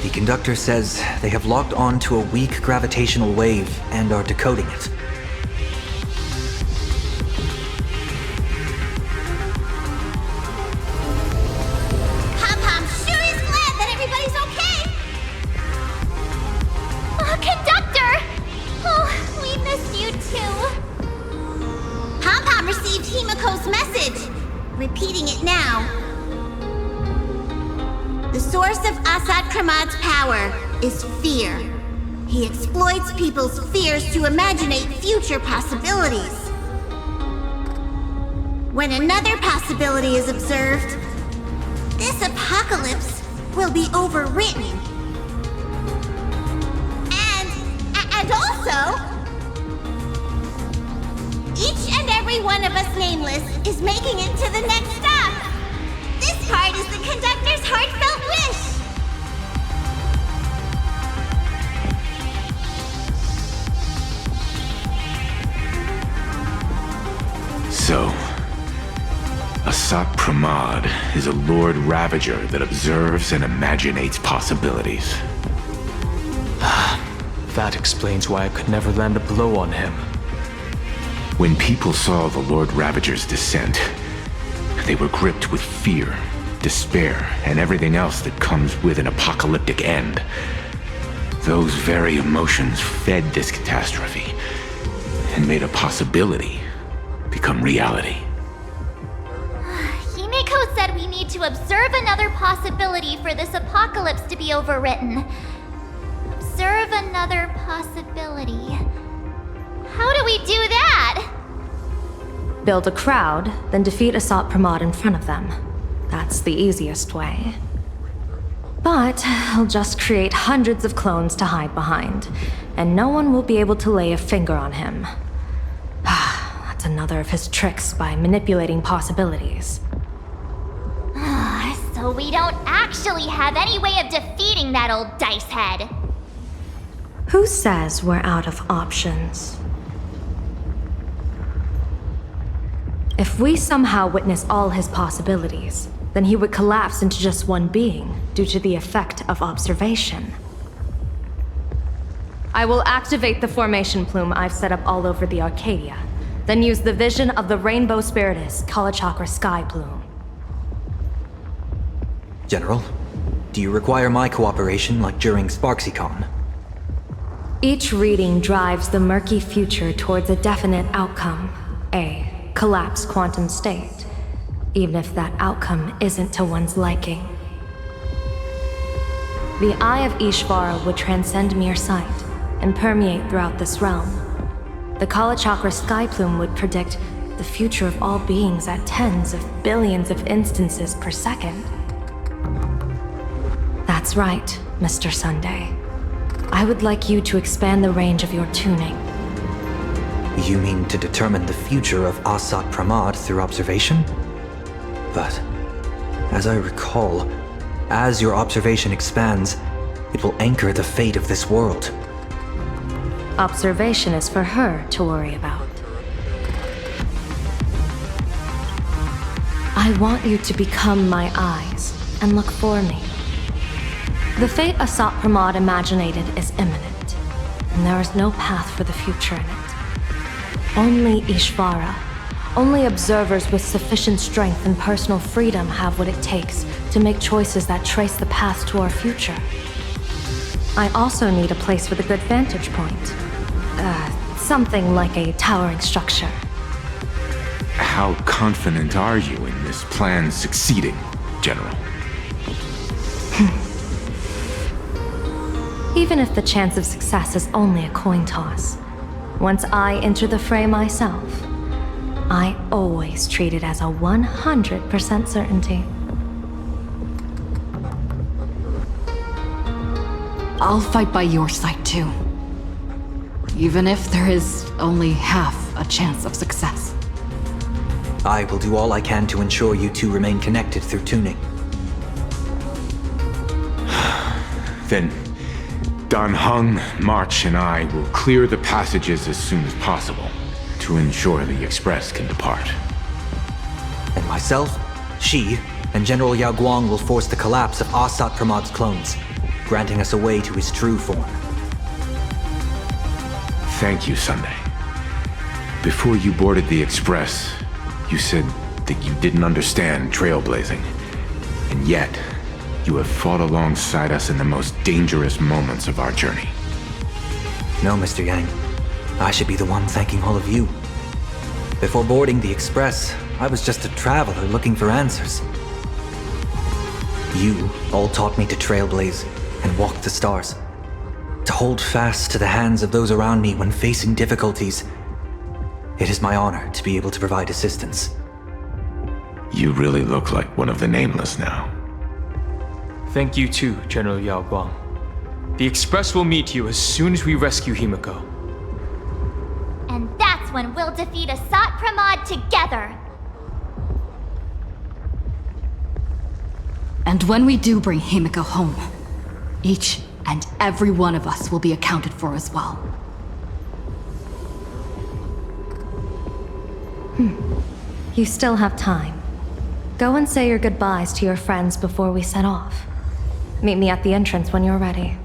O: The conductor says they have locked on to a weak gravitational wave and are decoding it.
M: Pom-Pom sure is glad that everybody's okay! Conductor! Oh, we missed you too. Pom-Pom received Himiko's message. Repeating it now. The source of Assad Pramad's power is fear.
C: He exploits people's fears to imaginate future possibilities. When another possibility is observed, this apocalypse will be overwritten. And also, each and every one of us nameless is making it to the next stop. This part is the conductor's heartfelt wish.
U: So, Asat Pramod is a Lord Ravager that observes and imaginates possibilities.
J: That explains why I could never land a blow on him.
U: When people saw the Lord Ravager's descent, they were gripped with fear, despair, and everything else that comes with an apocalyptic end. Those very emotions fed this catastrophe and made a possibility become reality.
M: Himeko said we need to observe another possibility for this apocalypse to be overwritten. Observe another possibility. How do we do that?
S: Build a crowd, then defeat Asat Pramod in front of them. That's the easiest way. But I'll just create hundreds of clones to hide behind, and no one will be able to lay a finger on him. That's another of his tricks by manipulating possibilities.
M: So we don't actually have any way of defeating that old dice head.
S: Who says we're out of options? If we somehow witness all his possibilities, then he would collapse into just one being due to the effect of observation. I will activate the formation plume I've set up all over the Arcadia, then use the vision of the Rainbow Spiritus Kalachakra Sky Plume.
O: General, do you require my cooperation like during SparksyCon?
S: Each reading drives the murky future towards a definite outcome, a collapsed quantum state, even if that outcome isn't to one's liking. The Eye of Ishvara would transcend mere sight and permeate throughout this realm. The Kalachakra Sky Plume would predict the future of all beings at tens of billions of instances per second. That's right, Mr. Sunday. I would like you to expand the range of your tuning.
O: You mean to determine the future of Asat Pramod through observation? But, as I recall, as your observation expands, it will anchor the fate of this world.
S: Observation is for her to worry about. I want you to become my eyes and look for me. The fate Asat Pramod imaginated is imminent, and there is no path for the future in it. Only Ishvara, only observers with sufficient strength and personal freedom have what it takes to make choices that trace the path to our future. I also need a place with a good vantage point. Something like a towering structure.
U: How confident are you in this plan succeeding, General?
S: Even if the chance of success is only a coin toss, once I enter the fray myself, I always treat it as a 100% certainty.
N: I'll fight by your side too. Even if there is only half a chance of success.
O: I will do all I can to ensure you two remain connected through tuning.
U: Then, Dan Heng, March, and I will clear the passages as soon as possible to ensure the Express can depart.
O: And myself, Shi, and General Yao Guang will force the collapse of Asat Pramod's clones, granting us a way to his true form.
U: Thank you, Sunday. Before you boarded the Express, you said that you didn't understand trailblazing. And yet, you have fought alongside us in the most dangerous moments of our journey.
O: No, Mr. Yang. I should be the one thanking all of you. Before boarding the Express, I was just a traveler looking for answers. You all taught me to trailblaze and walk the stars. To hold fast to the hands of those around me when facing difficulties, it is my honor to be able to provide assistance.
U: You really look like one of the Nameless now.
J: Thank you too, General Yao Guang. The Express will meet you as soon as we rescue Himiko.
M: And that's when we'll defeat Asat Pramod together.
H: And when we do bring Himiko home, each and every one of us will be accounted for as well.
S: You still have time. Go and say your goodbyes to your friends before we set off. Meet me at the entrance when you're ready.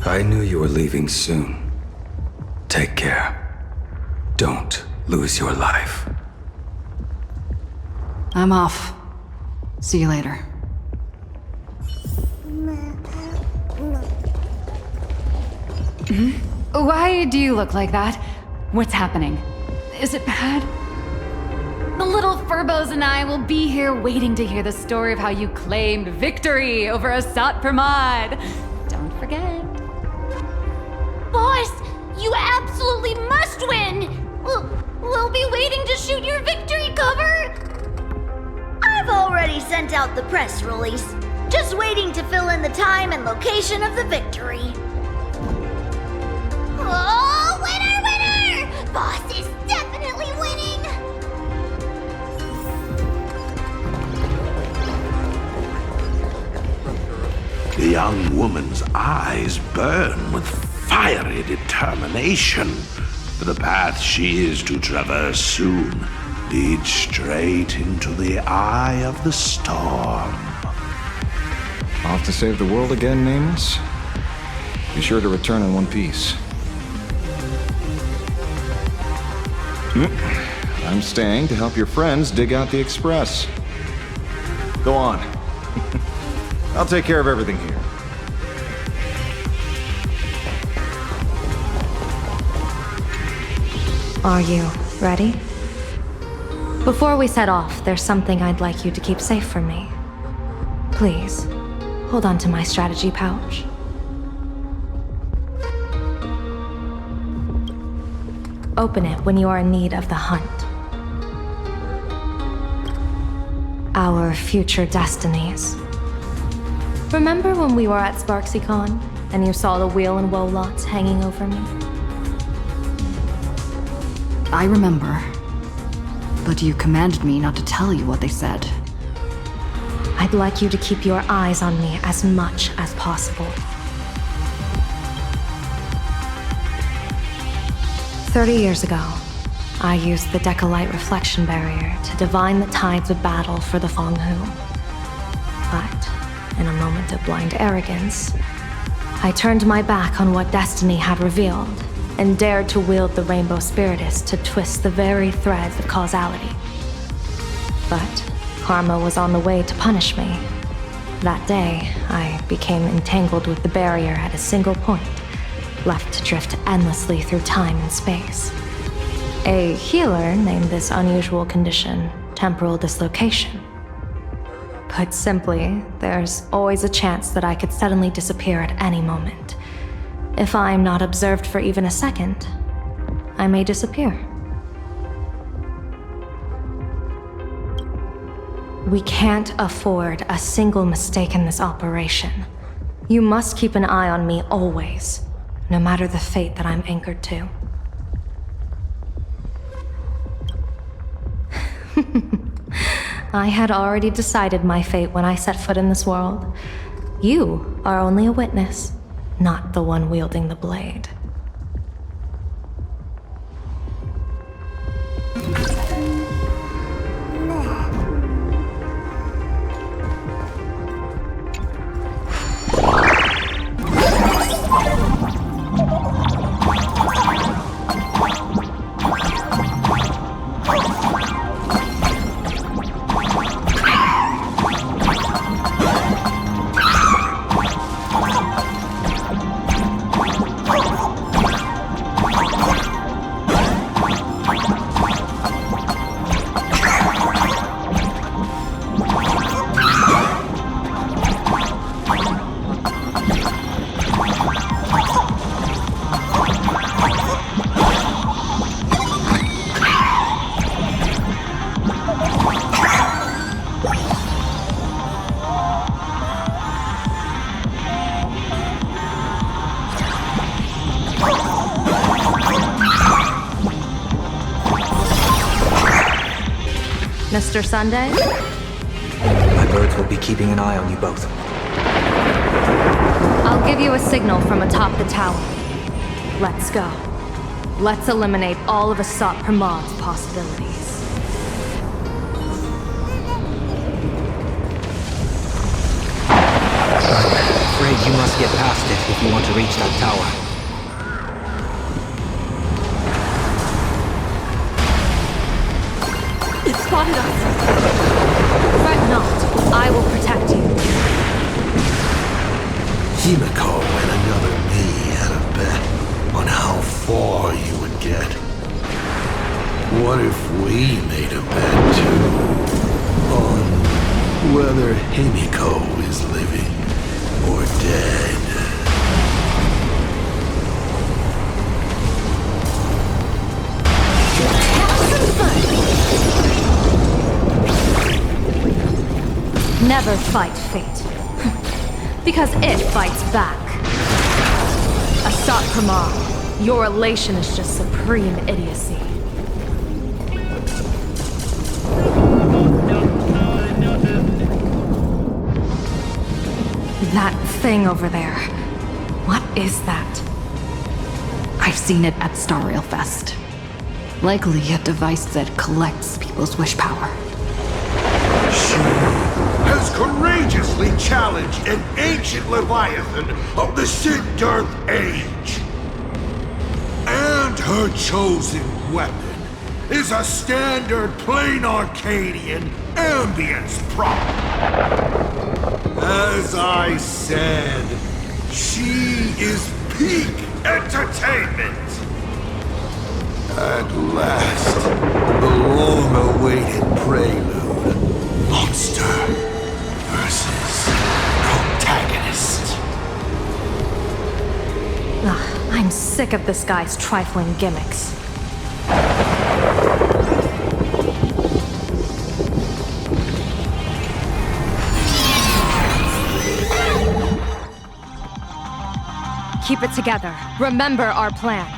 D: I knew you were leaving soon. Take care. Don't lose your life.
H: I'm off. See you later.
P: Why do you look like that? What's happening? Is it bad? The little Furbos and I will be here waiting to hear the story of how you claimed victory over Asat Pramod. Don't forget.
I: Boss, you absolutely must win! We'll be waiting to shoot your victory cover!
T: I've already sent out the press release. Just waiting to fill in the time and location of the victory.
I: Oh, winner, winner! Boss is definitely winning!
B: The young woman's eyes burn with fiery determination. The path she is to traverse soon leads straight into the eye of the storm.
L: Off to save the world again, Nameless? Be sure to return in one piece. I'm staying to help your friends dig out the Express. Go on. I'll take care of everything here.
S: Are you ready? Before we set off, there's something I'd like you to keep safe from me. Please, hold on to my strategy pouch. Open it when you are in need of the hunt. Our future destinies. Remember when we were at SparksyCon and you saw the wheel and woe lots hanging over me?
H: I remember. But you commanded me not to tell you what they said.
S: I'd like you to keep your eyes on me as much as possible. 30 years ago, I used the Decalite reflection barrier to divine the tides of battle for the Fonghu. But, in a moment of blind arrogance, I turned my back on what destiny had revealed and dared to wield the Rainbow Spiritus to twist the very threads of causality. But karma was on the way to punish me. That day, I became entangled with the barrier at a single point, left to drift endlessly through time and space. A healer named this unusual condition temporal dislocation. Put simply, there's always a chance that I could suddenly disappear at any moment. If I'm not observed for even a second, I may disappear. We can't afford a single mistake in this operation. You must keep an eye on me always, no matter the fate that I'm anchored to. I had already decided my fate when I set foot in this world. You are only a witness, not the one wielding the blade.
H: Mr. Sunday?
O: My birds will be keeping an eye on you both.
H: I'll give you a signal from atop the tower. Let's go. Let's eliminate all of Asat Pramad's possibilities.
O: I'm afraid you must get past it if you want to reach that tower.
H: It spotted us! Fret not. I will protect you.
B: Himiko and another me had a bet on how far you would get. What if we made a bet too? On whether Himiko is living or dead?
H: Never fight fate. Because it fights back. Asat Pramad, your elation is just supreme idiocy. That thing over there. What is that?
N: I've seen it at Star Rail Fest. Likely a device that collects people's wish power.
B: She has courageously challenged an ancient Leviathan of the Sigdarth Age. And her chosen weapon is a standard plain Arcadian ambience prop. As I said, she is peak entertainment. At last, the long-awaited prelude. Monster versus protagonist.
H: I'm sick of this guy's trifling gimmicks. Keep it together. Remember our plan.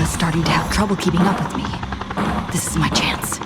N: Starting to have trouble keeping up with me. This is my chance.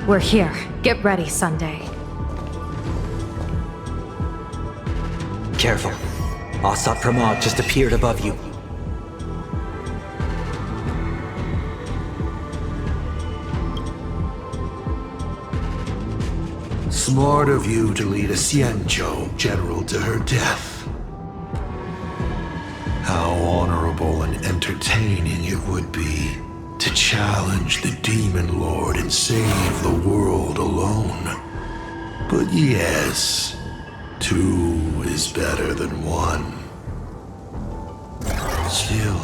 P: We're here. Get ready, Sunday.
O: Careful. Asat Pramod just appeared above you.
B: Smart of you to lead a Xianzhou general to her death. How honorable and entertaining it would be to challenge the Demon Lord and save the world alone. But yes, 2 is better than 1. Still,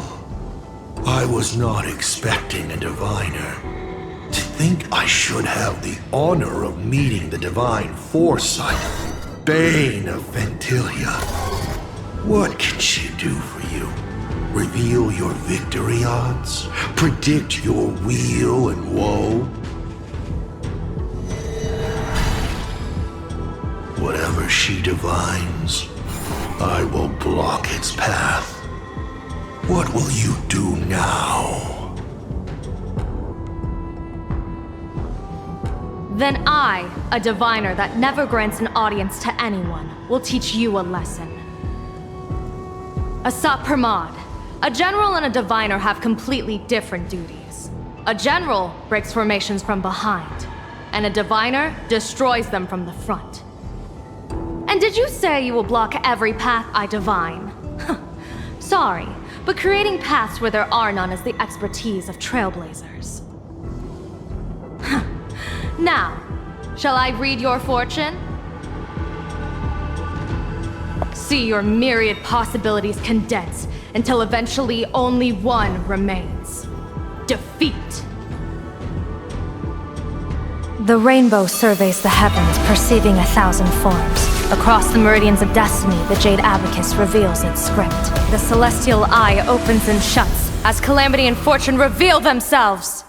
B: I was not expecting a diviner. To think I should have the honor of meeting the divine foresight, Bane of Ventilia. What can she do for you? Reveal your victory odds? Predict your weal and woe? Whatever she divines, I will block its path. What will you do now?
P: Then I, a diviner that never grants an audience to anyone, will teach you a lesson. Asat Pramod, a general and a diviner have completely different duties. A general breaks formations from behind, and a diviner destroys them from the front. And did you say you will block every path I divine? Sorry, but creating paths where there are none is the expertise of Trailblazers. Now, shall I read your fortune? See your myriad possibilities condensed until eventually only one remains. Defeat. The rainbow surveys the heavens, perceiving 1,000 forms. Across the meridians of destiny, the Jade Abacus reveals its script. The celestial eye opens and shuts as calamity and fortune reveal themselves.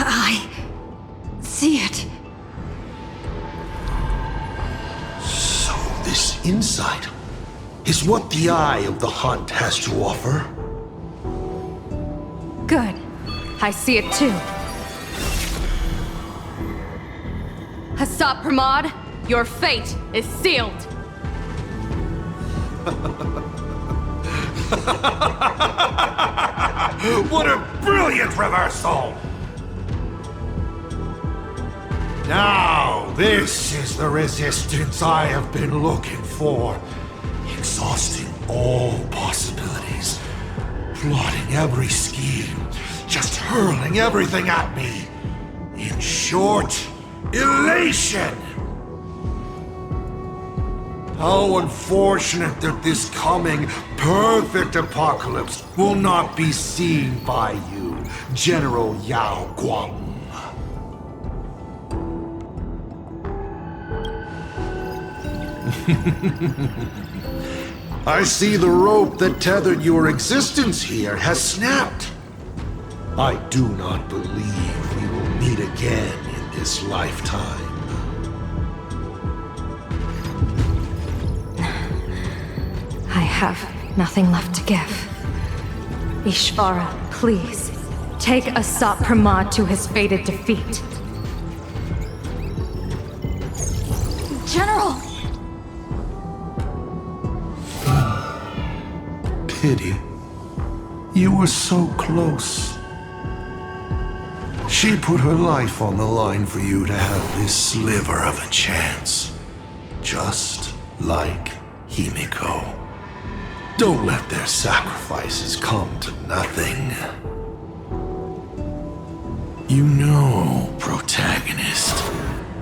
N: I see it.
B: So this insight is what the Eye of the Hunt has to offer?
P: Good. I see it too. Asat Pramod, your fate is sealed.
B: What a brilliant reversal! Now, this is the resistance I have been looking for. Exhausting all possibilities. Plotting every scheme. Just hurling everything at me. In short, elation! How unfortunate that this coming perfect apocalypse will not be seen by you, General Yao Guang. I see the rope that tethered your existence here has snapped. I do not believe we will meet again in this lifetime.
P: I have nothing left to give. Ishvara, please, take Asat Pramod to his fated defeat.
N: General!
B: Pity. You were so close. She put her life on the line for you to have this sliver of a chance. Just like Himiko. Don't let their sacrifices come to nothing. You know, protagonist,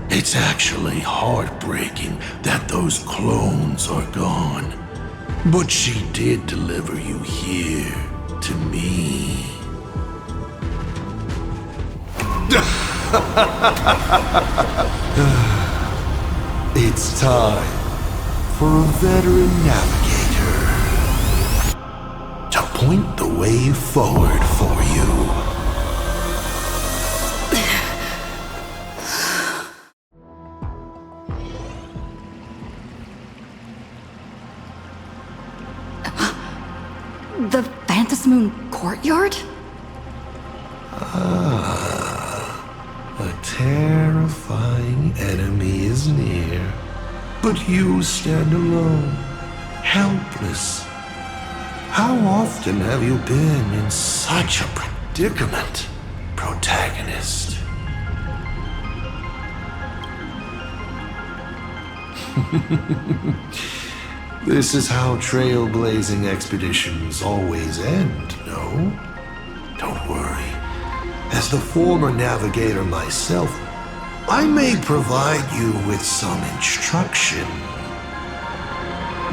B: it's actually heartbreaking that those clones are gone. But she did deliver you here, to me. It's time for a veteran navigator to point the way forward for you.
N: The Fantasy Moon courtyard?
B: A terrifying enemy is near. But you stand alone, helpless. How often have you been in such a predicament, protagonist? This is how trailblazing expeditions always end, no? Don't worry. As the former navigator myself, I may provide you with some instruction.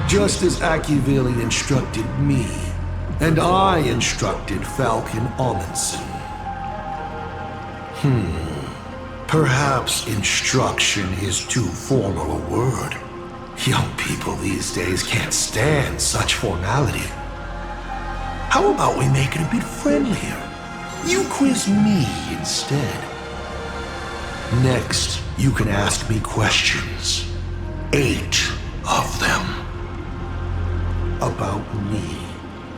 B: Just as Akivili instructed me, and I instructed Falcon Amundsen. Perhaps instruction is too formal a word. Young people these days can't stand such formality. How about we make it a bit friendlier? You quiz me instead. Next, you can ask me questions. 8 of them. About me.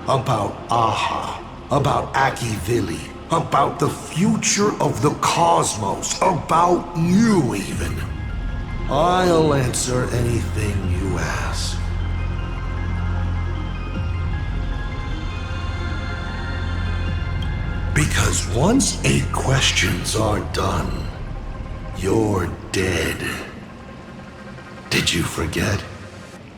B: About Aha. About Akivili. About the future of the cosmos. About you, even. I'll answer anything you ask. Because once 8 questions are done, you're dead. Did you forget?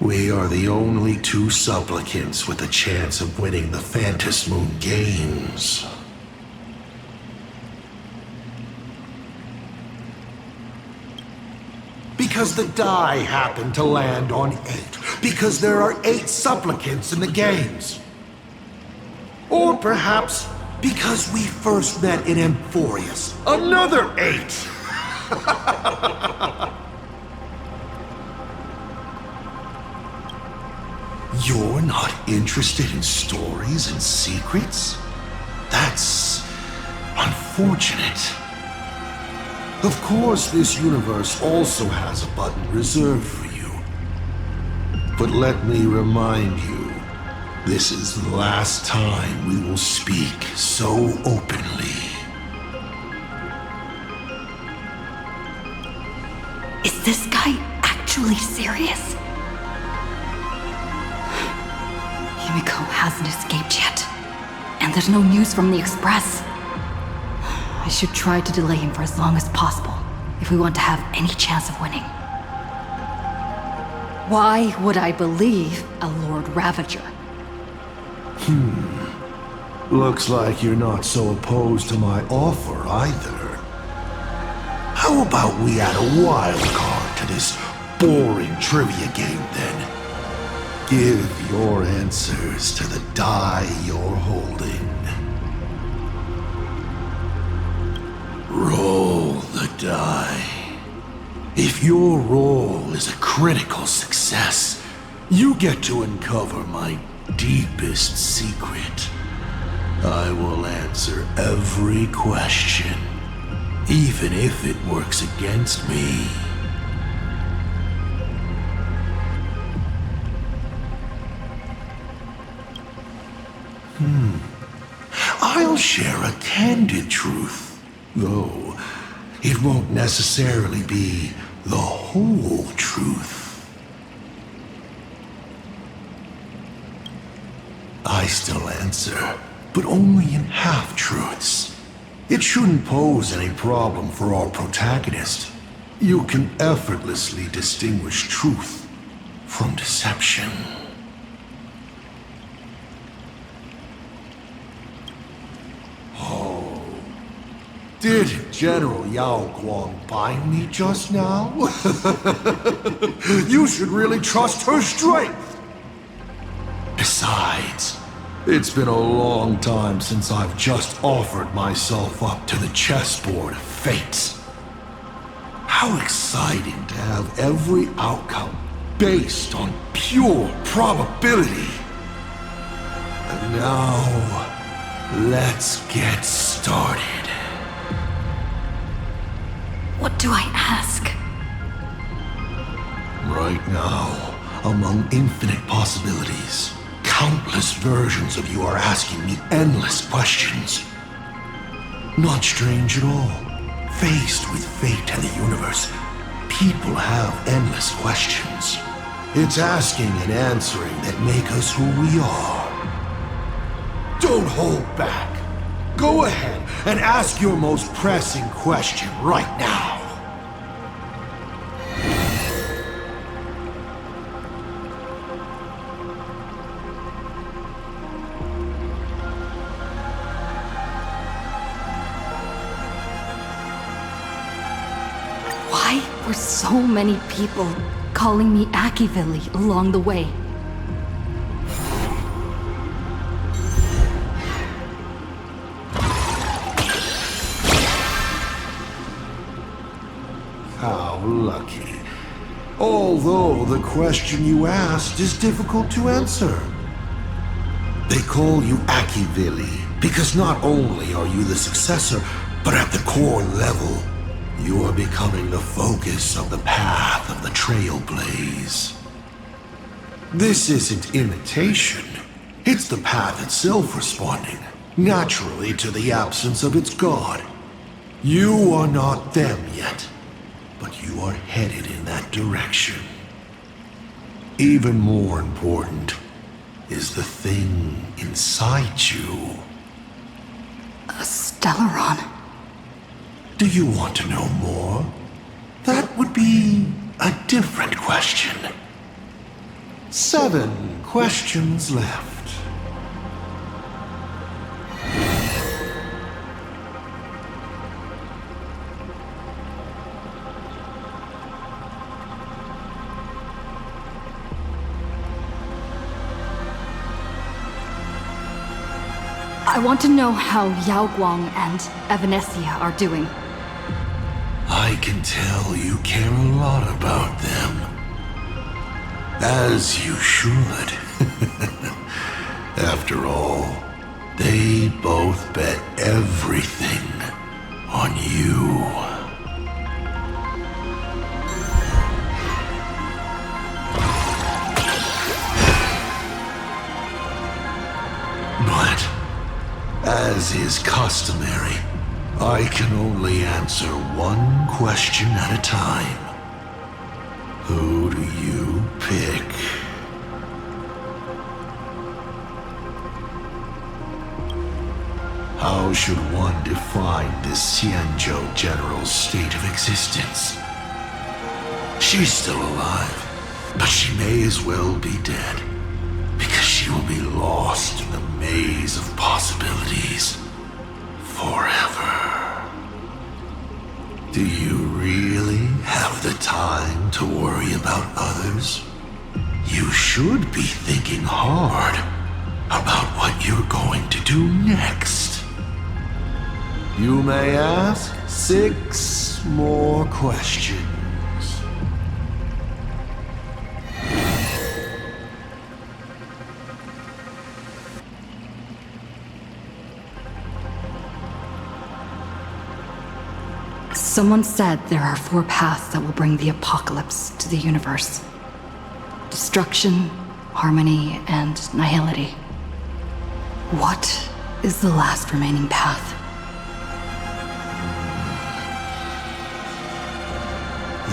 B: We are the only 2 supplicants with a chance of winning the Fantasy Moon Games. Because the die happened to land on 8. Because there are 8 supplicants in the games. Or perhaps because we first met in Amphorius. Another 8! You're not interested in stories and secrets? That's unfortunate. Of course, this universe also has a button reserved for you. But let me remind you, this is the last time we will speak so openly.
N: Is this guy actually serious? Himiko hasn't escaped yet. And there's no news from the Express. I should try to delay him for as long as possible, if we want to have any chance of winning. Why would I believe a Lord Ravager?
B: Looks like you're not so opposed to my offer either. How about we add a wild card to this boring trivia game then? Give your answers to the die you're holding. Roll the die. If your roll is a critical success, you get to uncover my deepest secret. I will answer every question, even if it works against me. I'll share a candid truth, though it won't necessarily be the whole truth. I still answer, but only in half-truths. It shouldn't pose any problem for our protagonist. You can effortlessly distinguish truth from deception. Oh, did General Yao Guang bind me just now? You should really trust her strength. Besides, it's been a long time since I've just offered myself up to the chessboard of fate. How exciting to have every outcome based on pure probability. And now, let's get started.
N: What do I ask?
B: Right now, among infinite possibilities, countless versions of you are asking me endless questions. Not strange at all. Faced with fate and the universe, people have endless questions. It's asking and answering that make us who we are. Don't hold back. Go ahead and ask your most pressing question right now.
N: Why were so many people calling me Akivili along the way?
B: How lucky. Although the question you asked is difficult to answer. They call you Akivili because not only are you the successor, but at the core level, you are becoming the focus of the path of the Trailblaze. This isn't imitation. It's the path itself responding, naturally, to the absence of its god. You are not them yet, but you are headed in that direction. Even more important is the thing inside you.
N: A Stellaron.
B: Do you want to know more? That would be a different question. 7 questions left.
N: I want to know how Yao Guang and Evanesia are doing.
B: I can tell you care a lot about them. As you should. After all, they both bet everything on you. But, as is customary, I can only answer one question at a time. Who do you pick? How should one define this Xianzhou general's state of existence? She's still alive, but she may as well be dead, because she will be lost in the maze of possibilities forever. Do you really have the time to worry about others? You should be thinking hard about what you're going to do next. You may ask 6 more questions.
N: Someone said there are 4 paths that will bring the apocalypse to the universe. Destruction, harmony, and nihility. What is the last remaining path?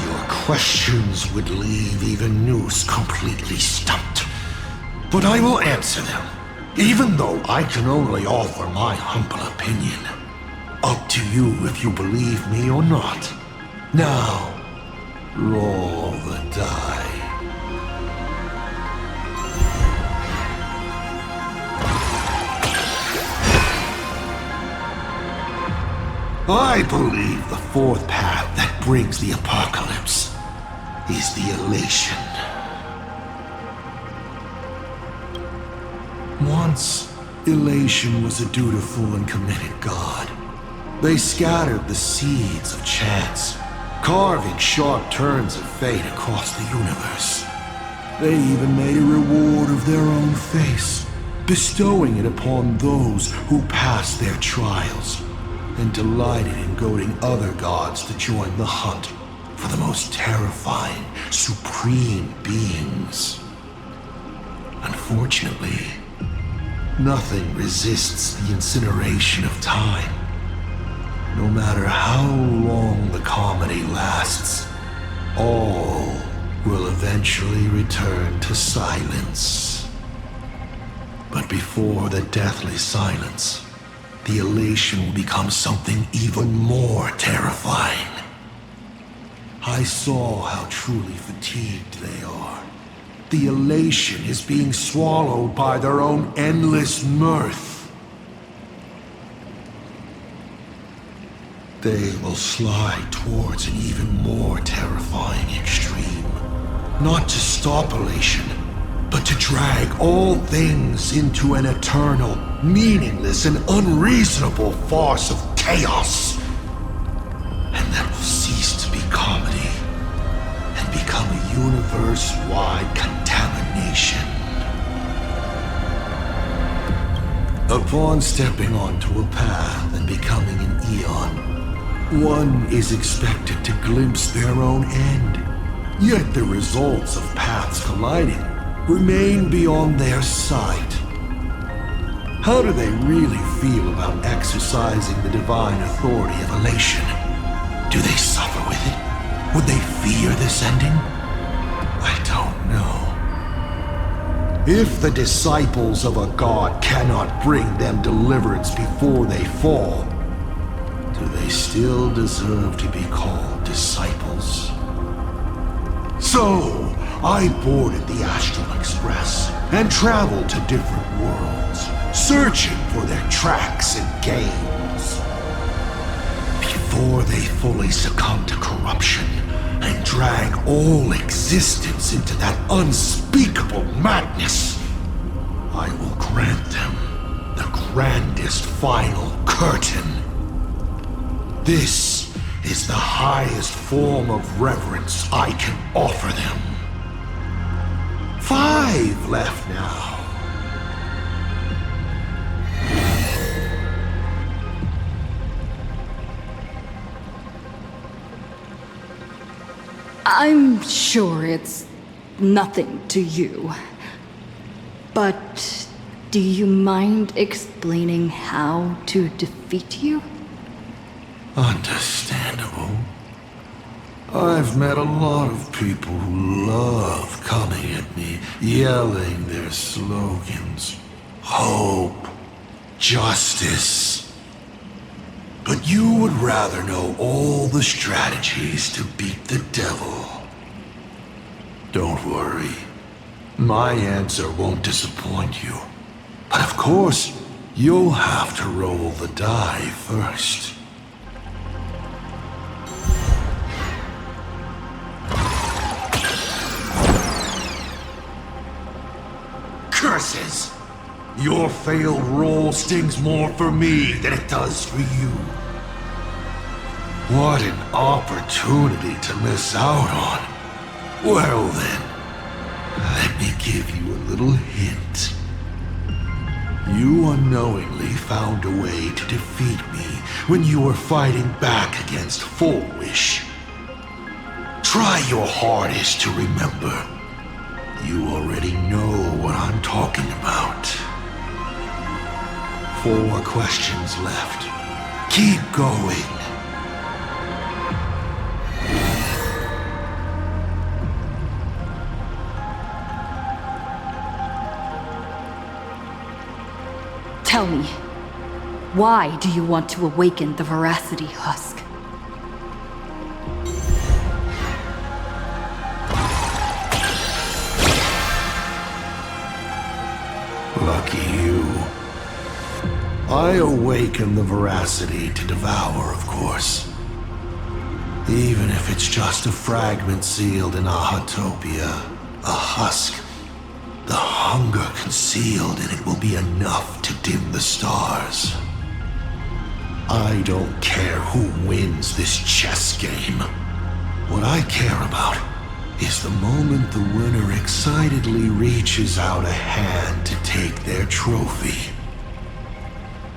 B: Your questions would leave even Noose completely stumped. But I will answer them, even though I can only offer my humble opinion. Up to you if you believe me or not. Now, roll the die. I believe the 4th path that brings the apocalypse is the elation. Once, elation was a dutiful and committed god. They scattered the seeds of chance, carving sharp turns of fate across the universe. They even made a reward of their own face, bestowing it upon those who passed their trials, and delighted in goading other gods to join the hunt for the most terrifying, supreme beings. Unfortunately, nothing resists the incineration of time. No matter how long the comedy lasts, all will eventually return to silence. But before the deathly silence, the elation will become something even more terrifying. I saw how truly fatigued they are. The elation is being swallowed by their own endless mirth. They will slide towards an even more terrifying extreme. Not to stop elation, but to drag all things into an eternal, meaningless, and unreasonable farce of chaos. And that will cease to be comedy and become a universe-wide contamination. Upon stepping onto a path and becoming an eon, one is expected to glimpse their own end. Yet the results of paths colliding remain beyond their sight. How do they really feel about exercising the divine authority of elation? Do they suffer with it? Would they fear this ending? I don't know. If the disciples of a god cannot bring them deliverance before they fall, do they still deserve to be called disciples? So, I boarded the Astral Express and traveled to different worlds, searching for their tracks and games. Before they fully succumb to corruption and drag all existence into that unspeakable madness, I will grant them the grandest final curtain. This is the highest form of reverence I can offer them. 5 left now.
N: I'm sure it's nothing to you. But do you mind explaining how to defeat you?
B: Understandable. I've met a lot of people who love coming at me, yelling their slogans. Hope. Justice. But you would rather know all the strategies to beat the devil. Don't worry. My answer won't disappoint you. But of course, you'll have to roll the die first. Curses! Your failed roll stings more for me than it does for you. What an opportunity to miss out on. Well then, let me give you a little hint. You unknowingly found a way to defeat me when you were fighting back against Full Wish. Try your hardest to remember. You already know what I'm talking about. 4 questions left. Keep going.
N: Tell me, why do you want to awaken the Veracity Husk?
B: Lucky you. I awaken the Veracity to devour, of course. Even if it's just a fragment sealed in a Hotopia, a husk. The hunger concealed in it will be enough to dim the stars. I don't care who wins this chess game. What I care about is the moment the winner excitedly reaches out a hand to take their trophy.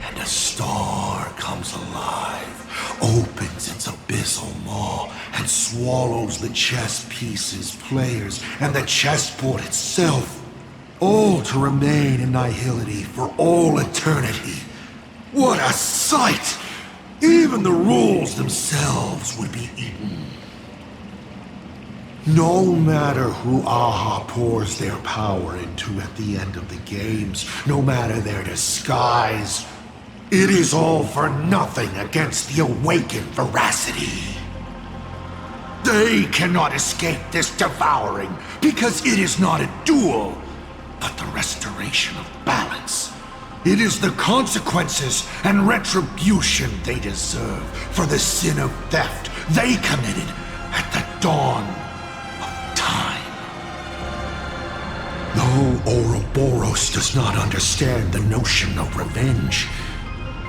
B: And a star comes alive, opens its abyssal maw, and swallows the chess pieces, players, and the chessboard itself. all to remain in nihility for all eternity. What a sight! Even the rules themselves would be eaten. No matter who Aha pours their power into at the end of the games, no matter their disguise, it is all for nothing against the awakened veracity. They cannot escape this devouring because it is not a duel, but the restoration of balance. It is the consequences and retribution they deserve for the sin of theft they committed at the dawn of time. Though Ouroboros does not understand the notion of revenge,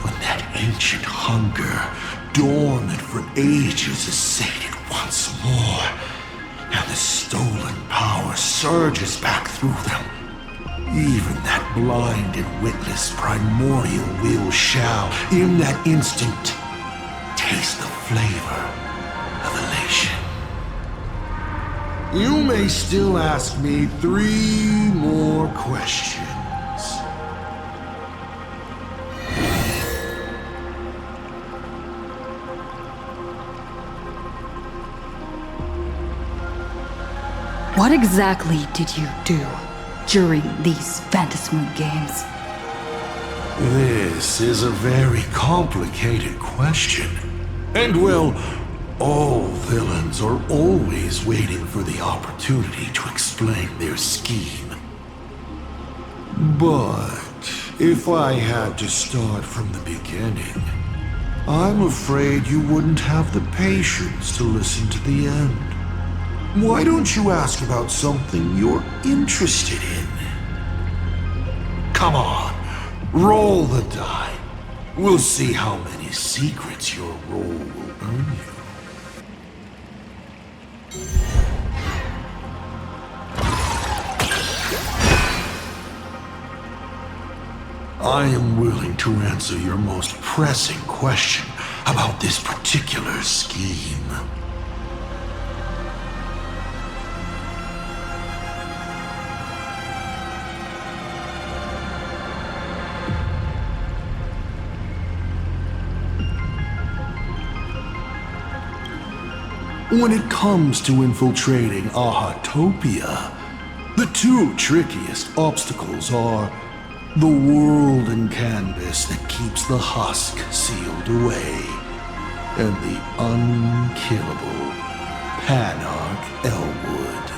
B: when that ancient hunger, dormant for ages, is sated once more, and the stolen power surges back through them, even that blind and witless primordial will shall, in that instant, taste the flavor of elation. You may still ask me 3 more questions.
N: What exactly did you do during these Phantasmoon games?
B: This is a very complicated question. And well, all villains are always waiting for the opportunity to explain their scheme. But if I had to start from the beginning, I'm afraid you wouldn't have the patience to listen to the end. Why don't you ask about something you're interested in? Come on, roll the die. We'll see how many secrets your roll will earn you. I am willing to answer your most pressing question about this particular scheme. When it comes to infiltrating Ahatopia, the 2 trickiest obstacles are the world and canvas that keeps the husk sealed away, and the unkillable Panarch Elwood.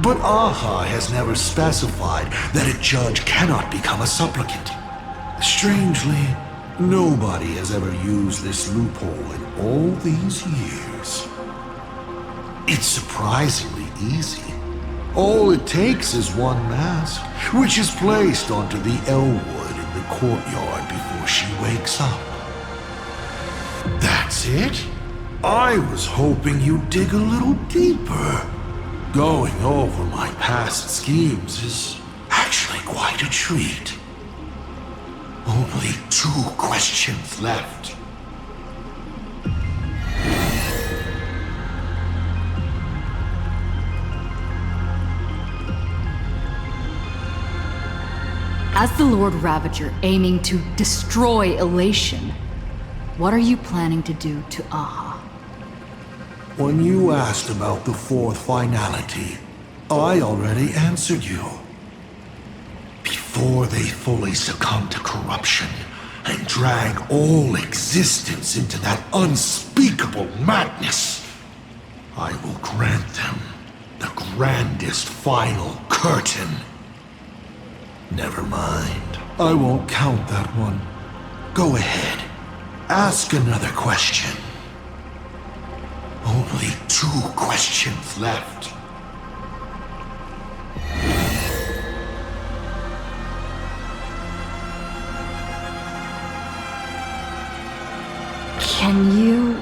B: But Aha has never specified that a judge cannot become a supplicant. Strangely, nobody has ever used this loophole in all these years. It's surprisingly easy. All it takes is one mask, which is placed onto the Elwood in the courtyard before she wakes up. That's it? I was hoping you'd dig a little deeper. Going over my past schemes is actually quite a treat. Only 2 questions left.
N: As the Lord Ravager aiming to destroy Elation, what are you planning to do to Aha?
B: When you asked about the 4th finality, I already answered you. Before they fully succumb to corruption and drag all existence into that unspeakable madness, I will grant them the grandest final curtain. Never mind. I won't count that one. Go ahead. Ask another question. Only 2 questions left.
N: Can you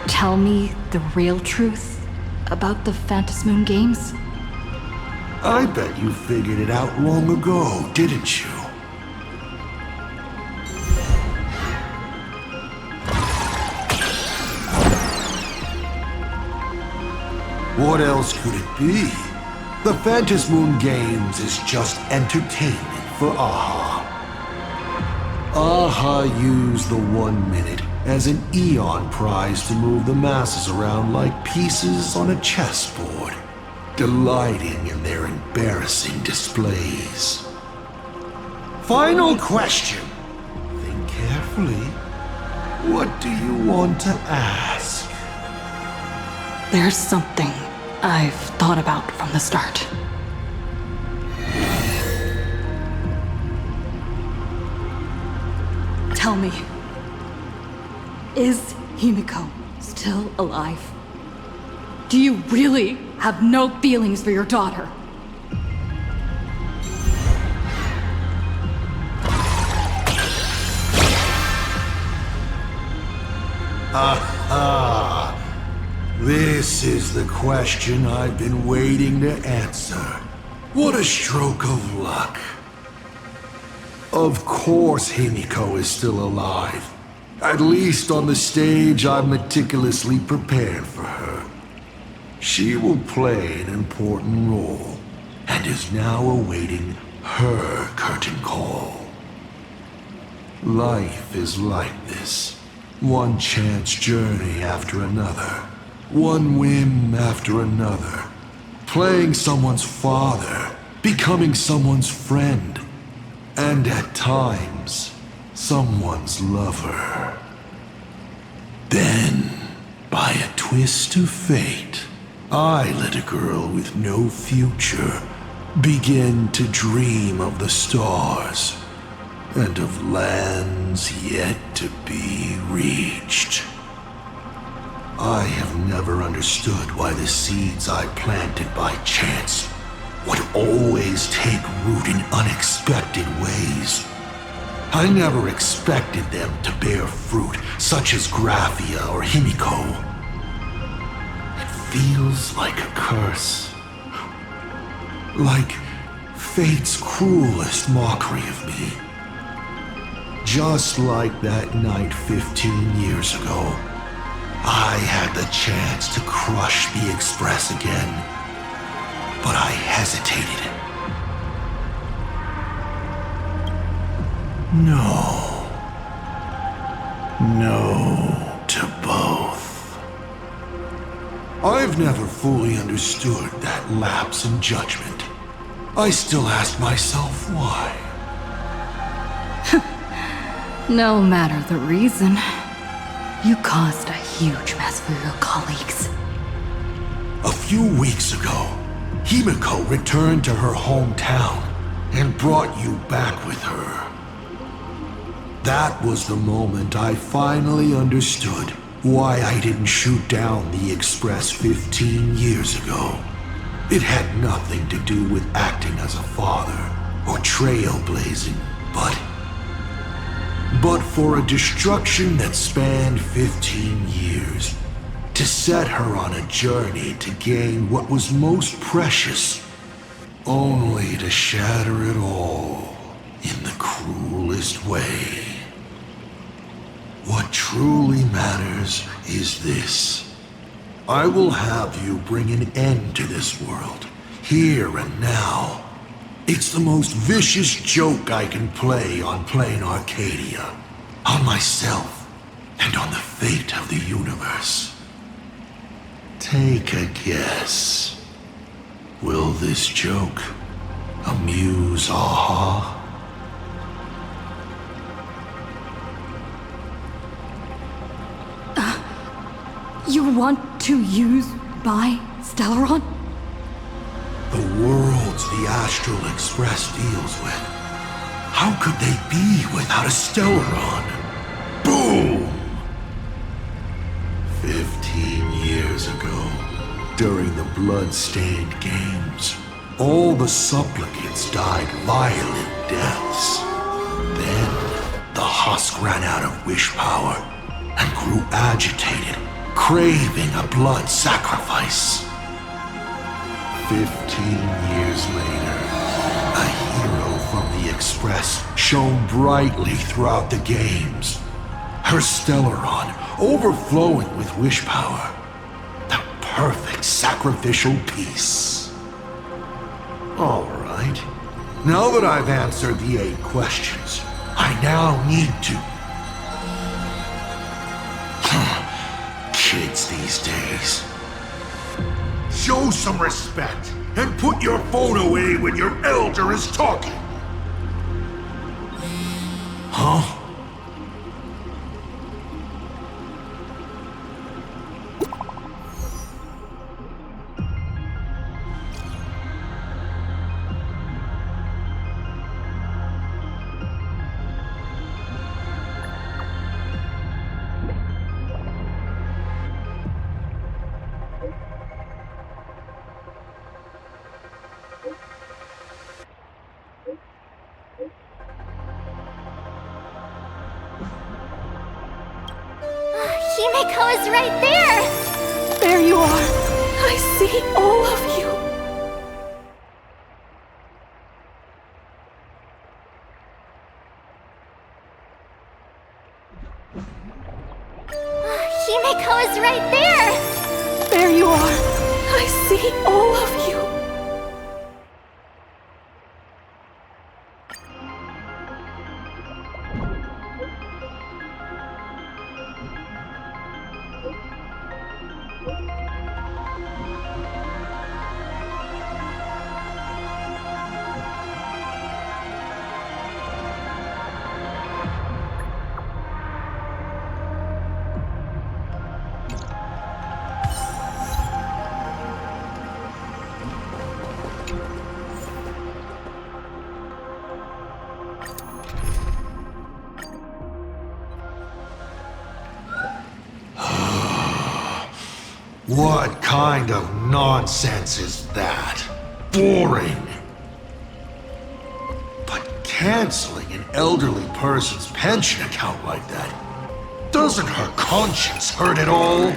N: tell me the real truth about the Phantasmoon games?
B: I bet you figured it out long ago, didn't you? What else could it be? The Phantasmoon Games is just entertainment for AHA. AHA used the 1 minute as an eon prize to move the masses around like pieces on a chessboard, delighting in their embarrassing displays. Final question. Think carefully. What do you want to ask?
N: There's something I've thought about from the start. Tell me, is Himiko still alive? Do you really have no feelings for your daughter?
B: Aha! This is the question I've been waiting to answer. What a stroke of luck. Of course Himiko is still alive. At least on the stage I've meticulously prepared for her. She will play an important role, and is now awaiting her curtain call. Life is like this. One chance journey after another. One whim after another. Playing someone's father, becoming someone's friend, and at times, someone's lover. Then, by a twist of fate, I let a girl with no future begin to dream of the stars and of lands yet to be reached. I have never understood why the seeds I planted by chance would always take root in unexpected ways. I never expected them to bear fruit, such as Graphia or Himiko. It feels like a curse. Like fate's cruelest mockery of me. Just like that night 15 years ago, I had the chance to crush the Express again, but I hesitated. No. No to both. I've never fully understood that lapse in judgment. I still ask myself why.
N: No matter the reason, you caused a huge mess for your colleagues.
B: A few weeks ago, Himiko returned to her hometown and brought you back with her. That was the moment I finally understood why I didn't shoot down the Express 15 years ago. It had nothing to do with acting as a father or trailblazing, but for a destruction that spanned 15 years, to set her on a journey to gain what was most precious, only to shatter it all in the cruelest way. What truly matters is this. I will have you bring an end to this world, here and now. It's the most vicious joke I can play on plain Arcadia, on myself, and on the fate of the universe. Take a guess. Will this joke amuse AHA?
N: You want to use my Stellaron?
B: The worlds the Astral Express deals with. How could they be without a Stellaron? Boom! 15 years ago, during the blood-stained games, all the supplicants died violent deaths. Then, the husk ran out of wish power and grew agitated, craving a blood sacrifice. 15 years later, a hero from the Express shone brightly throughout the games. Her Stellaron overflowing with wish power. The perfect sacrificial piece. All right. Now that I've answered the 8 questions, I now need to... Kids these days. Show some respect and put your phone away when your elder is talking. Huh?
M: Himeko is right there!
R: There you are. I see all of you.
M: Himeko is right there!
R: There you are. I see all of you.
B: What kind of nonsense is that? Boring. But canceling an elderly person's pension account like that, doesn't her conscience hurt at all?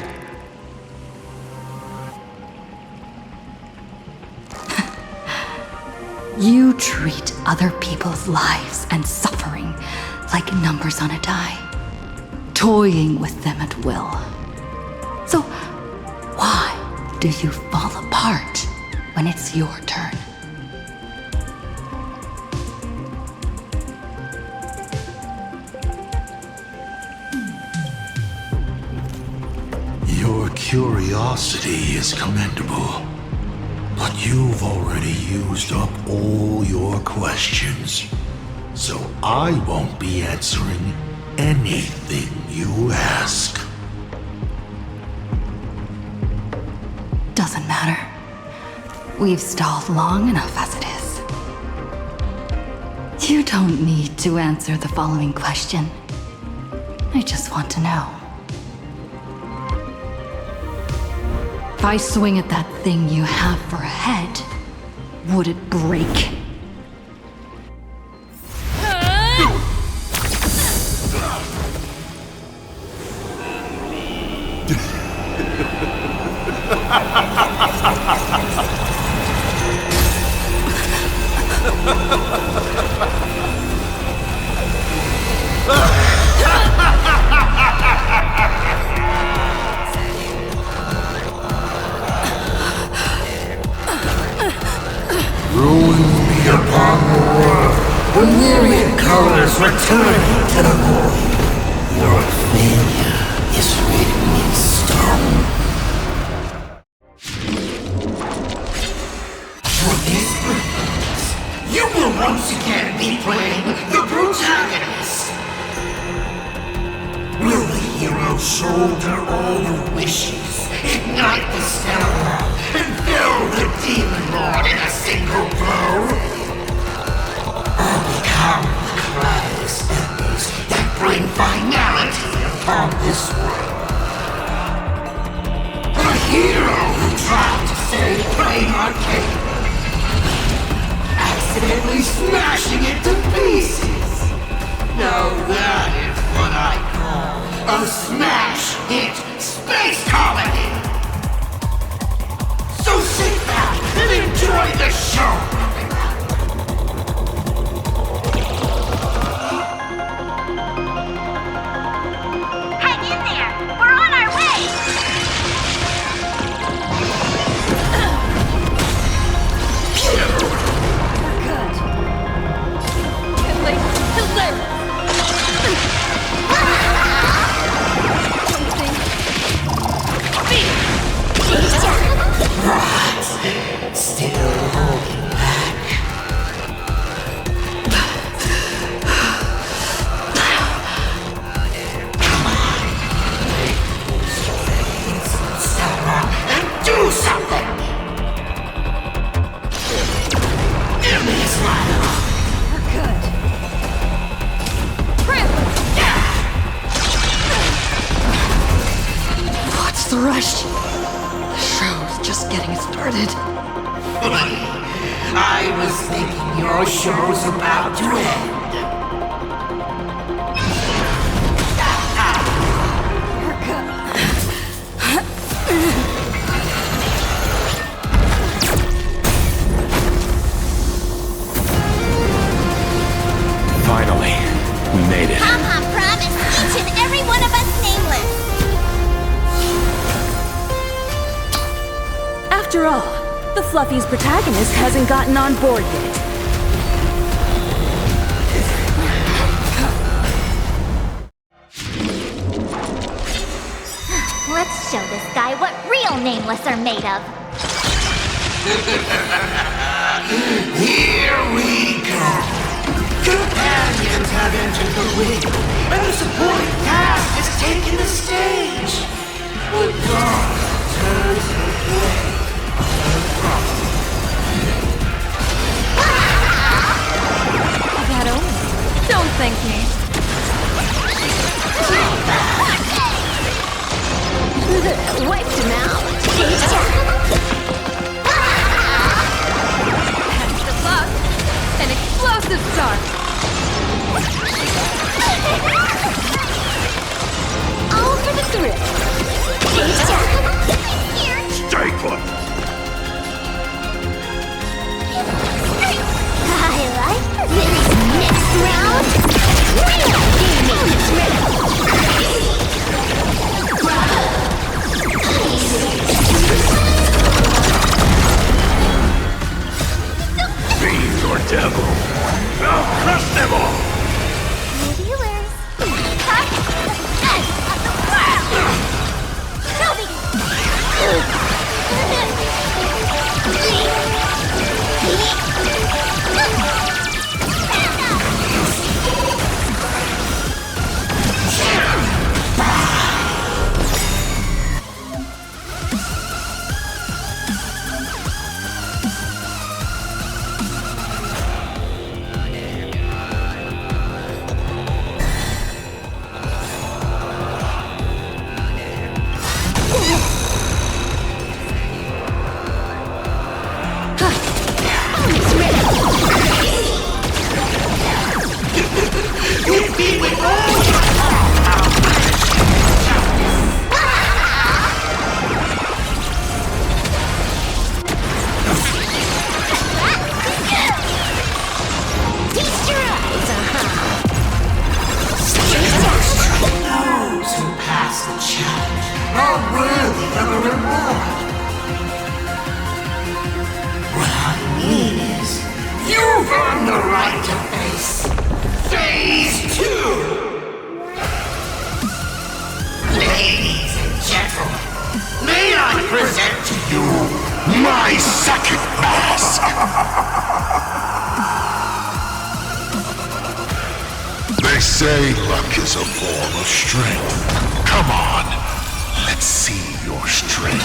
N: You treat other people's lives and suffering like numbers on a die, toying with them at will. So, why do you fall apart when it's your turn?
B: Your curiosity is commendable, but you've already used up all your questions, so I won't be answering anything you ask.
N: Doesn't matter. We've stalled long enough as it is. You don't need to answer the following question. I just want to know. If I swing at that thing you have for a head, would it break?
B: Ruins be upon the world, the myriad colors returning to the void. Your failure is written in stone. For this purpose, you will once again be playing the protagonist. Will the hero shoulder all the wishes, ignite the stellar, and fill the demon lord in a single blow? Or become the cries embers that bring finality upon this world? A hero who tried to save Plain Arcade, accidentally smashing it to pieces. Now that is what I call a smash hit space comedy. So sit back and enjoy the show!
M: Hang in there! We're on our way!
N: rush. The show's just getting started.
E: I was thinking your show's about to end.
U: Finally, we made it.
M: Pom-Pom promised each and every one of us nameless.
V: After all, the Fluffy's protagonist hasn't gotten on board yet.
M: Let's show this guy what real nameless are made of.
E: Here we go. Companions have entered the ring, and the supporting cast has taken the stage. The dark turns the play.
P: That only. Don't thank me.
V: Wiped him out.
P: That's the buck. An explosive start.
V: All for the thrill.
U: Stay put.
M: I like this. Next round, real gaming.
U: Fiend or devil, I'll crush them all.
M: Healers.
E: Those who pass the challenge are worthy of a reward. What I mean is, you've earned the right to face Phase 2! Ladies and gentlemen, may I present to you my second mask!
B: They say luck is a form of strength. Come on, let's see your strength.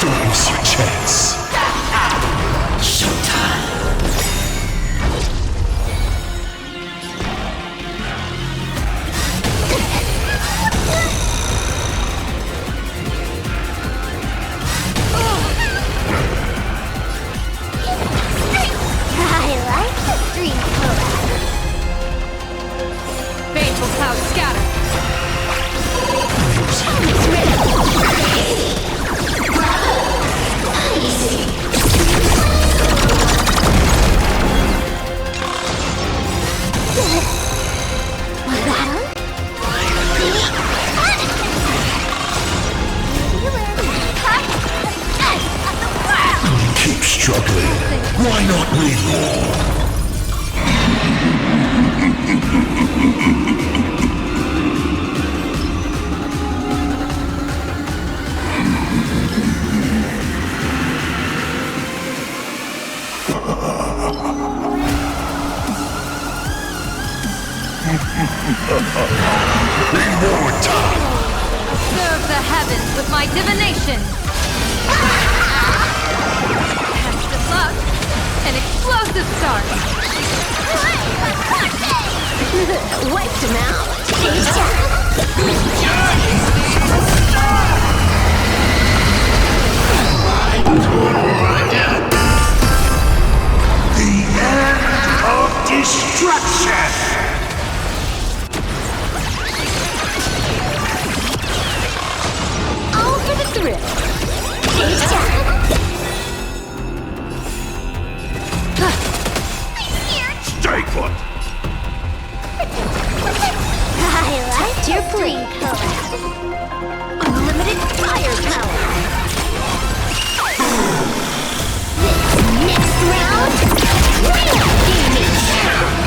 B: Don't miss your chance.
E: Showtime!
M: I like the street collab.
P: Fateful cloud scatter.
B: Keep struggling. Why not read more? Immortal!
P: Serve the heavens with my divination! Test of luck! An explosive start!
C: Wiped him out.
B: The end of destruction!
C: All for the thrill.
B: Stay put!
C: I liked your green color. Unlimited firepower. Next round, real gaming sound.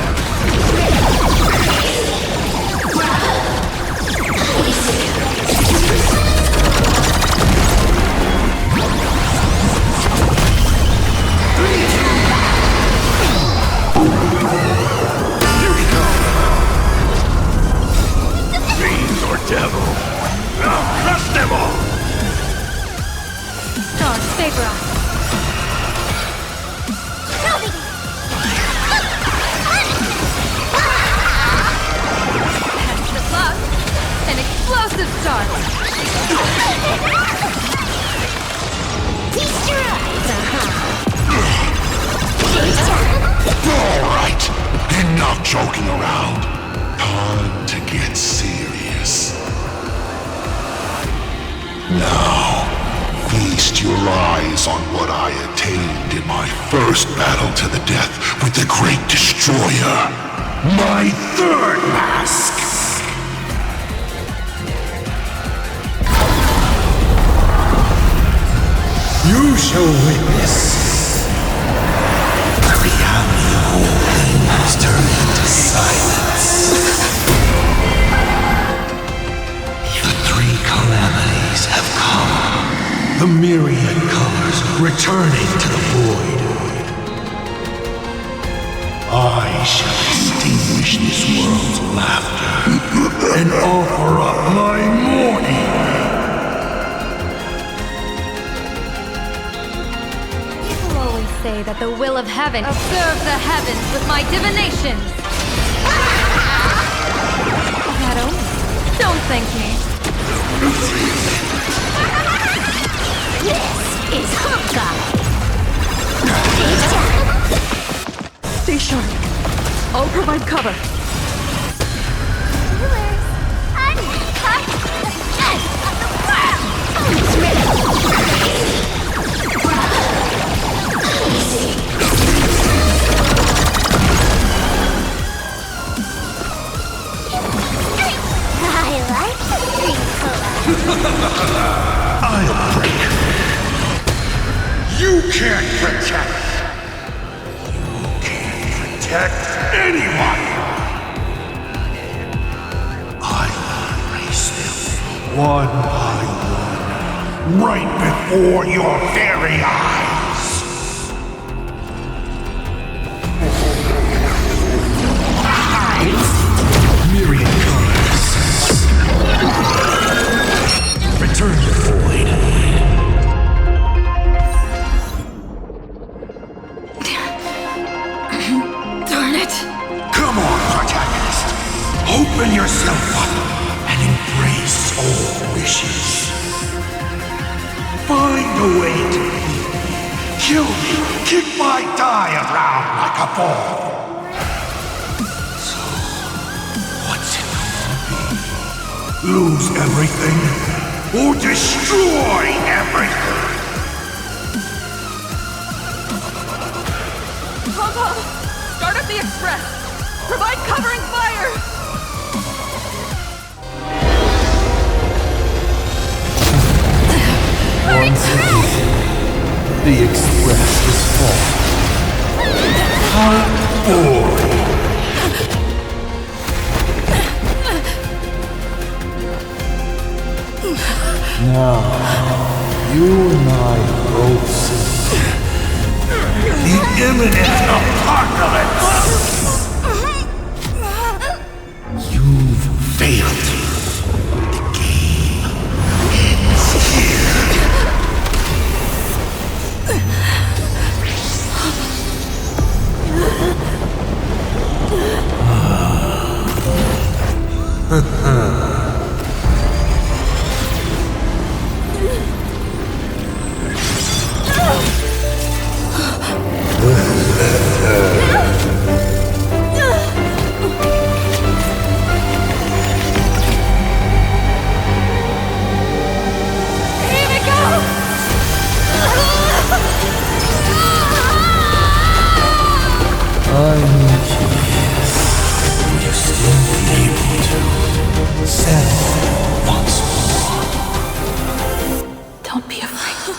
B: Fiend or devil? I'll crush them all!
P: Stars favor us. Test of luck! An explosive start!
C: Feast your eyes,
B: Alright, enough joking around. Time to get serious. Now, feast your eyes on what I attained in my first battle to the death with the Great Destroyer. My third mask! You shall witness. The reality of all things turned into silence. The three calamities have come. The myriad colors returning to the void. I shall extinguish this world's laughter and offer up my mourning.
P: People always say that the will of heaven observe the heavens with my divinations. That only. Don't thank me.
C: This is Honkai.
A: Stay sharp. I'll provide cover.
B: I'll break. You can't protect. You can't protect anyone. I will erase them one by one, right before your very eyes. Myriad colors. Return to the void.
A: Darn it.
B: Come on, protagonist. Open yourself up and embrace all wishes. Find a way to be. Kill me. Kick my die around like a ball. So, what's it gonna be? Lose everything or destroy everything?
A: Pom-Pom, start up the express. Provide covering fire.
B: Once again, the express is full. How boring. Now, you and I both see the imminent apocalypse.
R: Don't be afraid.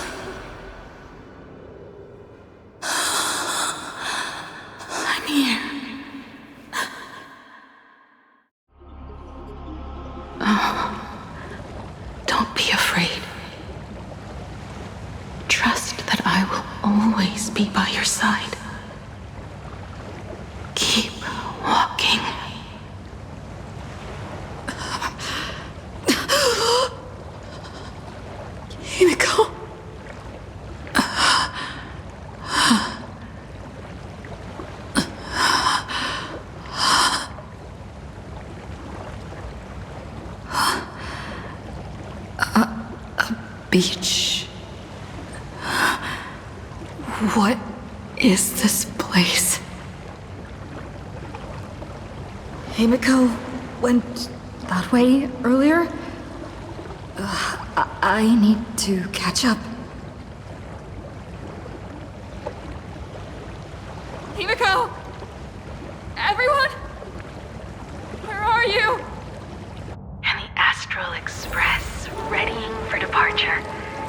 R: I'm here. Oh, don't be afraid. Trust that I will always be by your side. Keep walking. Himiko. A beach. What is this place?
H: Himiko went that way earlier? I need to catch up.
P: Himiko! Everyone? Where are you?
A: And the Astral Express, readying for departure,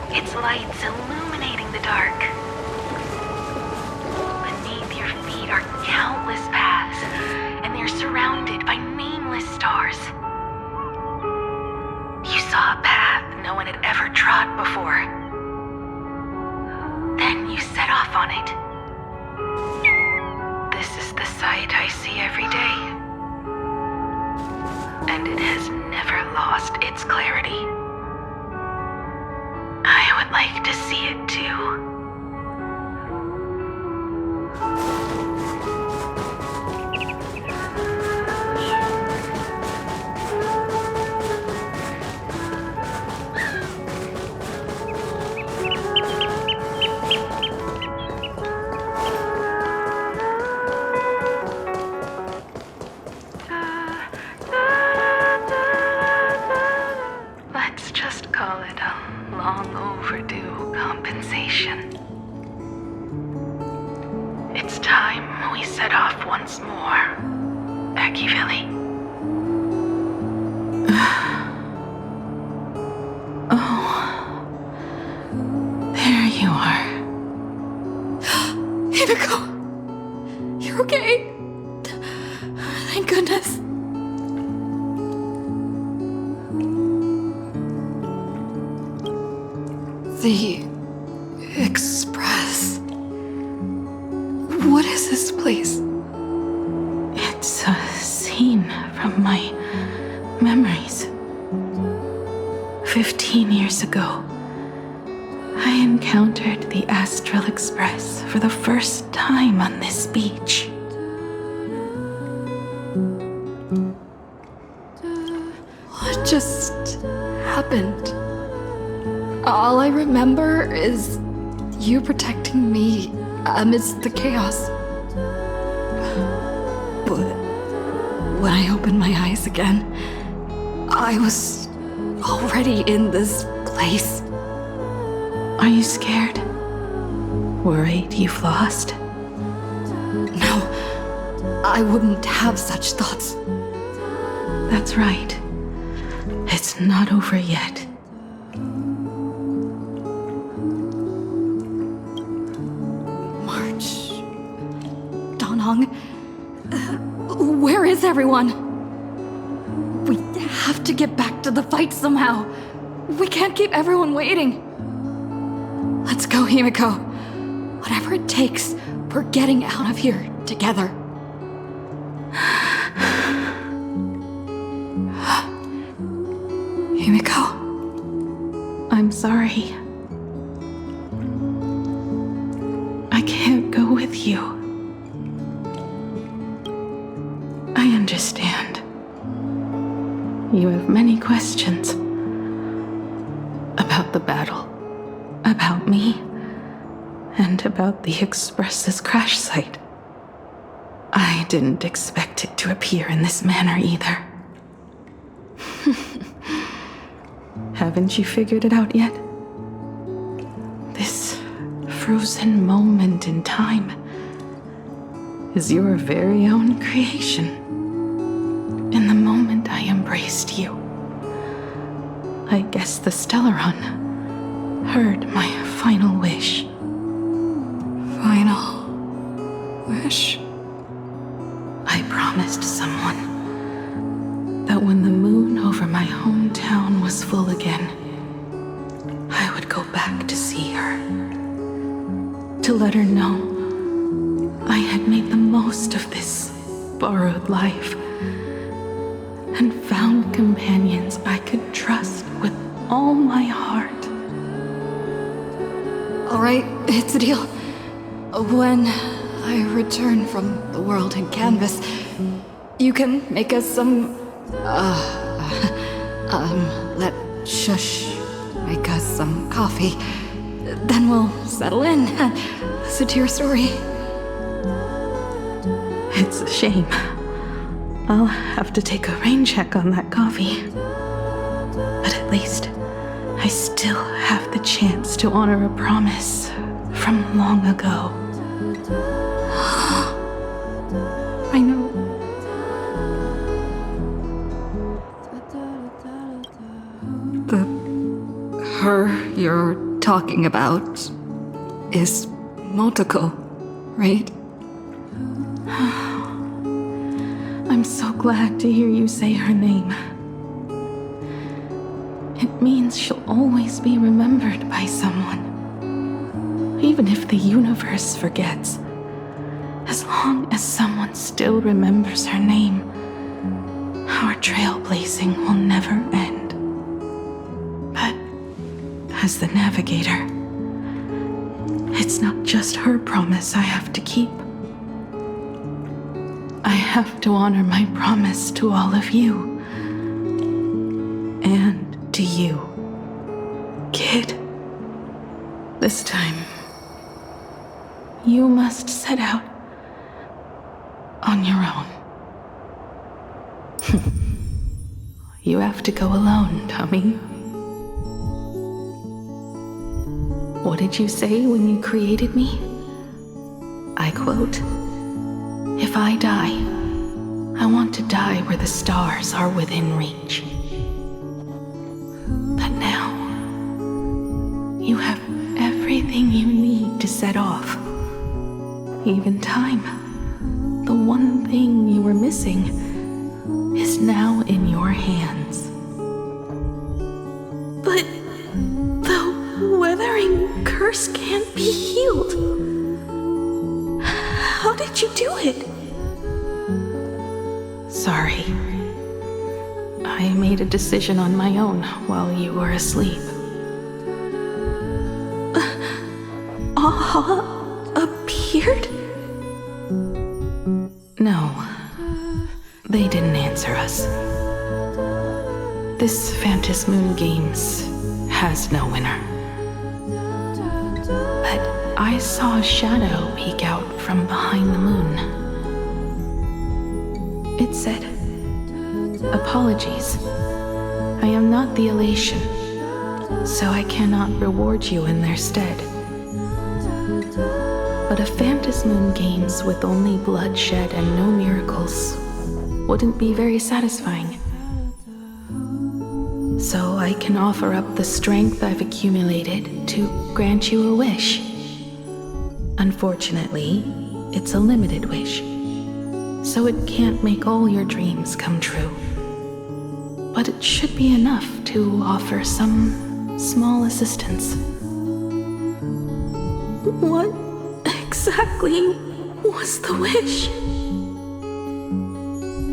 A: its lights illuminating the dark. Beneath your feet are countless paths, and they're surrounded by nameless stars. You saw a path no one had ever trod before. Then you set off on it. This is the sight I see every day. And it has never lost its clarity. I would like to see it too. Let's just call it a long overdue compensation. It's time we set off once more, Akivili. Oh, there you are.
H: Himiko! You're okay? Thank goodness. The Express. What is this place?
R: It's a scene from my memories. 15 years ago, I encountered the Astral Express for the first time on this beach.
H: What just happened? All I remember is you protecting me amidst the chaos. But when I opened my eyes again, I was already in this place.
R: Are you scared? Worried you've lost?
H: No, I wouldn't have such thoughts.
R: That's right. It's not over yet.
H: Where is everyone? We have to get back to the fight somehow. We can't keep everyone waiting. Let's go, Himiko. Whatever it takes, we're getting out of here together.
R: Himiko, I'm sorry. I can't go with you. I understand.
A: You have many questions. About the battle, about me, and about the Express's crash site. I didn't expect it to appear in this manner either. Haven't you figured it out yet? This frozen moment in time is your very own creation. In the moment I embraced you, I guess the Stellaron heard my final wish.
N: Final wish?
A: I promised someone that when the moon over my hometown was full again, I would go back to see her. To let her know I had made the most of this borrowed life and found companions I could trust with all my heart.
N: All right, it's a deal. When I return from the world in canvas, you can make us some, let Shush make us some coffee. Then we'll settle in and listen to your story.
A: It's a shame. I'll have to take a rain check on that coffee. But at least I still have the chance to honor a promise from long ago. I know.
N: Her you're talking about is Motoko, right?
A: I'm so glad to hear you say her name. It means she'll always be remembered by someone. Even if the universe forgets, as long as someone still remembers her name, our trailblazing will never end. But as the navigator, it's not just her promise I have to keep. I have to honor my promise to all of you. And to you, kid. This time, you must set out on your own. You have to go alone, Tommy. What did you say when you created me? I quote, "If I die, I want to die where the stars are within reach." But now, you have everything you need to set off. Even time. The one thing you were missing is now in your hands. But the weathering curse can't be healed. How did you do it? Sorry. I made a decision on my own while you were asleep. Aha appeared? No. They didn't answer us. This Phantom Moon Games has no winner. But I saw a shadow peek out from behind the moon. It said, "Apologies. I am not the elation, so I cannot reward you in their stead. But a Phantom Moon Games with only bloodshed and no miracles wouldn't be very satisfying. So I can offer up the strength I've accumulated to grant you a wish. Unfortunately, it's a limited wish, so it can't make all your dreams come true. But it should be enough to offer some small assistance." What exactly was the wish?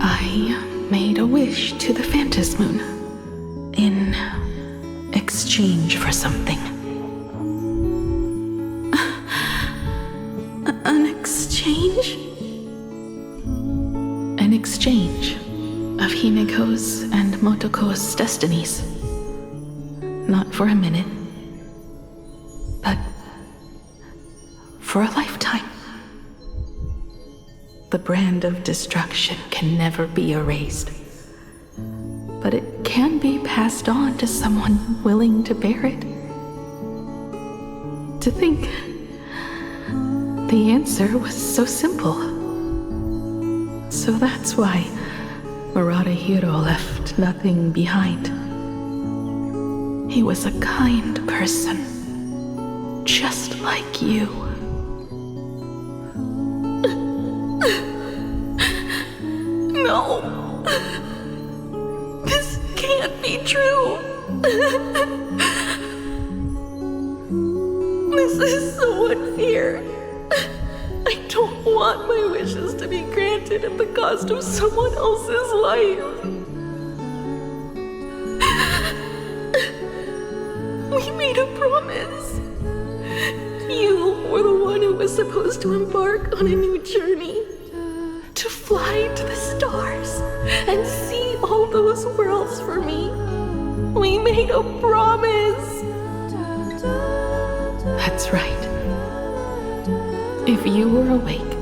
A: I made a wish to the Phantom Moon in exchange for something. An exchange? An exchange of Himiko's and Motoko's destinies. Not for a minute, but for a lifetime. The brand of destruction can never be erased, but it can be passed on to someone willing to bear it. To think the answer was so simple. So that's why Murata left nothing behind. He was a kind person, just like you.
R: No. This can't be true. This is so unfair. I don't want my wishes to be granted at the cost of someone else's life. We made a promise. You were the one who was supposed to embark on a new journey. To fly to the stars and see all those worlds for me. We made a promise.
A: That's right. If you were awake,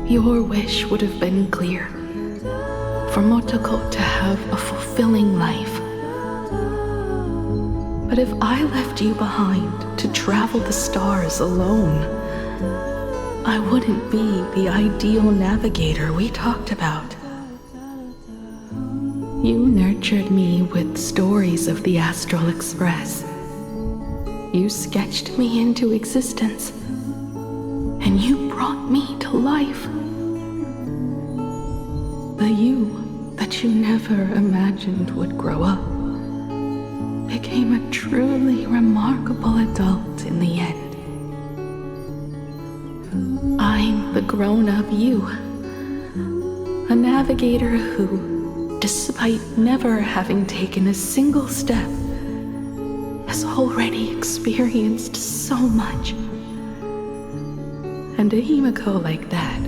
A: your wish would have been clear. For Motoko to have a fulfilling life. But if I left you behind to travel the stars alone, I wouldn't be the ideal navigator we talked about. You nurtured me with stories of the Astral Express. You sketched me into existence, and you brought me to life. The you that you never imagined would grow up became a truly remarkable adult in the end. I'm the grown-up you, a navigator who, despite never having taken a single step, has already experienced so much. And a Himiko like that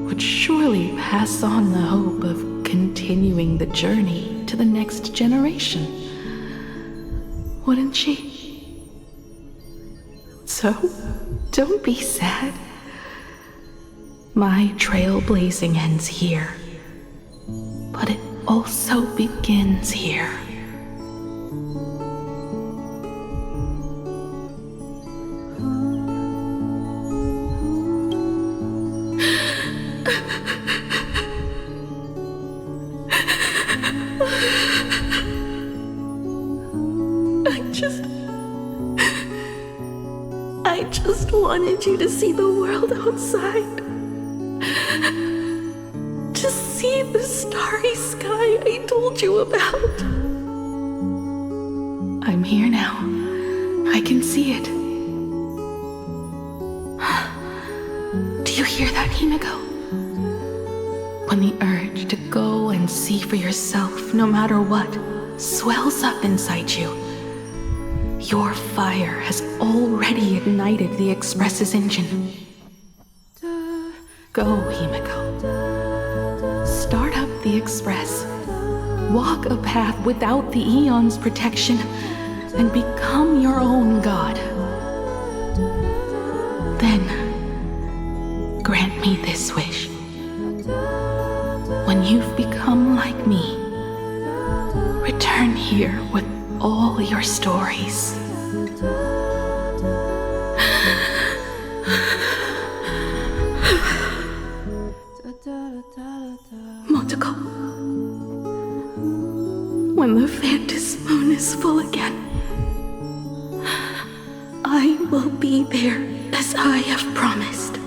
A: would surely pass on the hope of continuing the journey to the next generation, wouldn't she? So, don't be sad. My trailblazing ends here, but it also begins here.
R: I just wanted you to see the world outside. To see the starry sky I told you about.
A: I'm here now. I can see it. Do you hear that, Himiko? When the urge to go and see for yourself, no matter what, swells up inside you, your fire has already ignited the Express's engine. Go, Himiko. Start up the Express. Walk a path without the Aeon's protection and become your own god. Then, grant me this wish. When you've become like me, return here with all your stories.
R: Motoko, when the Phantom Moon is full again, I will be there as I have promised.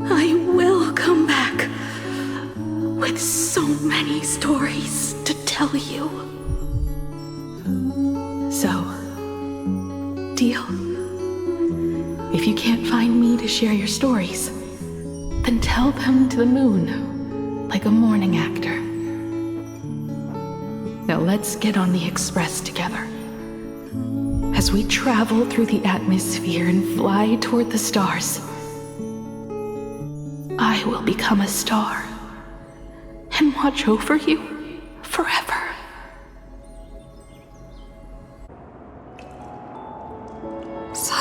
R: I will come back with so many stories to tell you.
A: So, deal? If you can't find me to share your stories, then tell them to the moon, like a morning actor. Now let's get on the Express together. As we travel through the atmosphere and fly toward the stars,
R: will become a star and watch over you forever.
H: So,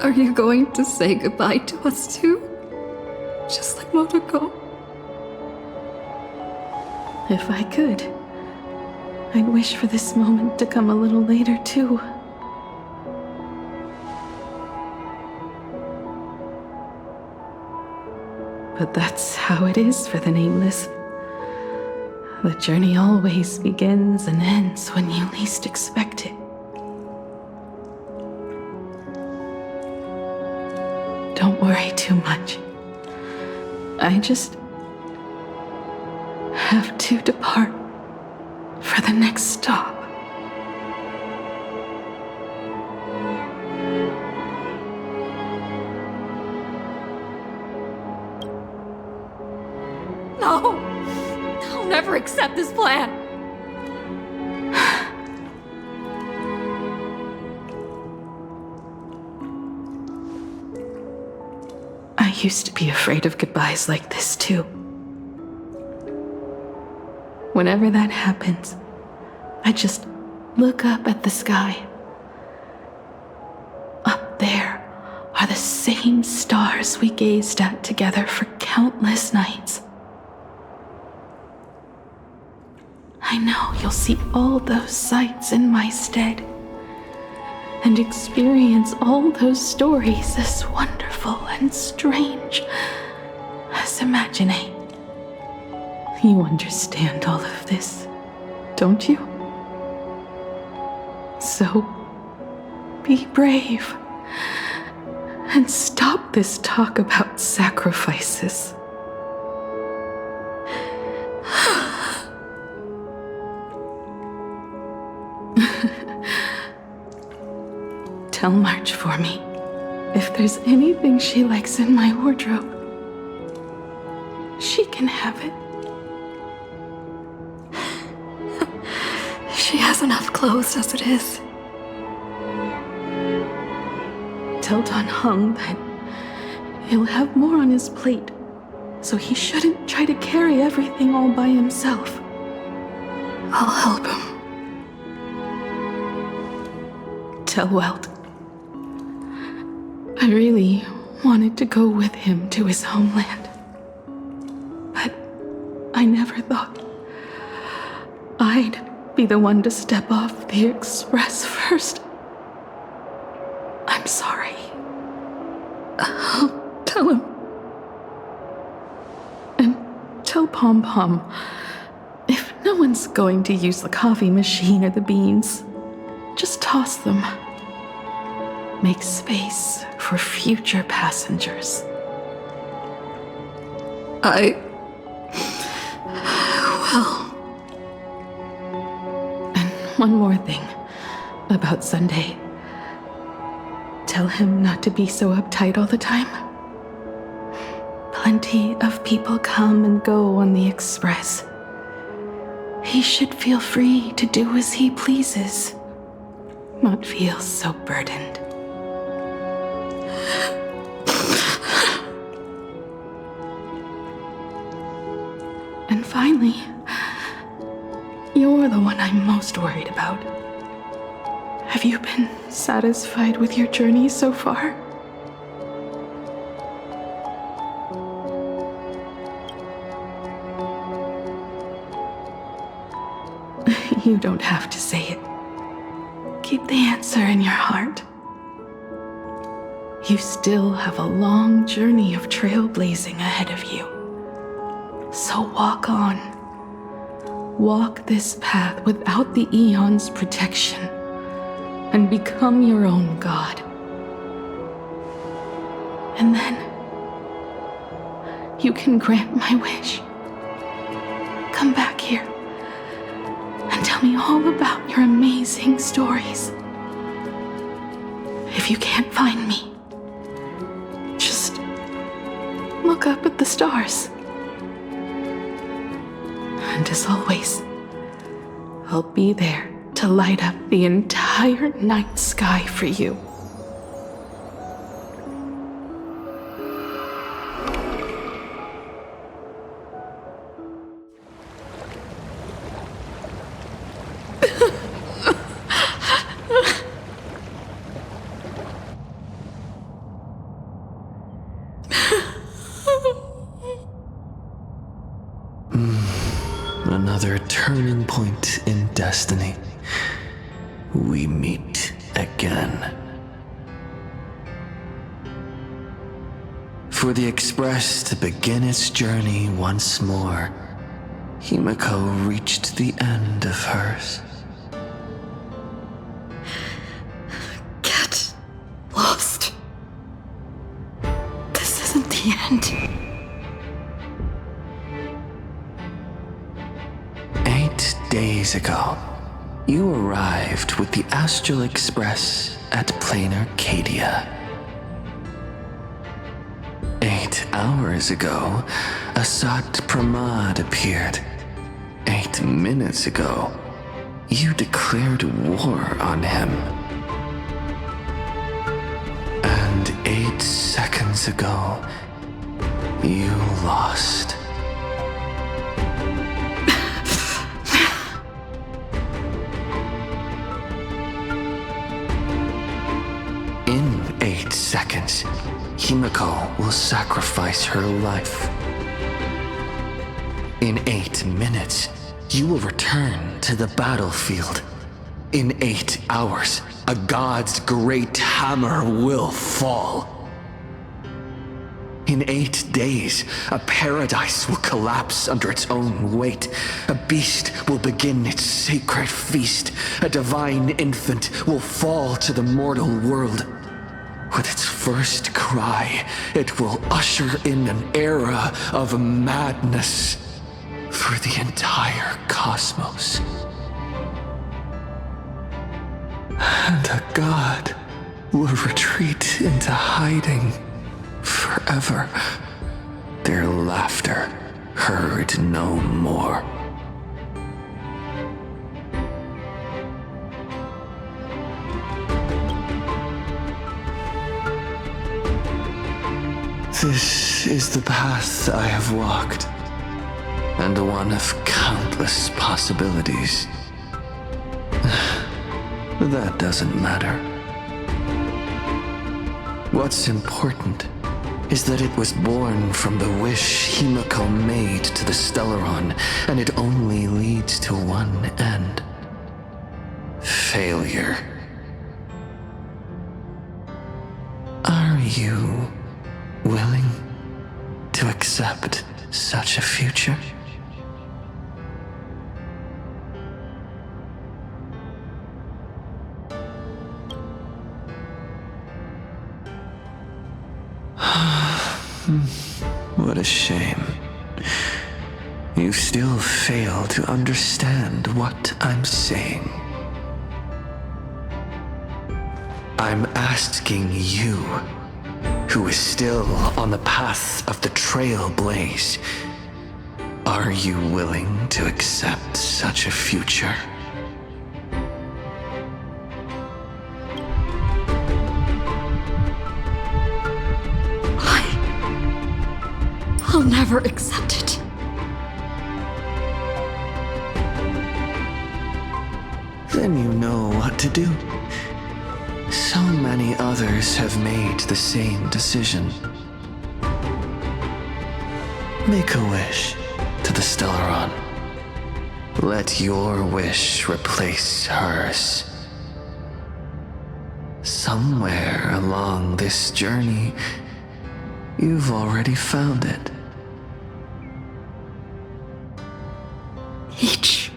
H: are you going to say goodbye to us too? Just like Motoko?
R: If I could, I'd wish for this moment to come a little later too. But that's how it is for the Nameless. The journey always begins and ends when you least expect it. Don't worry too much. I just have to depart for the next stop.
H: No! I'll never accept this plan!
R: I used to be afraid of goodbyes like this too. Whenever that happens, I just look up at the sky. Up there are the same stars we gazed at together for countless nights. I know you'll see all those sights in my stead and experience all those stories as wonderful and strange as imagining. You understand all of this, don't you? So, be brave and stop this talk about sacrifices. Tell March for me if there's anything she likes in my wardrobe. She can have it.
H: She has enough clothes as it is.
R: Tell Don Hung that he'll have more on his plate, so he shouldn't try to carry everything all by himself.
H: I'll help him.
R: Tell Welt I really wanted to go with him to his homeland, but I never thought I'd be the one to step off the express first. I'm sorry. I'll tell him. And tell Pom Pom, if no one's going to use the coffee machine or the beans, just toss them. Make space for future passengers.
H: Well.
R: And one more thing about Sunday. Tell him not to be so uptight all the time. Plenty of people come and go on the express. He should feel free to do as he pleases, not feel so burdened. And finally, you're the one I'm most worried about. Have you been satisfied with your journey so far? You don't have to say it. Keep the answer in your heart. You still have a long journey of trailblazing ahead of you. So walk on. Walk this path without the Eon's protection and become your own god. And then you can grant my wish. Come back here and tell me all about your amazing stories. If you can't find me, just look up at the stars. And as always, I'll be there to light up the entire night sky for you.
F: destiny, we meet again. For the Express to begin its journey once more, Himiko reached the end of hers.
R: Get lost. This isn't the end.
F: 8 days ago, you arrived with the Astral Express at Plain Arcadia. 8 hours ago, Asat Pramad appeared. 8 minutes ago, you declared war on him. And 8 seconds ago, you lost. In 8 seconds, Himiko will sacrifice her life. In 8 minutes, you will return to the battlefield. In 8 hours, a god's great hammer will fall. In 8 days, a paradise will collapse under its own weight. A beast will begin its sacred feast. A divine infant will fall to the mortal world. With its first cry, it will usher in an era of madness for the entire cosmos. And a god will retreat into hiding forever. Their laughter heard no more. This is the path I have walked, and one of countless possibilities. That doesn't matter. What's important is that it was born from the wish Himiko made to the Stellaron, and it only leads to one end. Failure. Are you willing to accept such a future? What a shame. You still fail to understand what I'm saying. I'm asking you, who is still on the path of the Trailblaze, are you willing to accept such a future?
R: I'll never accept it.
F: Then you know what to do. So many others have made the same decision. Make a wish to the Stellaron. Let your wish replace hers. Somewhere along this journey, you've already found it.
R: Each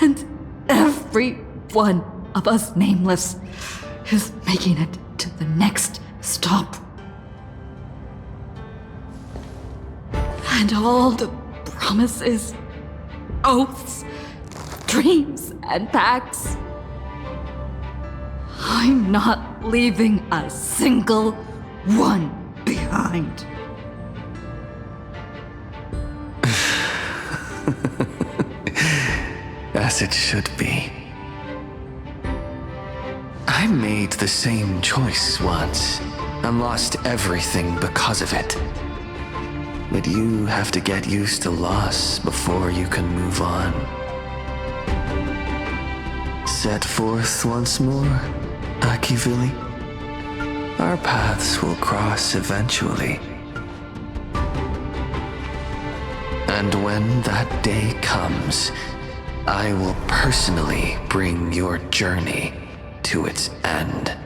R: and every one of us nameless is making it to the next stop. And all the promises, oaths, dreams, and pacts. I'm not leaving a single one behind.
F: As it should be. I made the same choice once, and lost everything because of it. But you have to get used to loss before you can move on. Set forth once more, Akivili. Our paths will cross eventually. And when that day comes, I will personally bring your journey to its end.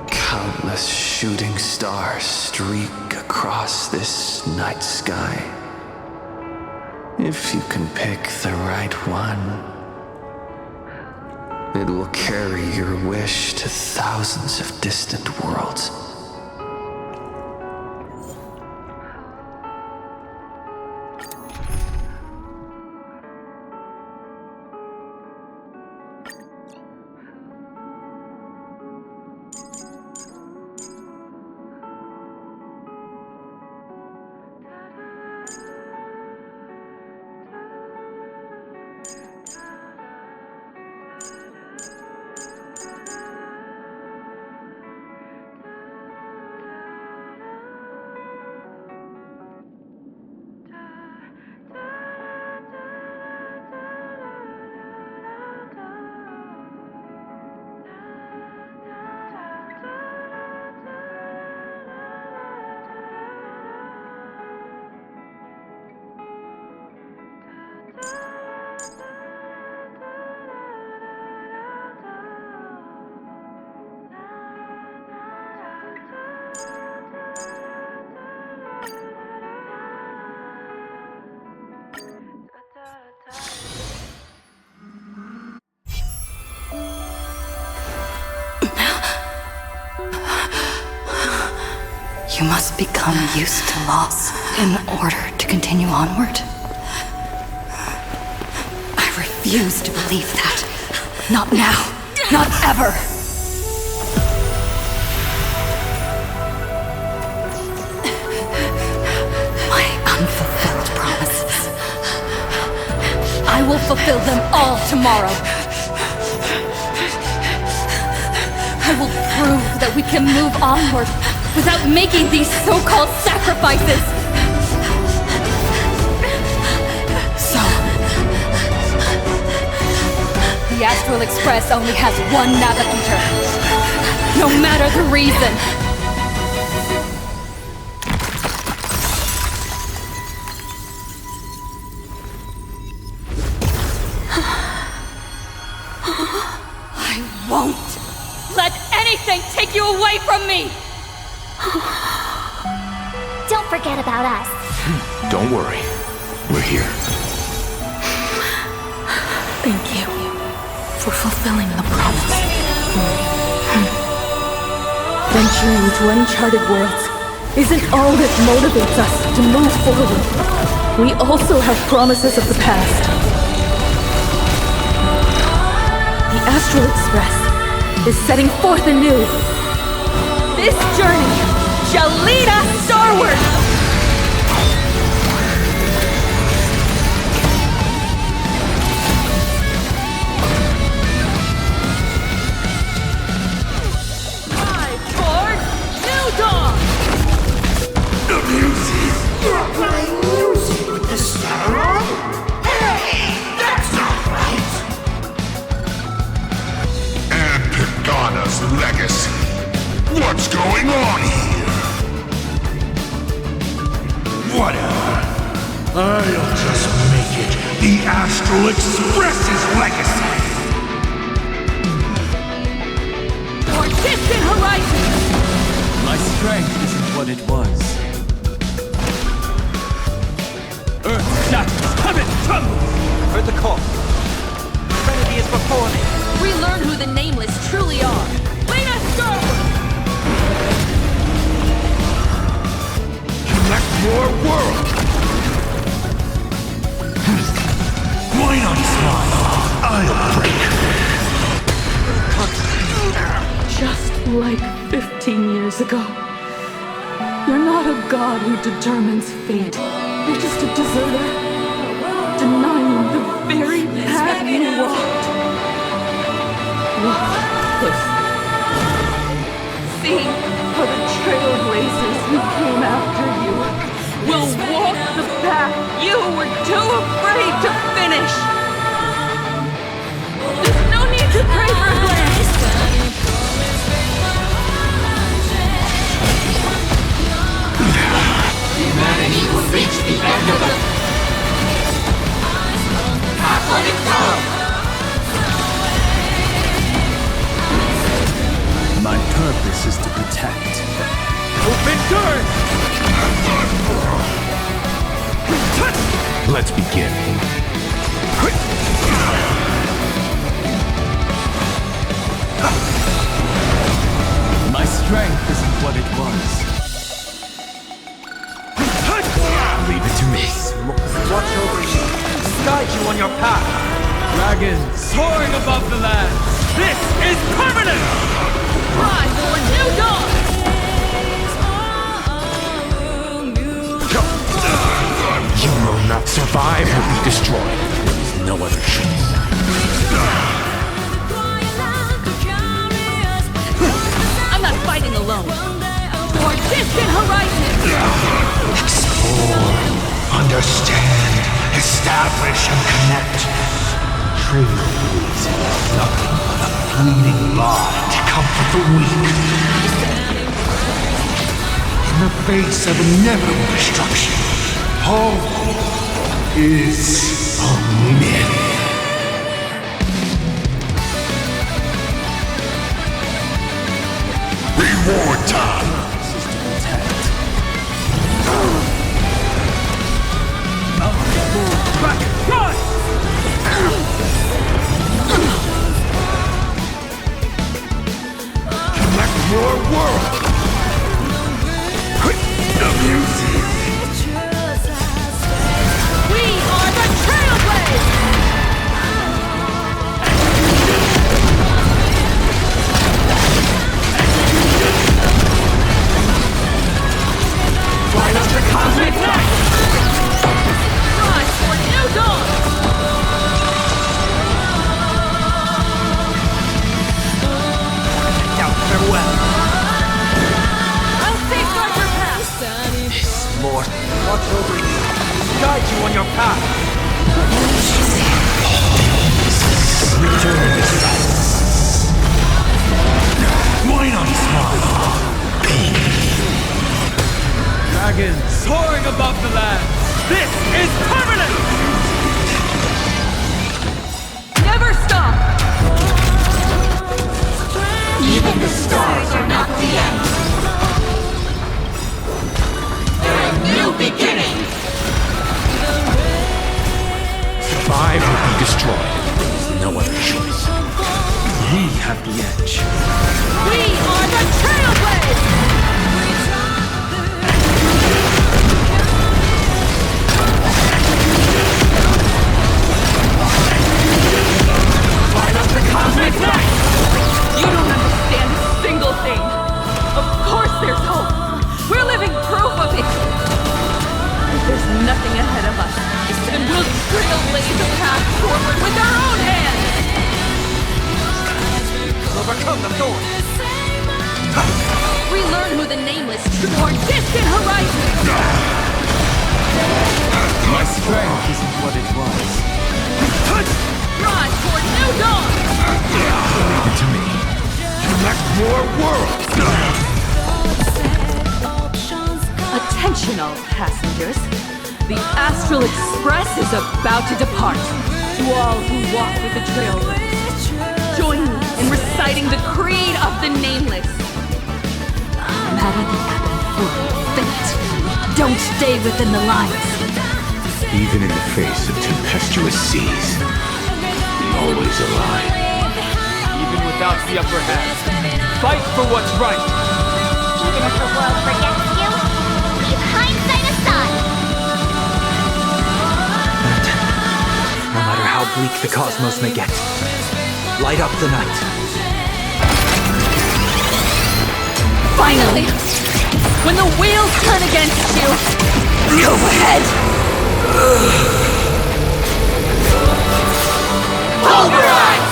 F: Countless shooting stars streak across this night sky. If you can pick the right one, it will carry your wish to thousands of distant worlds.
N: You must become used to loss in order to continue onward. I refuse to believe that. Not now. Not ever. My unfulfilled promises. I will fulfill them all tomorrow. I will prove that we can move onward without making these so-called sacrifices! So... the Astral Express only has one navigator. No matter the reason! I won't let anything take you away from me!
M: Don't forget about us.
U: Don't worry. We're here.
R: Thank you for fulfilling the promise.
V: Venturing into uncharted worlds isn't all that motivates us to move forward. We also have promises of the past. The Astral Express is setting forth anew. This journey shall lead us starward! Time for New Dawn!
E: The music! You're playing music with the star on? Hey, that's not right!
B: And Pagana's legacy. What's going on here? Whatever. I'll just make it the Astral Express's legacy.
V: For distant horizons!
J: My strength isn't what it was. Earth's shackles come and tremble!
O: Heard the call. Trinity is before me.
V: Relearn who the Nameless truly are. Lead us starward!
B: Collect more worlds. Why not smile? I'll break.
V: Just like 15 years ago. You're not a god who determines fate. You're just a deserter, denying the very path you walked. Look closely. See how the Trailblazers who came after you will walk the path you were too afraid to finish. There's no need to pray for glance.
E: humanity will reach the end of the... Half let it go!
G: My purpose is to protect.
J: Open doors!
U: Let's begin.
G: My strength isn't what it was.
U: Leave it to me.
J: Watch over you. Guide you on your path. Dragons soaring above the land. This is permanent!
E: Rise for a new dawn!
U: You will not survive or be destroyed. There is no other choice.
I: I'm not fighting alone. For distant horizons!
B: Explore, understand, establish, and connect. Trailblaze is nothing but a fleeting lie to comfort the weak. In the face of inevitable destruction, all is a myth. Reward time! Connect your world!
E: We are the Trailblaze! Light up the cosmic night! Rise for new dawn!
J: Now farewell.
E: I'll safeguard your path!
J: Lord, watch over you. Guide you on your path.
B: Why not smile?
J: Dragons soaring above the land. This is permanent!
I: Never stop!
E: Even the stars are not the end. They're a new beginning.
U: Survive or be destroyed. There is no other choice.
G: We have the edge.
E: We are the Trailblaze!
I: Light up the cosmic night! You don't understand a single thing. Of course there's hope. We're living proof of it. If there's nothing ahead of us, then we'll trailblaze a path forward with our own hands.
J: Overcome the thorn.
I: We learn who the nameless to more distant horizons.
G: My strength isn't what it was.
I: Rise toward new dawn.
U: Leave it to me.
B: Connect your world!
I: Attention all passengers. The Astral Express is about to depart. To all who walk with the Trailblaze, join me in reciting the creed of the Nameless. No matter the ebb and flow of fate, don't stay within the lines.
U: Even in the face of tempestuous seas, we always align.
J: Even without the upper hand, fight for what's right.
M: Even if the world forgets you, leave hindsight aside.
O: No matter how bleak the cosmos may get, light up the night.
I: Finally! When the wheels turn against you, go ahead!
E: Pulverize!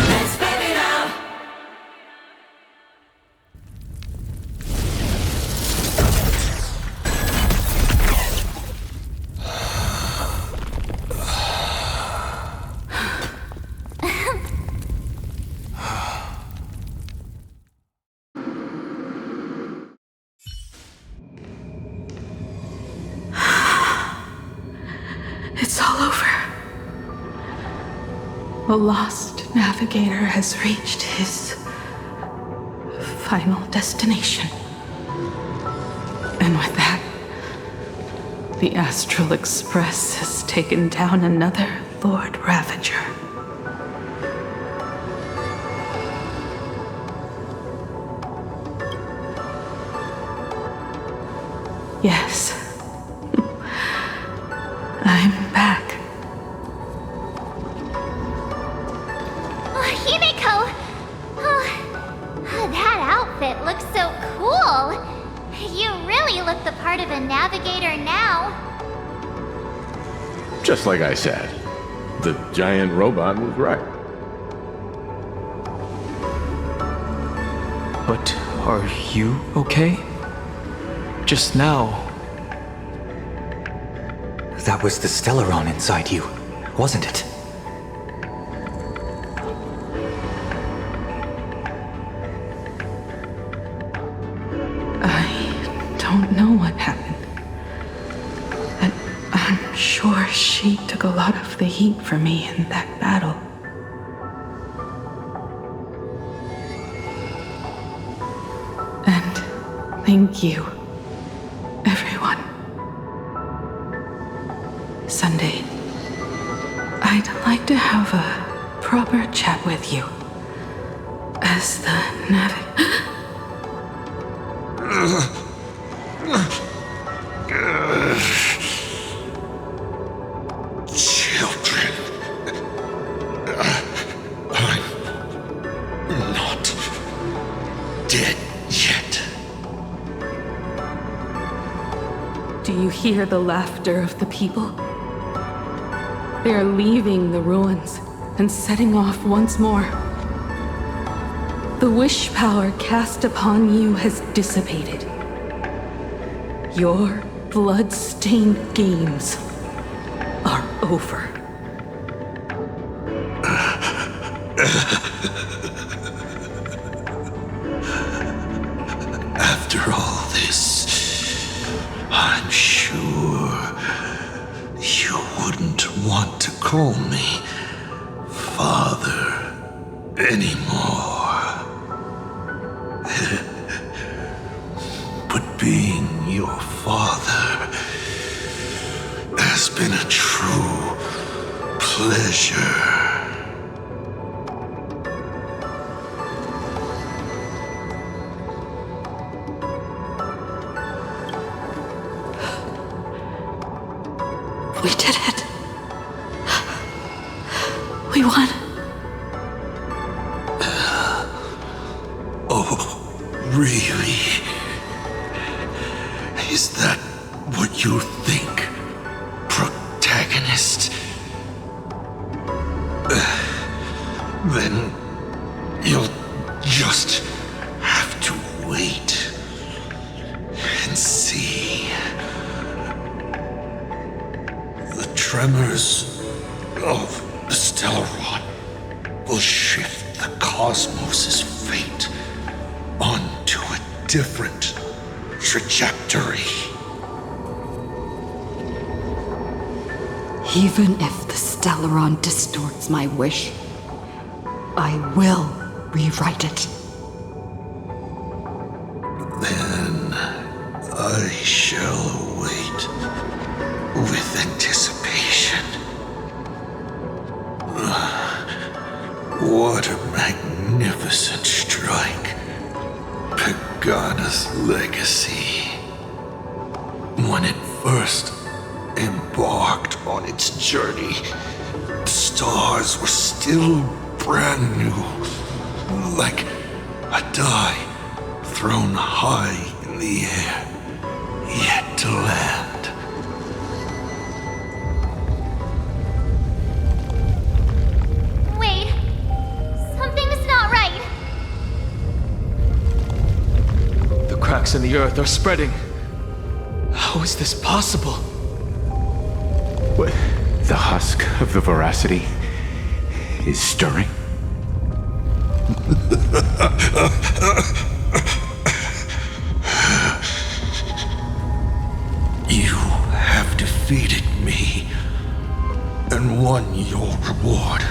E: Let's baby now!
A: The lost navigator has reached his final destination. And with that, the Astral Express has taken down another Lord Ravager. Yes. I'm back.
M: Oh, Himiko! Oh, that outfit looks so cool. You really look the part of a navigator now.
U: Just like I said, the giant robot was right.
J: But are you okay? Just now.
O: That was the Stellaron inside you, wasn't it?
A: I don't know what happened. But I'm sure she took a lot of the heat for me in that battle. And thank you, everyone. Sunday, I'd like to have a proper chat with you as the
B: Children. I'm not dead yet.
A: Do you hear the laughter of the people? They are leaving the ruins and setting off once more. The wish power cast upon you has dissipated. Your blood-stained games are over.
B: After all this, I'm sure you wouldn't want to call me Father anymore. But being your father has been a true pleasure.
A: We did it. We won.
B: Oh, really? Is that what you think, protagonist? Then you'll just have to wait and see. The tremors of the Stellaron will shift the cosmos's fate onto a different trajectory.
N: Even if the Stellaron distorts my wish, I will rewrite it.
B: Then I shall wait with anticipation. What a magnificent strike. Pagana's legacy. When it first embarked on its journey, the stars were still brand new, like a die thrown high in the air, yet to land.
M: Wait, something's not right.
J: The cracks in the earth are spreading. How is this possible?
U: What? The husk of the veracity is stirring?
B: You have defeated me and won your reward.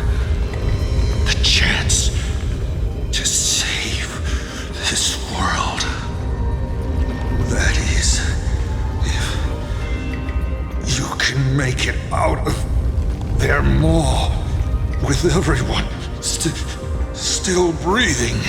B: make it out of their maw with everyone still breathing.